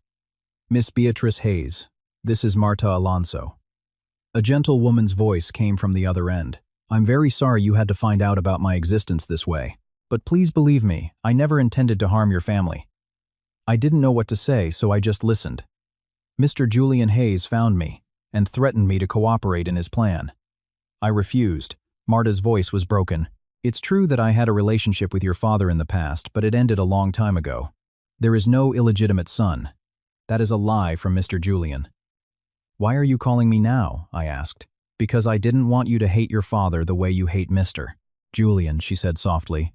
Miss Beatrice Hayes, this is Marta Alonso. A gentle woman's voice came from the other end. I'm very sorry you had to find out about my existence this way. But please believe me, I never intended to harm your family. I didn't know what to say, so I just listened. Mr. Julian Hayes found me and threatened me to cooperate in his plan. I refused. Marta's voice was broken. It's true that I had a relationship with your father in the past, but it ended a long time ago. There is no illegitimate son. That is a lie from Mr. Julian. Why are you calling me now? I asked. Because I didn't want you to hate your father the way you hate Mr. Julian, she said softly.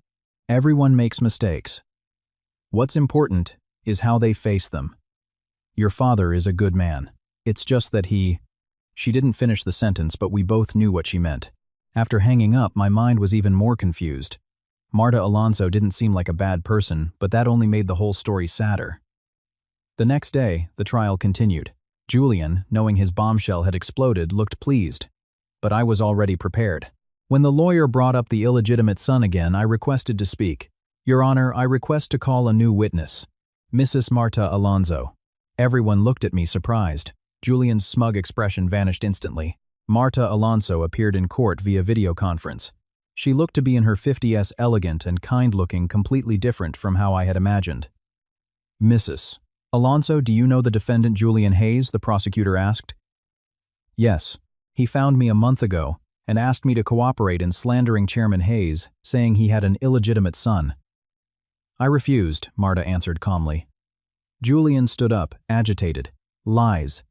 Everyone makes mistakes. What's important is how they face them. Your father is a good man. It's just that She didn't finish the sentence, but we both knew what she meant. After hanging up, my mind was even more confused. Marta Alonso didn't seem like a bad person, but that only made the whole story sadder. The next day, the trial continued. Julian, knowing his bombshell had exploded, looked pleased. But I was already prepared. When the lawyer brought up the illegitimate son again, I requested to speak. Your Honor, I request to call a new witness. Mrs. Marta Alonso. Everyone looked at me surprised. Julian's smug expression vanished instantly. Marta Alonso appeared in court via video conference. She looked to be in her 50s, elegant and kind-looking, completely different from how I had imagined. Mrs. Alonso, do you know the defendant Julian Hayes? The prosecutor asked. Yes. He found me a month ago and asked me to cooperate in slandering Chairman Hayes, saying he had an illegitimate son. I refused, Marta answered calmly. Julian stood up, agitated. Lies.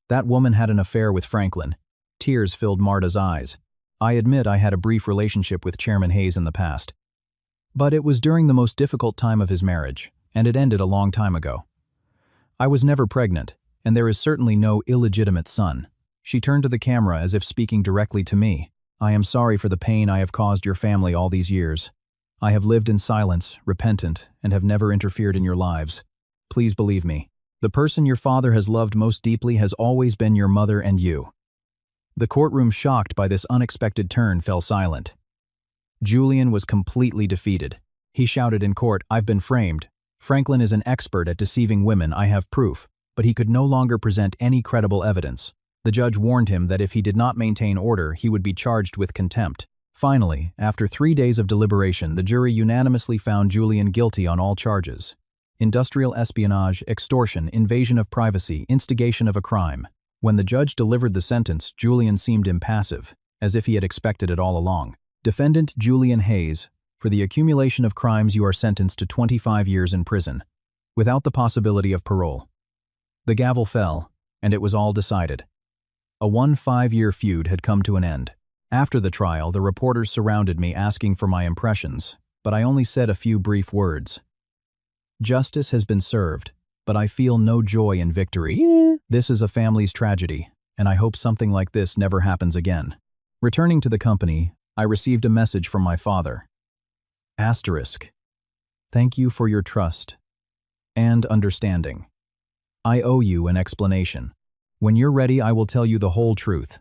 That woman had an affair with Franklin. Tears filled Marta's eyes. I admit I had a brief relationship with Chairman Hayes in the past. But it was during the most difficult time of his marriage, and it ended a long time ago. I was never pregnant, and there is certainly no illegitimate son. She turned to the camera as if speaking directly to me. I am sorry for the pain I have caused your family all these years. I have lived in silence, repentant, and have never interfered in your lives. Please believe me. The person your father has loved most deeply has always been your mother and you. The courtroom, shocked by this unexpected turn, fell silent. Julian was completely defeated. He shouted in court, "I've been framed. Franklin is an expert at deceiving women, I have proof," but he could no longer present any credible evidence. The judge warned him that if he did not maintain order, he would be charged with contempt. Finally, after 3 days of deliberation, the jury unanimously found Julian guilty on all charges: industrial espionage, extortion, invasion of privacy, instigation of a crime. When the judge delivered the sentence, Julian seemed impassive, as if he had expected it all along. Defendant Julian Hayes, for the accumulation of crimes you are sentenced to 25 years in prison, without the possibility of parole. The gavel fell, and it was all decided. A 5-year feud had come to an end. After the trial, the reporters surrounded me asking for my impressions, but I only said a few brief words. Justice has been served, but I feel no joy in victory. This is a family's tragedy, and I hope something like this never happens again. Returning to the company, I received a message from my father. Asterisk. Thank you for your trust and understanding. I owe you an explanation. When you're ready, I will tell you the whole truth.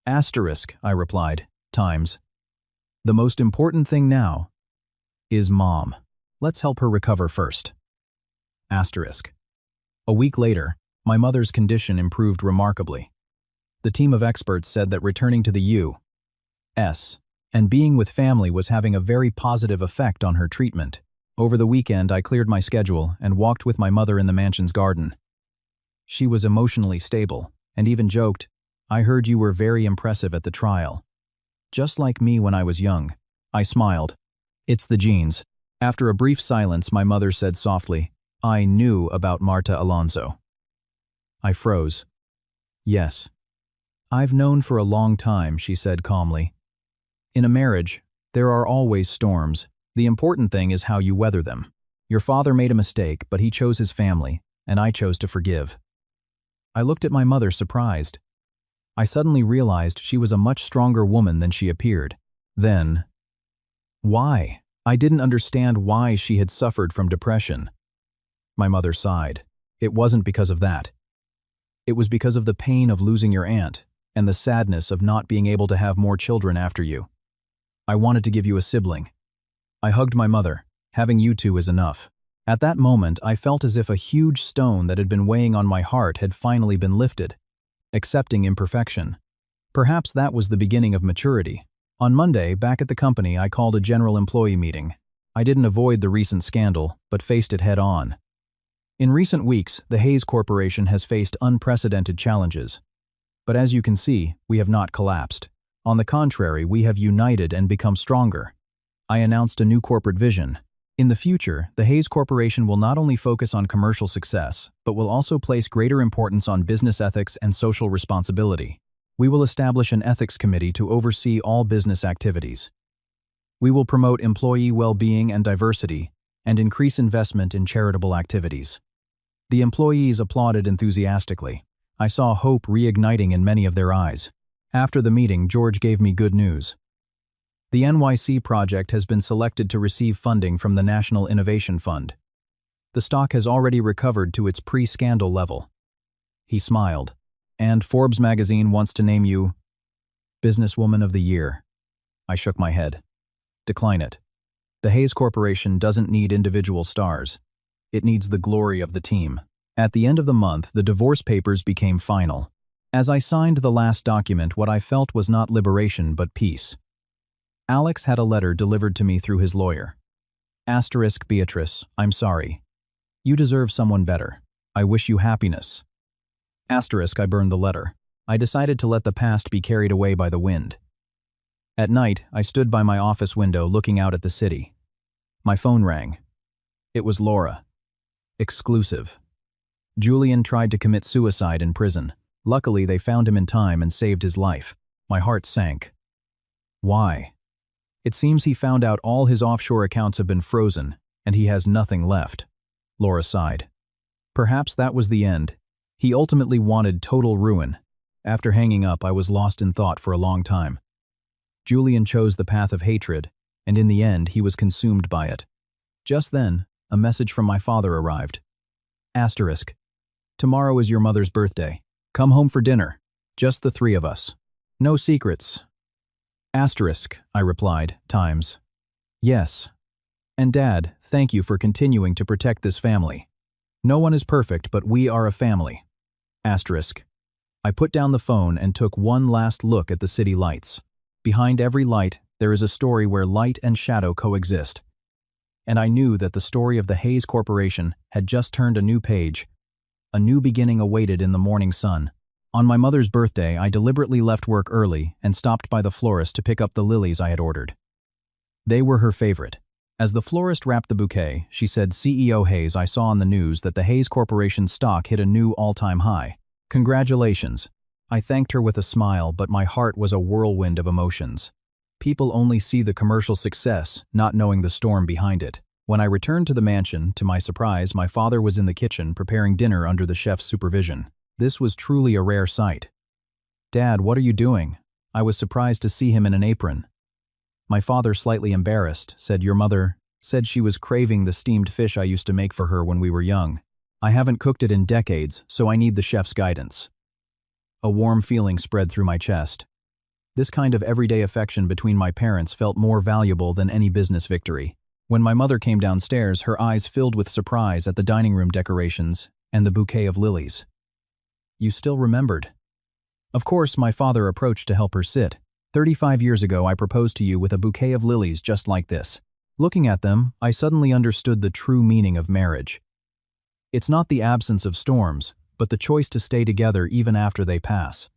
Asterisk, I replied, times. The most important thing now is Mom. Let's help her recover first. Asterisk. A week later, my mother's condition improved remarkably. The team of experts said that returning to the U.S. and being with family was having a very positive effect on her treatment. Over the weekend, I cleared my schedule and walked with my mother in the mansion's garden. She was emotionally stable, and even joked, "I heard you were very impressive at the trial." Just like me when I was young. I smiled. It's the genes. After a brief silence, my mother said softly, "I knew about Marta Alonso." I froze. "Yes. I've known for a long time," she said calmly. "In a marriage, there are always storms. The important thing is how you weather them. Your father made a mistake, but he chose his family, and I chose to forgive." I looked at my mother, surprised. I suddenly realized she was a much stronger woman than she appeared. Then, why? I didn't understand why she had suffered from depression. My mother sighed. It wasn't because of that. It was because of the pain of losing your aunt and the sadness of not being able to have more children after you. I wanted to give you a sibling. I hugged my mother. Having you two is enough. At that moment, I felt as if a huge stone that had been weighing on my heart had finally been lifted. Accepting imperfection. Perhaps that was the beginning of maturity. On Monday, back at the company, I called a general employee meeting. I didn't avoid the recent scandal, but faced it head on. In recent weeks, the Hayes Corporation has faced unprecedented challenges. But as you can see, we have not collapsed. On the contrary, we have united and become stronger. I announced a new corporate vision. In the future, the Hayes Corporation will not only focus on commercial success, but will also place greater importance on business ethics and social responsibility. We will establish an ethics committee to oversee all business activities. We will promote employee well-being and diversity, and increase investment in charitable activities. The employees applauded enthusiastically. I saw hope reigniting in many of their eyes. After the meeting, George gave me good news. The NYC project has been selected to receive funding from the National Innovation Fund. The stock has already recovered to its pre-scandal level. He smiled. And Forbes magazine wants to name you Businesswoman of the Year. I shook my head. Decline it. The Hayes Corporation doesn't need individual stars. It needs the glory of the team. At the end of the month, the divorce papers became final. As I signed the last document, what I felt was not liberation but peace. Alex had a letter delivered to me through his lawyer. Asterisk, Beatrice, I'm sorry. You deserve someone better. I wish you happiness. Asterisk, I burned the letter. I decided to let the past be carried away by the wind. At night, I stood by my office window looking out at the city. My phone rang. It was Laura. Exclusive. Julian tried to commit suicide in prison. Luckily, they found him in time and saved his life. My heart sank. Why? It seems he found out all his offshore accounts have been frozen, and he has nothing left. Laura sighed. Perhaps that was the end. He ultimately wanted total ruin. After hanging up, I was lost in thought for a long time. Julian chose the path of hatred, and in the end, he was consumed by it. Just then, a message from my father arrived. Asterisk. Tomorrow is your mother's birthday. Come home for dinner. Just the three of us. No secrets. Asterisk, I replied, times. Yes. And Dad, thank you for continuing to protect this family. No one is perfect, but we are a family. Asterisk. I put down the phone and took one last look at the city lights. Behind every light, there is a story where light and shadow coexist. And I knew that the story of the Hayes Corporation had just turned a new page. A new beginning awaited in the morning sun. On my mother's birthday, I deliberately left work early and stopped by the florist to pick up the lilies I had ordered. They were her favorite. As the florist wrapped the bouquet, she said, CEO Hayes, I saw on the news that the Hayes Corporation stock hit a new all-time high. Congratulations. I thanked her with a smile, but my heart was a whirlwind of emotions. People only see the commercial success, not knowing the storm behind it. When I returned to the mansion, to my surprise, my father was in the kitchen preparing dinner under the chef's supervision. This was truly a rare sight. Dad, what are you doing? I was surprised to see him in an apron. My father, slightly embarrassed, said, Your mother said she was craving the steamed fish I used to make for her when we were young. I haven't cooked it in decades, so I need the chef's guidance. A warm feeling spread through my chest. This kind of everyday affection between my parents felt more valuable than any business victory. When my mother came downstairs, her eyes filled with surprise at the dining room decorations and the bouquet of lilies. You still remembered? Of course, my father approached to help her sit. 35 years ago, I proposed to you with a bouquet of lilies just like this. Looking at them, I suddenly understood the true meaning of marriage. It's not the absence of storms, but the choice to stay together even after they pass.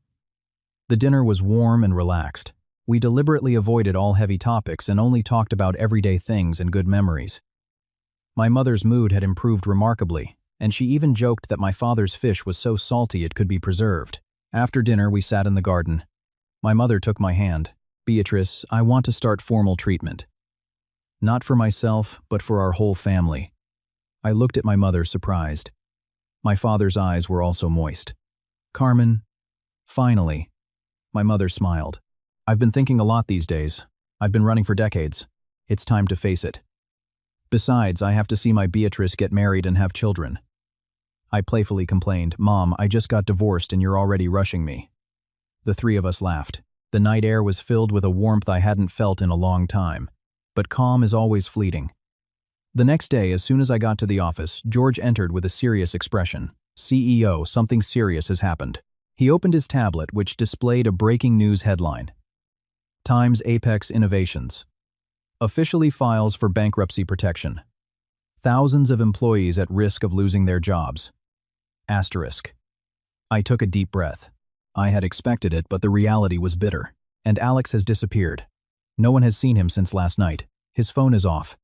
The dinner was warm and relaxed. We deliberately avoided all heavy topics and only talked about everyday things and good memories. My mother's mood had improved remarkably, and she even joked that my father's fish was so salty it could be preserved. After dinner, we sat in the garden. My mother took my hand. Beatrice, I want to start formal treatment. Not for myself, but for our whole family. I looked at my mother, surprised. My father's eyes were also moist. Carmen, finally. My mother smiled. I've been thinking a lot these days. I've been running for decades. It's time to face it. Besides, I have to see my Beatrice get married and have children. I playfully complained, Mom, I just got divorced and you're already rushing me. The three of us laughed. The night air was filled with a warmth I hadn't felt in a long time. But calm is always fleeting. The next day, as soon as I got to the office, George entered with a serious expression. CEO, something serious has happened. He opened his tablet, which displayed a breaking news headline. Times Apex Innovations. Officially files for bankruptcy protection. Thousands of employees at risk of losing their jobs. Asterisk. I took a deep breath. I had expected it, but the reality was bitter. And Alex has disappeared. No one has seen him since last night. His phone is off.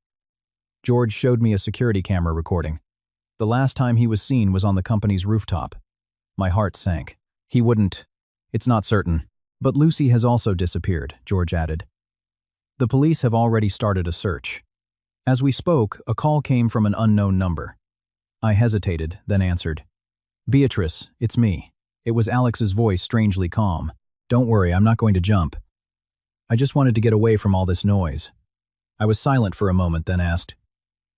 George showed me a security camera recording. The last time he was seen was on the company's rooftop. My heart sank. He wouldn't. It's not certain. But Lucy has also disappeared, George added. The police have already started a search. As we spoke, a call came from an unknown number. I hesitated, then answered. Beatrice, it's me. It was Alex's voice, strangely calm. Don't worry, I'm not going to jump. I just wanted to get away from all this noise. I was silent for a moment, then asked,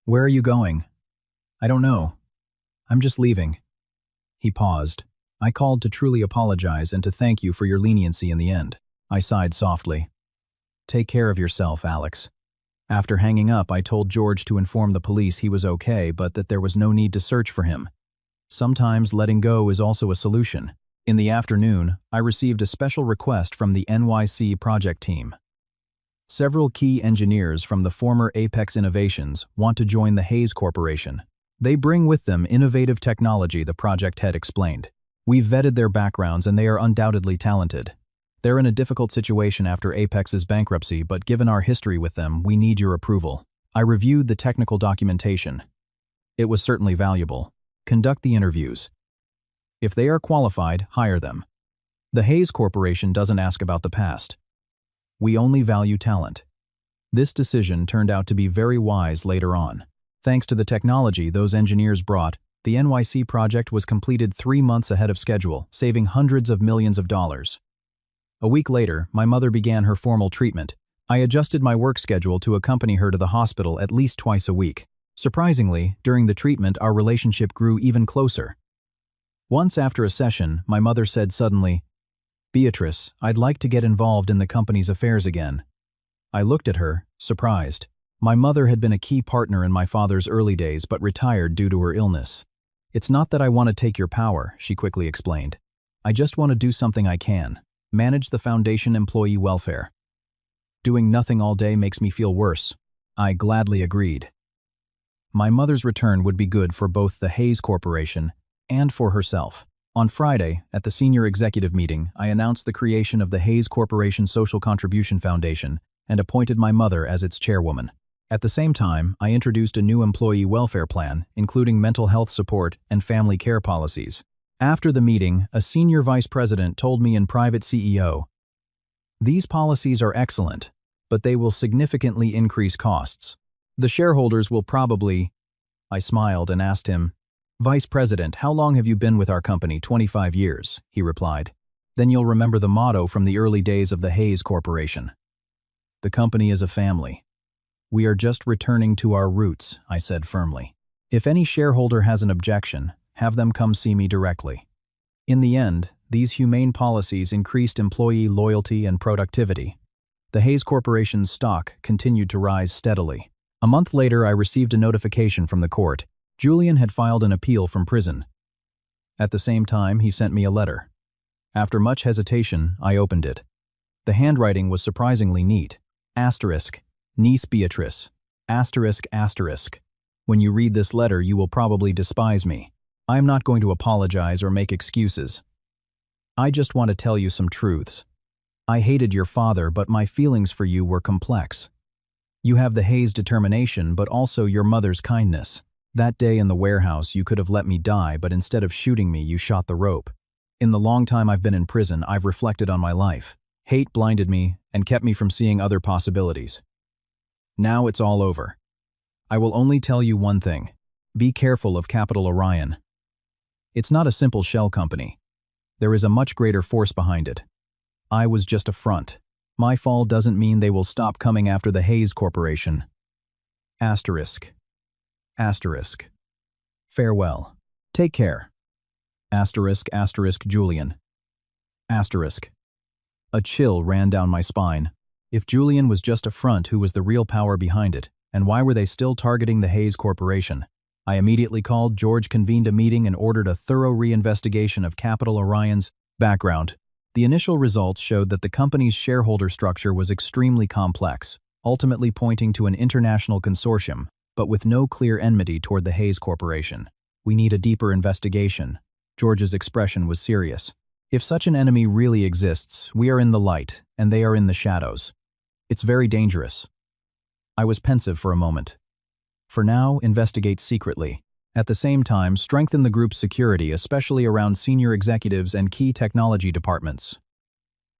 Where are you going? I don't know. I'm just leaving. He paused. I called to truly apologize and to thank you for your leniency in the end. I sighed softly. Take care of yourself, Alex. After hanging up, I told George to inform the police he was okay, but that there was no need to search for him. Sometimes letting go is also a solution. In the afternoon, I received a special request from the NYC project team. Several key engineers from the former Apex Innovations want to join the Hayes Corporation. They bring with them innovative technology, the project head explained. We've vetted their backgrounds and they are undoubtedly talented. They're in a difficult situation after Apex's bankruptcy, but given our history with them, we need your approval. I reviewed the technical documentation. It was certainly valuable. Conduct the interviews. If they are qualified, hire them. The Hayes Corporation doesn't ask about the past. We only value talent. This decision turned out to be very wise later on. Thanks to the technology those engineers brought, The NYC project was completed 3 months ahead of schedule, saving hundreds of millions of dollars. A week later, my mother began her formal treatment. I adjusted my work schedule to accompany her to the hospital at least twice a week. Surprisingly, during the treatment, our relationship grew even closer. Once after a session, my mother said suddenly, "Beatrice, I'd like to get involved in the company's affairs again." I looked at her, surprised. My mother had been a key partner in my father's early days but retired due to her illness. "It's not that I want to take your power," she quickly explained. "I just want to do something I can. Manage the foundation employee welfare. Doing nothing all day makes me feel worse." I gladly agreed. My mother's return would be good for both the Hayes Corporation and for herself. On Friday, at the senior executive meeting, I announced the creation of the Hayes Corporation Social Contribution Foundation and appointed my mother as its chairwoman. At the same time, I introduced a new employee welfare plan, including mental health support and family care policies. After the meeting, a senior vice president told me in private, "CEO, these policies are excellent, but they will significantly increase costs. The shareholders will probably—" I smiled and asked him, "Vice President, how long have you been with our company?" 25 years, he replied. "Then you'll remember the motto from the early days of the Hayes Corporation. The company is a family. We are just returning to our roots," I said firmly. "If any shareholder has an objection, have them come see me directly." In the end, these humane policies increased employee loyalty and productivity. The Hayes Corporation's stock continued to rise steadily. A month later, I received a notification from the court. Julian had filed an appeal from prison. At the same time, he sent me a letter. After much hesitation, I opened it. The handwriting was surprisingly neat. Asterisk, niece Beatrice. Asterisk, asterisk. When you read this letter, you will probably despise me. I am not going to apologize or make excuses. I just want to tell you some truths. I hated your father, but my feelings for you were complex. You have the Hayes determination, but also your mother's kindness. That day in the warehouse, you could have let me die, but instead of shooting me, you shot the rope. In the long time I've been in prison, I've reflected on my life. Hate blinded me and kept me from seeing other possibilities. Now it's all over. I will only tell you one thing. Be careful of Capital Orion. It's not a simple shell company. There is a much greater force behind it. I was just a front. My fall doesn't mean they will stop coming after the Hayes Corporation. Asterisk. Asterisk. Farewell. Take care. Asterisk, asterisk, Julian. Asterisk. A chill ran down my spine. If Julian was just a front, who was the real power behind it, and why were they still targeting the Hayes Corporation? I immediately called George, convened a meeting, and ordered a thorough reinvestigation of Capital Orion's background. The initial results showed that the company's shareholder structure was extremely complex, ultimately pointing to an international consortium, but with no clear enmity toward the Hayes Corporation. "We need a deeper investigation." George's expression was serious. "If such an enemy really exists, we are in the light, and they are in the shadows. It's very dangerous." I was pensive for a moment. For now, investigate secretly. At the same time, strengthen the group's security, especially around senior executives and key technology departments.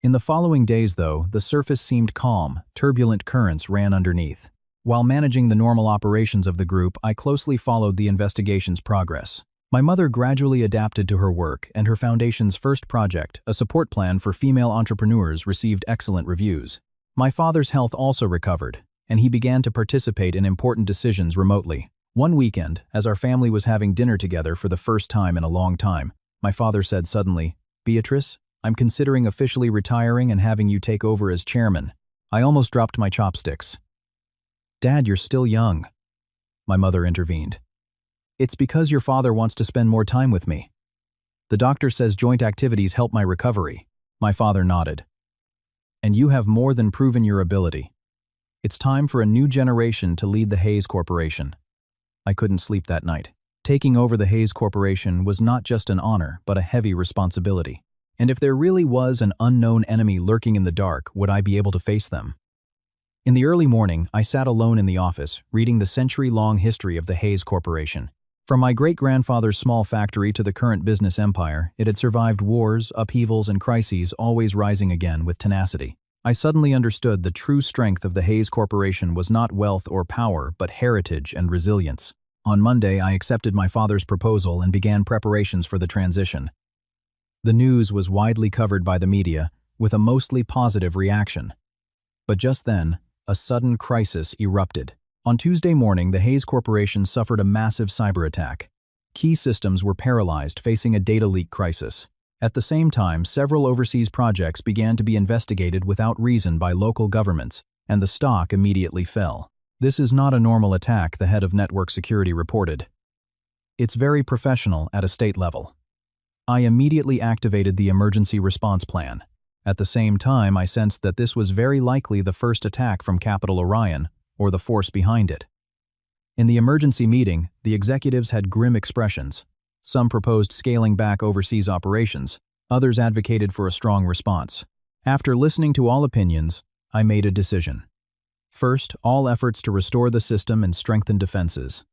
In the following days, though, the surface seemed calm. Turbulent currents ran underneath. While managing the normal operations of the group, I closely followed the investigation's progress. My mother gradually adapted to her work, and her foundation's first project, a support plan for female entrepreneurs, received excellent reviews. My father's health also recovered, and he began to participate in important decisions remotely. One weekend, as our family was having dinner together for the first time in a long time, my father said suddenly, "Beatrice, I'm considering officially retiring and having you take over as chairman." I almost dropped my chopsticks. "Dad, you're still young," my mother intervened. "It's because your father wants to spend more time with me. The doctor says joint activities help my recovery." My father nodded. "And you have more than proven your ability. It's time for a new generation to lead the Hayes Corporation." I couldn't sleep that night. Taking over the Hayes Corporation was not just an honor, but a heavy responsibility. And if there really was an unknown enemy lurking in the dark, would I be able to face them? In the early morning, I sat alone in the office, reading the century-long history of the Hayes Corporation. From my great-grandfather's small factory to the current business empire, it had survived wars, upheavals, and crises, always rising again with tenacity. I suddenly understood the true strength of the Hayes Corporation was not wealth or power, but heritage and resilience. On Monday, I accepted my father's proposal and began preparations for the transition. The news was widely covered by the media, with a mostly positive reaction. But just then, a sudden crisis erupted. On Tuesday morning, the Hayes Corporation suffered a massive cyber attack. Key systems were paralyzed, facing a data leak crisis. At the same time, several overseas projects began to be investigated without reason by local governments, and the stock immediately fell. This is not a normal attack, the head of network security reported. It's very professional at a state level. I immediately activated the emergency response plan. At the same time, I sensed that this was very likely the first attack from Capital Orion, or the force behind it. In the emergency meeting, the executives had grim expressions. Some proposed scaling back overseas operations, others advocated for a strong response. After listening to all opinions, I made a decision. First, all efforts to restore the system and strengthen defenses.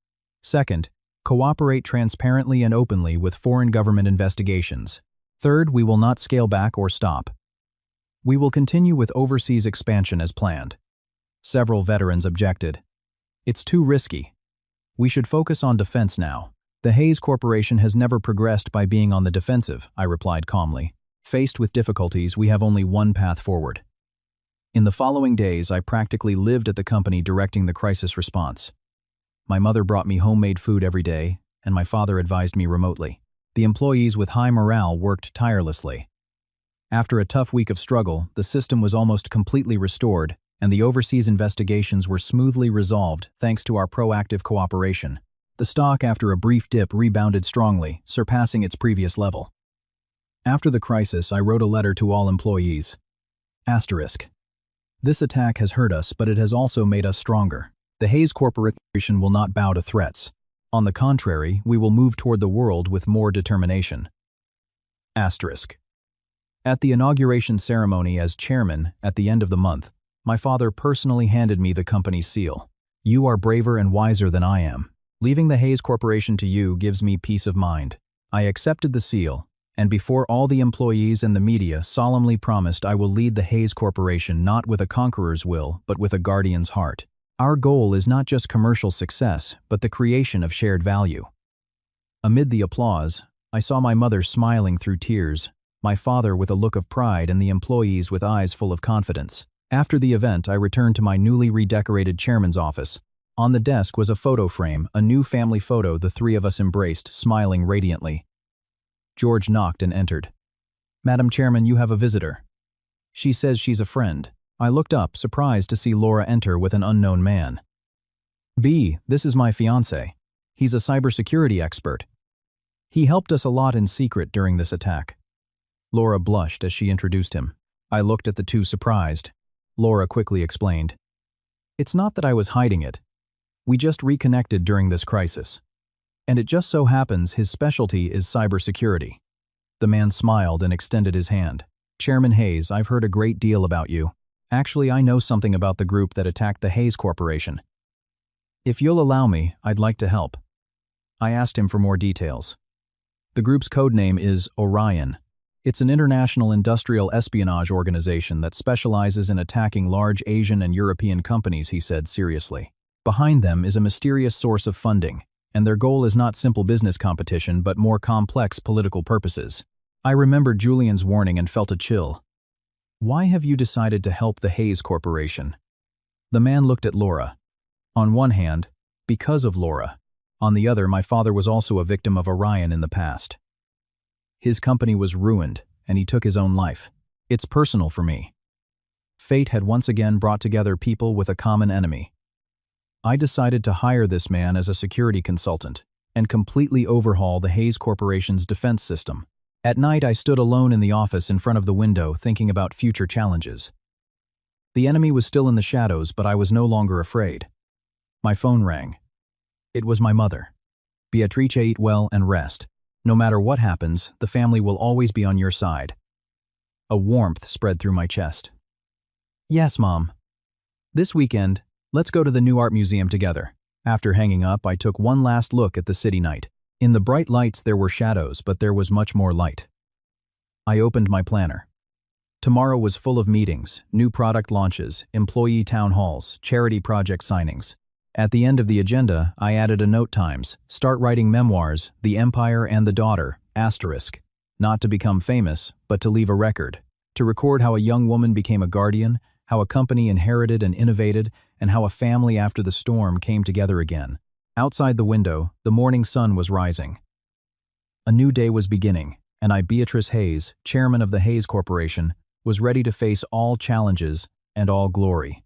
Second, cooperate transparently and openly with foreign government investigations. Third, we will not scale back or stop. We will continue with overseas expansion as planned. Several veterans objected. It's too risky. We should focus on defense now. The Hayes Corporation has never progressed by being on the defensive, I replied calmly. Faced with difficulties, we have only one path forward. In the following days, I practically lived at the company directing the crisis response. My mother brought me homemade food every day, and my father advised me remotely. The employees with high morale worked tirelessly. After a tough week of struggle, the system was almost completely restored, and the overseas investigations were smoothly resolved thanks to our proactive cooperation. The stock, after a brief dip, rebounded strongly, surpassing its previous level. After the crisis, I wrote a letter to all employees. Asterisk. This attack has hurt us, but it has also made us stronger. The Hayes Corporation will not bow to threats. On the contrary, we will move toward the world with more determination. Asterisk. At the inauguration ceremony as chairman at the end of the month, my father personally handed me the company's seal. You are braver and wiser than I am. Leaving the Hayes Corporation to you gives me peace of mind. I accepted the seal, and before all the employees and the media solemnly promised I will lead the Hayes Corporation not with a conqueror's will, but with a guardian's heart. Our goal is not just commercial success, but the creation of shared value. Amid the applause, I saw my mother smiling through tears, my father with a look of pride, and the employees with eyes full of confidence. After the event, I returned to my newly redecorated chairman's office. On the desk was a photo frame, a new family photo, the three of us embraced, smiling radiantly. George knocked and entered. Madam Chairman, you have a visitor. She says she's a friend. I looked up, surprised to see Laura enter with an unknown man. B, this is my fiancé. He's a cybersecurity expert. He helped us a lot in secret during this attack. Laura blushed as she introduced him. I looked at the two, surprised. Laura quickly explained. It's not that I was hiding it. We just reconnected during this crisis. And it just so happens his specialty is cybersecurity. The man smiled and extended his hand. Chairman Hayes, I've heard a great deal about you. Actually, I know something about the group that attacked the Hayes Corporation. If you'll allow me, I'd like to help. I asked him for more details. The group's codename is Orion. It's an international industrial espionage organization that specializes in attacking large Asian and European companies, he said seriously. Behind them is a mysterious source of funding, and their goal is not simple business competition but more complex political purposes. I remembered Julian's warning and felt a chill. Why have you decided to help the Hayes Corporation? The man looked at Laura. On one hand, because of Laura. On the other, my father was also a victim of Orion in the past. His company was ruined, and he took his own life. It's personal for me. Fate had once again brought together people with a common enemy. I decided to hire this man as a security consultant and completely overhaul the Hayes Corporation's defense system. At night, I stood alone in the office in front of the window thinking about future challenges. The enemy was still in the shadows, but I was no longer afraid. My phone rang. It was my mother. Beatrice, eat well and rest. No matter what happens, the family will always be on your side. A warmth spread through my chest. Yes, Mom. This weekend, let's go to the new art museum together. After hanging up, I took one last look at the city night. In the bright lights there were shadows, but there was much more light. I opened my planner. Tomorrow was full of meetings, new product launches, employee town halls, charity project signings. At the end of the agenda, I added a note times, start writing memoirs, The Empire and the Daughter, asterisk. Not to become famous, but to leave a record. To record how a young woman became a guardian, how a company inherited and innovated, and how a family after the storm came together again. Outside the window, the morning sun was rising. A new day was beginning, and I, Beatrice Hayes, chairman of the Hayes Corporation, was ready to face all challenges and all glory.